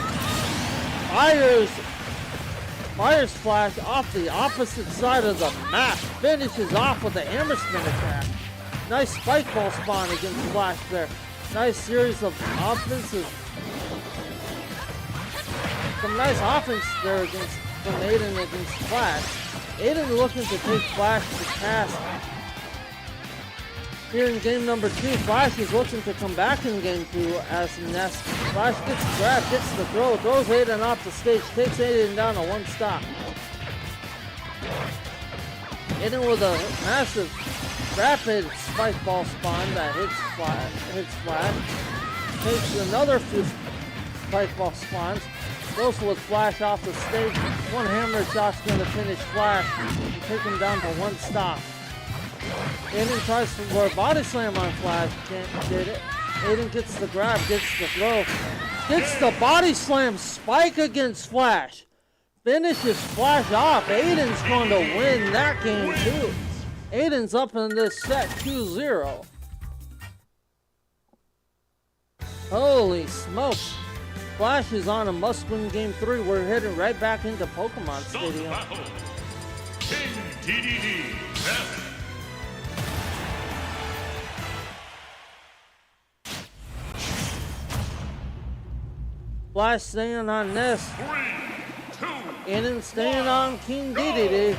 S1: Fires Flash off the opposite side of the map. Finishes off with a hammer spin attack. Nice spike ball spawn against Flash there. Nice series of offensive. Some nice offense there from Aiden against Flash. Aiden looking to take Flash to task. Here in game number 2, Flash is looking to come back in game 2 as Nest. Flash gets the grab, gets the throw, throws Aiden off the stage, takes Aiden down to one stop. Aiden with a massive, rapid spike ball spawn that hits Flash. Takes another few spike ball spawns. Goes with Flash off the stage. One hammer shot's going to finish Flash and take him down to one stop. Aiden tries for a body slam on Flash. Can't get it. Aiden gets the grab, gets the throw. Gets the body slam spike against Flash. Finishes Flash off. Aiden's going to win that game too. Aiden's up in this set 2-0. Holy smokes. Flash is on a must-win game 3. We're heading right back into Pokemon Stadium.
S2: King DDD.
S1: Flash staying on Ness.
S2: 3, 2,
S1: Aiden staying on King DDD.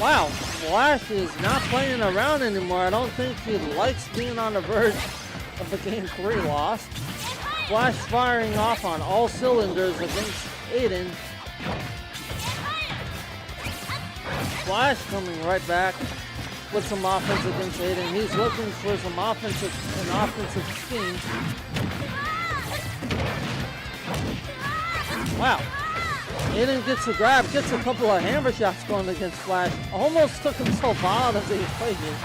S1: Wow, Flash is not playing around anymore. I don't think he likes being on the verge of a game 3 loss. Flash firing off on all cylinders against Aiden. Flash coming right back with some offense against Aiden. He's looking for some offensive scheme. Wow. Aiden gets a grab, gets a couple of hammer shots going against Flash. Almost took himself out of the equation.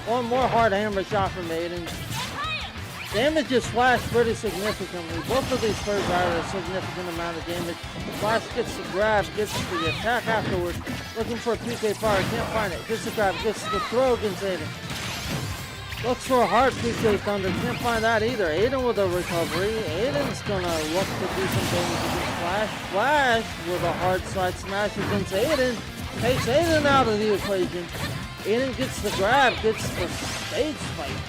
S1: One more hard hammer shot from Aiden. Damages Flash pretty significantly. Both of these players are a significant amount of damage. Flash gets the grab, gets the attack afterwards. Looking for a PK fire, can't find it. Gets the grab, gets the throw against Aiden. Looks for a hard PK Thunder, can't find that either. Aiden with a recovery. Aiden's gonna look to do some damage against Flash. Flash with a hard side smash against Aiden. Takes Aiden out of the equation. Aiden gets the grab, gets the stage fight.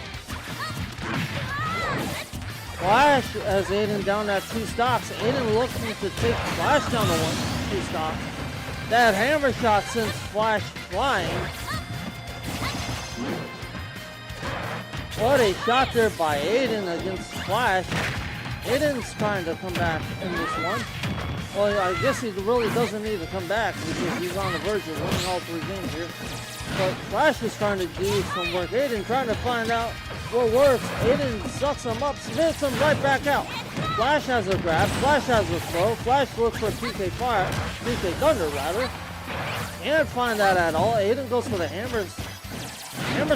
S1: Flash has Aiden down at 2 stocks. Aiden looking to take Flash down to 2 stocks. That hammer shot sends Flash flying. What a shot there by Aiden against Flash. Aiden's trying to come back in this one. Well, I guess he really doesn't need to come back because he's on the verge of winning all 3 games here. But Flash is trying to do some work. Aiden trying to find out what works. Aiden sucks him up, spits him right back out. Flash has a grab. Flash has a throw. Flash looks for PK fire. PK Thunder, rather. Can't find that at all. Aiden goes for the hammer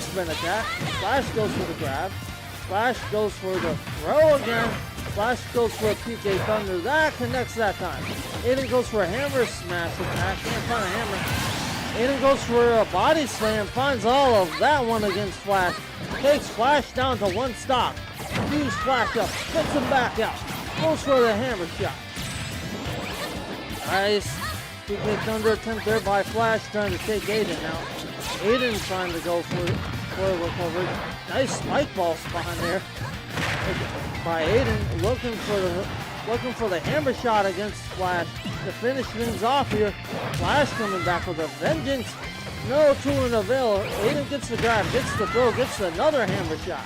S1: spin attack. Flash goes for the grab. Flash goes for the throw again. Flash goes for a PK Thunder. That connects that time. Aiden goes for a hammer smash attack. Can't find a hammer. Aiden goes for a body slam, finds all of that one against Flash. Takes Flash down to 1 stock. Views Flash up, puts him back out. Goes for the hammer shot. Nice. PK Thunder attempt there by Flash, trying to take Aiden out. Aiden trying to go for a recovery. Nice spike ball behind there by Aiden, looking for the hammer shot against Flash to finish things off here. Flash coming back with a vengeance. No tool in avail. Aiden gets the grab, gets the throw, gets another hammer shot.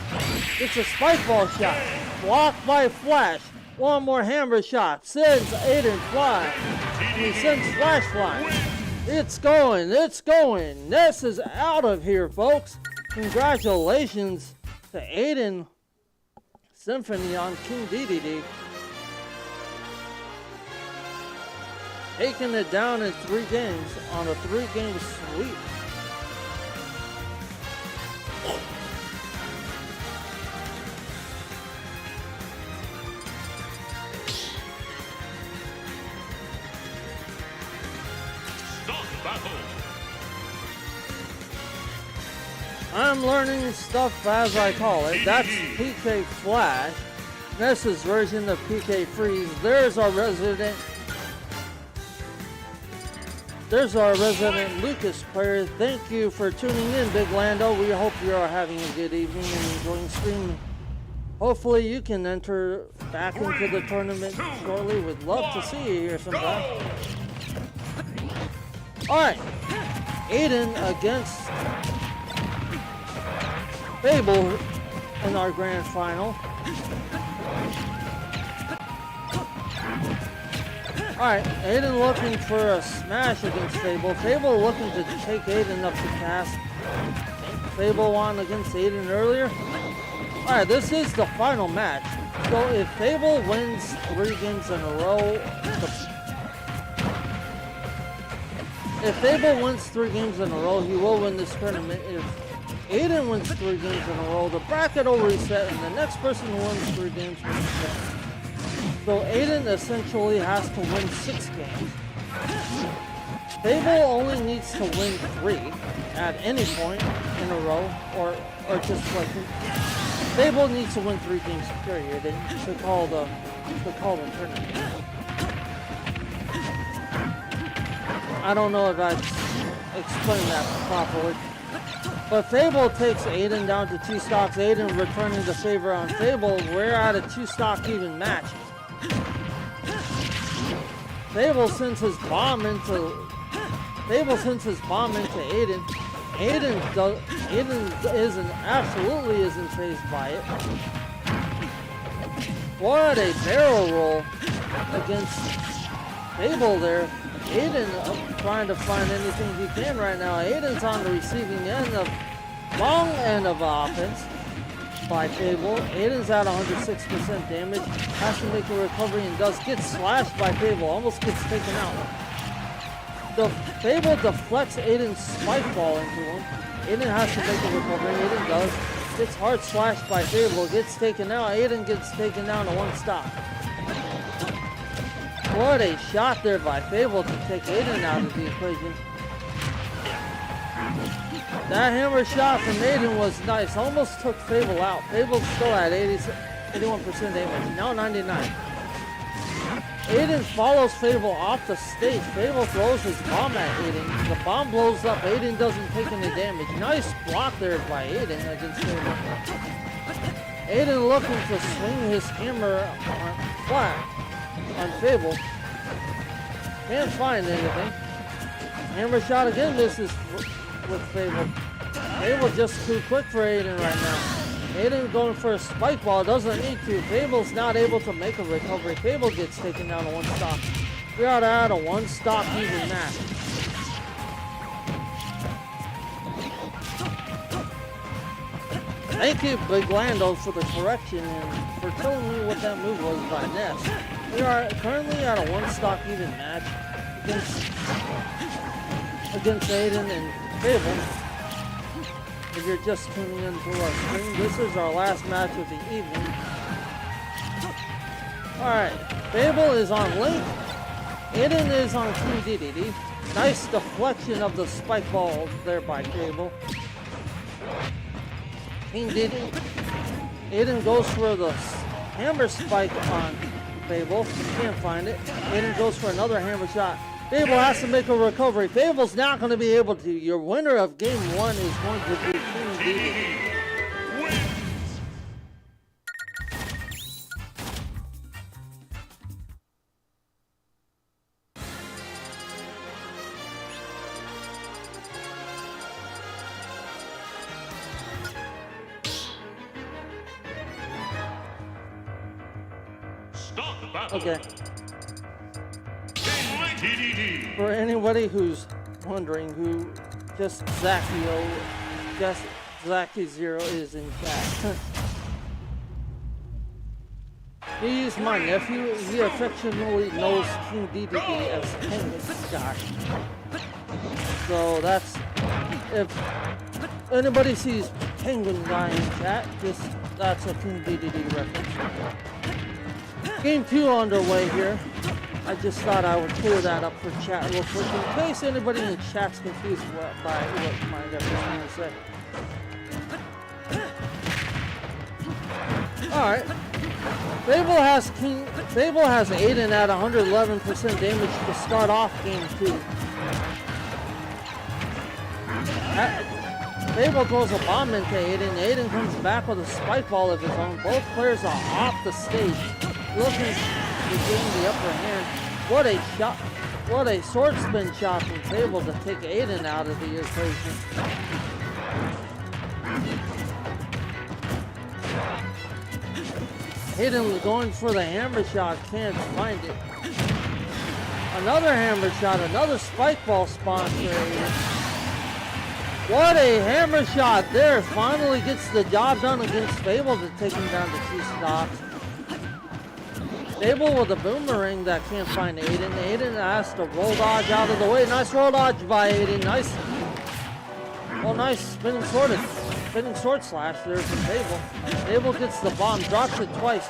S1: Gets a spike ball shot. Blocked by Flash. One more hammer shot. Sends Aiden flying. He sends Flash flying. It's going. This is out of here, folks. Congratulations to Aiden Symphony on King DDD. Taking it down in 3 games on a 3-game sweep.
S2: Stop battle.
S1: I'm learning stuff as I call it. That's PK Flash. Nessa's version of PK Freeze. There's our resident Lucas player. Thank you for tuning in, Big Lando. We hope you are having a good evening and enjoying streaming. Hopefully you can enter back into the tournament shortly. We'd love to see you here sometime. Alright. Aiden against Fable in our grand final. Alright, Aiden looking for a smash against Fable. Fable looking to take Aiden up to task. Fable won against Aiden earlier. Alright, this is the final match. So if Fable wins 3 games in a row, he will win this tournament. If Aiden wins 3 games in a row, the bracket will reset, and the next person who wins 3 games wins the tournament. So Aiden essentially has to win 6 games. Fable only needs to win 3 at any point in a row, or just like Fable needs to win 3 games period to call the tournament. I don't know if I explained that properly. But Fable takes Aiden down to 2 stocks. Aiden returning the favor on Fable. We're at a 2-stock even match. Fable sends his bomb into Aiden. Aiden isn't fazed by it. What a barrel roll against Fable there. Aiden trying to find anything he can right now. Aiden's on the receiving end of long end of offense by Fable. Aiden's at 106% damage. Has to make a recovery and does get slashed by Fable. Almost gets taken out. The Fable deflects Aiden's spike ball into him. Aiden has to make a recovery. Aiden does. Gets hard slashed by Fable. Gets taken out. Aiden gets taken down to one stop. What a shot there by Fable to take Aiden out of the equation. That hammer shot from Aiden was nice. Almost took Fable out. Fable's still at 81% damage. Now 99. Aiden follows Fable off the stage. Fable throws his bomb at Aiden. The bomb blows up. Aiden doesn't take any damage. Nice block there by Aiden against Fable. Aiden looking to swing his hammer flat on Fable. Can't find anything. Hammer shot again misses with Fable. Fable just too quick for Aiden right now. Aiden going for a spike ball, doesn't need to. Fable's not able to make a recovery. Fable gets taken down to one stop. We are at a one stop even match. Thank you, Big Lando, for the correction and for telling me what that move was by Ness. We are currently at a one stop even match against Aiden and Fable. If you're just tuning into our stream, this is our last match of the evening. Alright, Fable is on Link. Aiden is on King DDD. Nice deflection of the spike ball there by Fable. King DDD. Aiden goes for the hammer spike on Fable. Can't find it. Aiden goes for another hammer shot. Fable has to make a recovery. Fable's not going to be able to. Your winner of game one is going to be King DDD.
S2: Start the battle.
S1: Okay.
S2: TDD.
S1: For anybody who's wondering who just Zaki Zero is in chat. He's my nephew. He affectionately knows King DDD as Penguin Scott. So that's, if anybody sees Penguin guy in chat, that's a King DDD reference. Game 2 underway here. I just thought I would clear that up for chat real quick in case anybody in chat's confused by what my reference going to say. Alright. Fable has Aiden at 111% damage to start off game 2. Fable throws a bomb into Aiden. Aiden comes back with a spike ball of his own. Both players are off the stage, looking to gain the upper hand. What a shot! What a sword spin shot from Fable to take Aiden out of the equation. Aiden going for the hammer shot, can't find it. Another hammer shot, another spike ball spawn for Aiden. What a hammer shot there! Finally gets the job done against Fable to take him down to 2 stops. Fable with a boomerang that can't find Aiden. Aiden has to roll dodge out of the way. Nice roll dodge by Aiden. Nice. Oh, nice spinning sword slash there from Fable. Fable gets the bomb, drops it twice.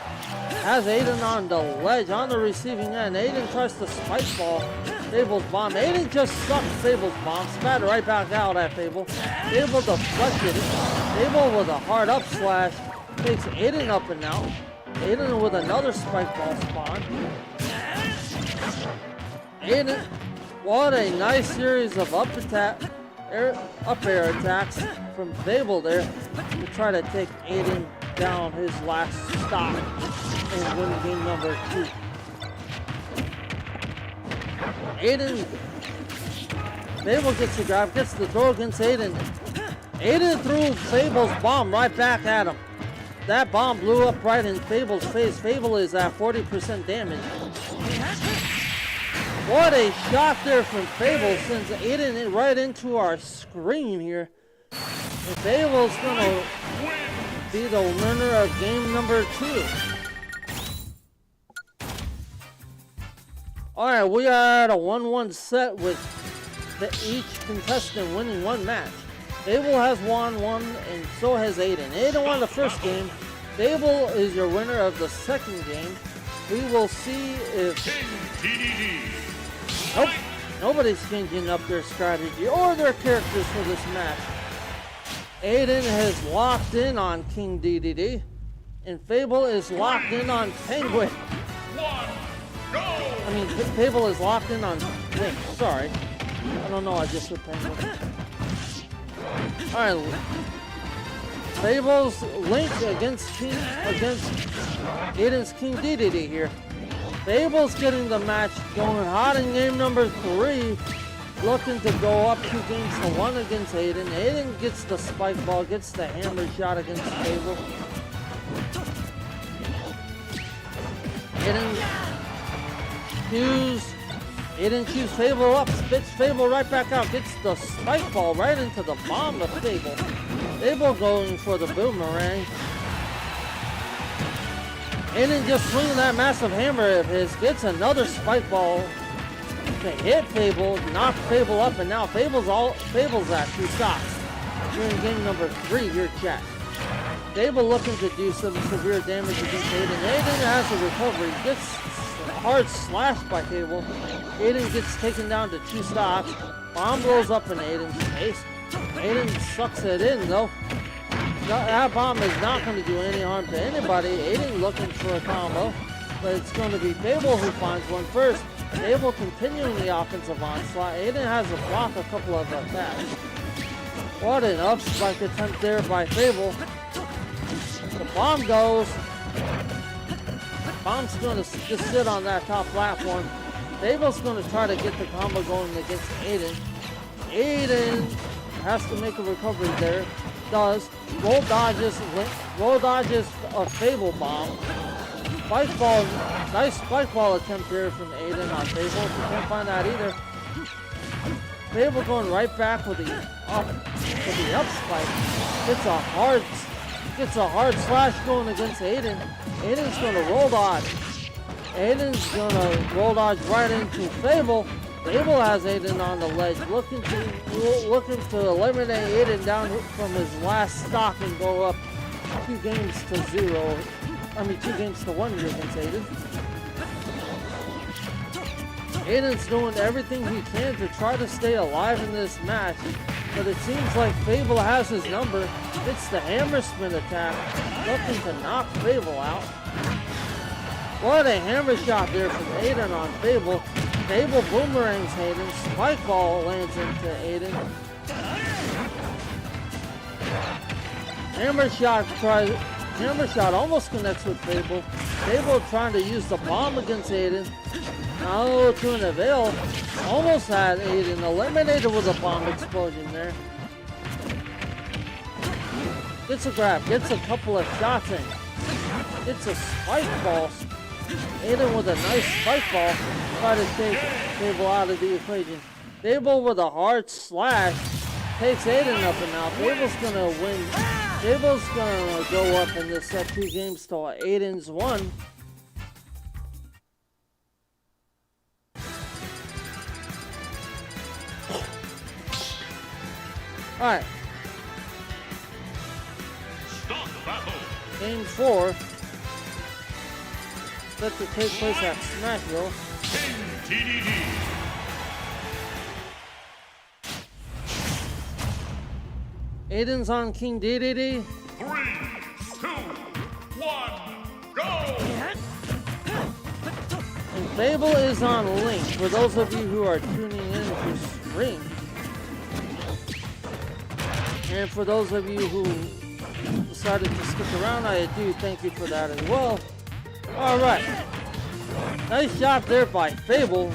S1: Has Aiden on the ledge, on the receiving end. Aiden tries to spike ball Fable's bomb. Aiden just sucked Fable's bomb. Spat right back out at Fable. Fable deflected it. Fable with a hard up slash takes Aiden up and out. Aiden with another spike ball spawn. Aiden, what a nice series of up air attacks from Fable there to try to take Aiden down his last stop and win game number 2. Aiden, Fable gets the grab, gets the throw against Aiden. Aiden threw Fable's bomb right back at him. That bomb blew up right in Fable's face. Fable is at 40% damage. What a shot there from Fable, sends Aiden right into our screen here. And Fable's gonna be the winner of game number 2. Alright, we are at a 1-1 set with each contestant winning one match. Fable has won one, and so has Aiden. Aiden won the first game. Fable is your winner of the second game. We will see if... Nope, nobody's changing up their strategy or their characters for this match. Aiden has locked in on King DDD, and Fable is locked in on Penguin. I mean, Fable is locked in on Link. Sorry. I don't know, I just said Penguin. Alright. Fable's Link against Aiden's King DDD here. Fable's getting the match going hot in game number 3. Looking to go up 2 games to 1 against Aiden. Aiden gets the spike ball, gets the hammer shot against Fable. Aiden chews Fable up, spits Fable right back out, gets the spike ball right into the bomb of Fable. Fable going for the boomerang. Aiden just swinging that massive hammer of his, gets another spike ball to hit Fable, knock Fable up, and now Fable's at 2 shots. We're in game number 3 here, chat. Fable looking to do some severe damage against Aiden. Aiden has a recovery, gets hard slashed by Fable. Aiden gets taken down to 2 stocks. Bomb blows up in Aiden's face. Aiden sucks it in though. That bomb is not going to do any harm to anybody. Aiden looking for a combo, but it's going to be Fable who finds one first. Fable continuing the offensive onslaught. Aiden has to block a couple of attacks. What an up spike attempt there by Fable. The bomb goes. Bomb's going to just sit on that top platform. Fable's going to try to get the combo going against Aiden. Aiden has to make a recovery there. Does. Roll dodges a Fable bomb. Spike ball, nice spike ball attempt here from Aiden on Fable. You can't find that either. Fable going right back with the up spike. Gets a hard slash going against Aiden. Aiden's gonna roll dodge. Aiden's gonna roll dodge right into Fable. Fable has Aiden on the ledge, looking to eliminate Aiden down from his last stock and go up 2 games to 0. I mean 2 games to 1 here against Aiden. Aiden's doing everything he can to try to stay alive in this match, but it seems like Fable has his number. It's the hammer spin attack, looking to knock Fable out. What a hammer shot there from Aiden on Fable. Fable boomerangs Aiden. Spike ball lands into Aiden. Hammer shot almost connects with Fable. Fable trying to use the bomb against Aiden. Now to an avail. Almost had Aiden eliminated with a bomb explosion there. Gets a grab, gets a couple of shots in. Gets a spike ball. Aiden with a nice spike ball. Try to take Fable out of the equation. Fable with a hard slash takes Aiden up, and now Fable's gonna win. Fable's gonna go up in this set 2 games to Aiden's 1. Alright. Game 4. Set to take place at Smashville. Aiden's on King DDD.
S2: 3, 2, 1, go!
S1: And Fable is on Link, for those of you who are tuning in to stream. And for those of you who decided to stick around, I do thank you for that as well. Alright. Nice shot there by Fable.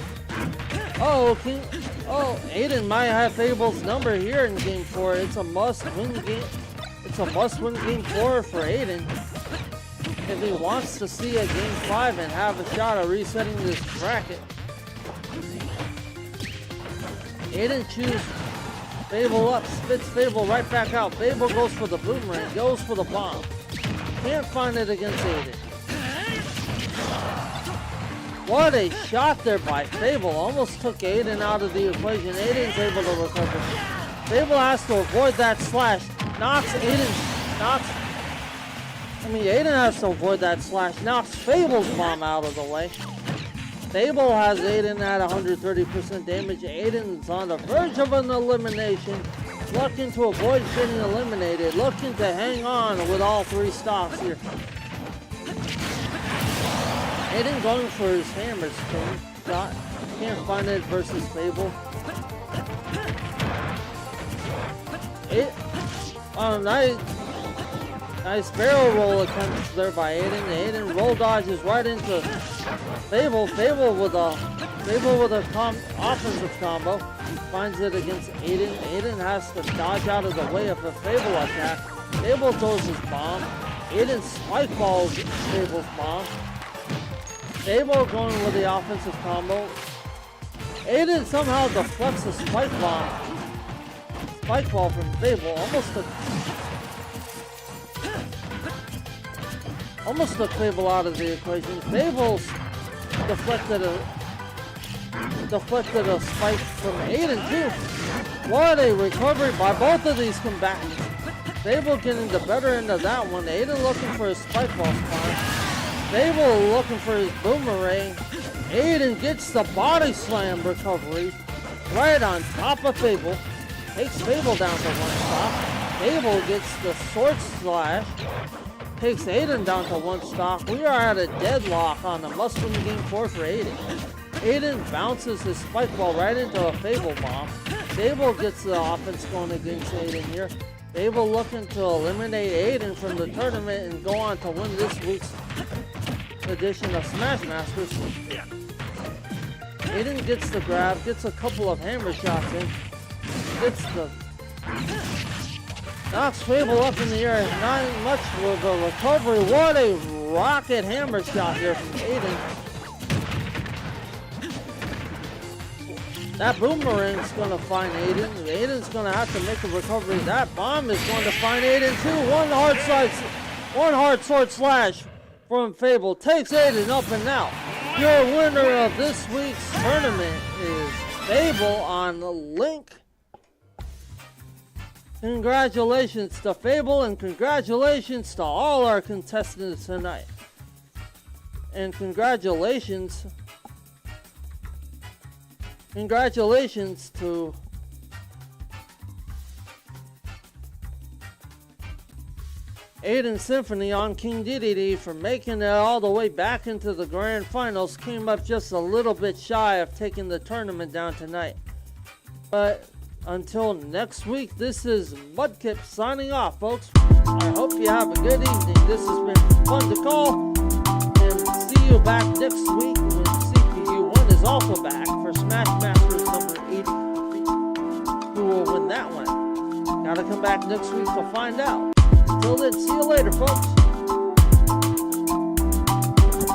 S1: Aiden might have Fable's number here in game 4. It's a must-win game. It's a must-win game 4 for Aiden. If he wants to see a game 5 and have a shot of resetting this bracket. Aiden chews Fable up, spits Fable right back out. Fable goes for the boomerang, goes for the bomb. Can't find it against Aiden. What a shot there by Fable. Almost took Aiden out of the equation. Aiden's able to recover. Fable has to avoid that slash. Aiden has to avoid that slash. Knocks Fable's bomb out of the way. Fable has Aiden at 130% damage. Aiden's on the verge of an elimination. Looking to avoid getting eliminated. Looking to hang on with all 3 stocks here. Aiden going for his hammer spin shot. Can't find it versus Fable. Nice barrel roll attempts there by Aiden. Aiden roll dodges right into Fable. Fable with a offensive combo. Finds it against Aiden. Aiden has to dodge out of the way of a Fable attack. Fable throws his bomb. Aiden spike balls Fable's bomb. Fable going with the offensive combo. Aiden somehow deflects a spike ball from Fable. Almost took Fable out of the equation. Fable's deflected a spike from Aiden too. What a recovery by both of these combatants. Fable getting the better end of that one. Aiden looking for his spike ball spawn. Fable looking for his boomerang. Aiden gets the body slam recovery right on top of Fable. Takes Fable down to 1 stop. Fable gets the sword slash. Takes Aiden down to 1 stop. We are at a deadlock on the must-win game 4 for Aiden. Aiden bounces his spike ball right into a Fable bomb. Fable gets the offense going against Aiden here. Fable looking to eliminate Aiden from the tournament and go on to win this week's edition of Smash Masters. Aiden gets the grab, gets a couple of hammer shots in, knocks Fable up in the air, not much of a recovery. What a rocket hammer shot here from Aiden. That boomerang's going to find Aiden. Aiden's going to have to make a recovery. That bomb is going to find Aiden too. One hard sword slash from Fable takes Aiden up and out. Your winner of this week's tournament is Fable on the link. Congratulations to Fable and congratulations to all our contestants tonight. And congratulations to Aiden Symphony on King Dedede for making it all the way back into the grand finals. Came up just a little bit shy of taking the tournament down tonight. But until next week, this is Mudkip signing off, folks. I hope you have a good evening. This has been fun to call. And see you back next week when CPU1 is also back for Smash Masters number 83. Who will win that one? Gotta come back next week to find out. Until then, see you later, folks.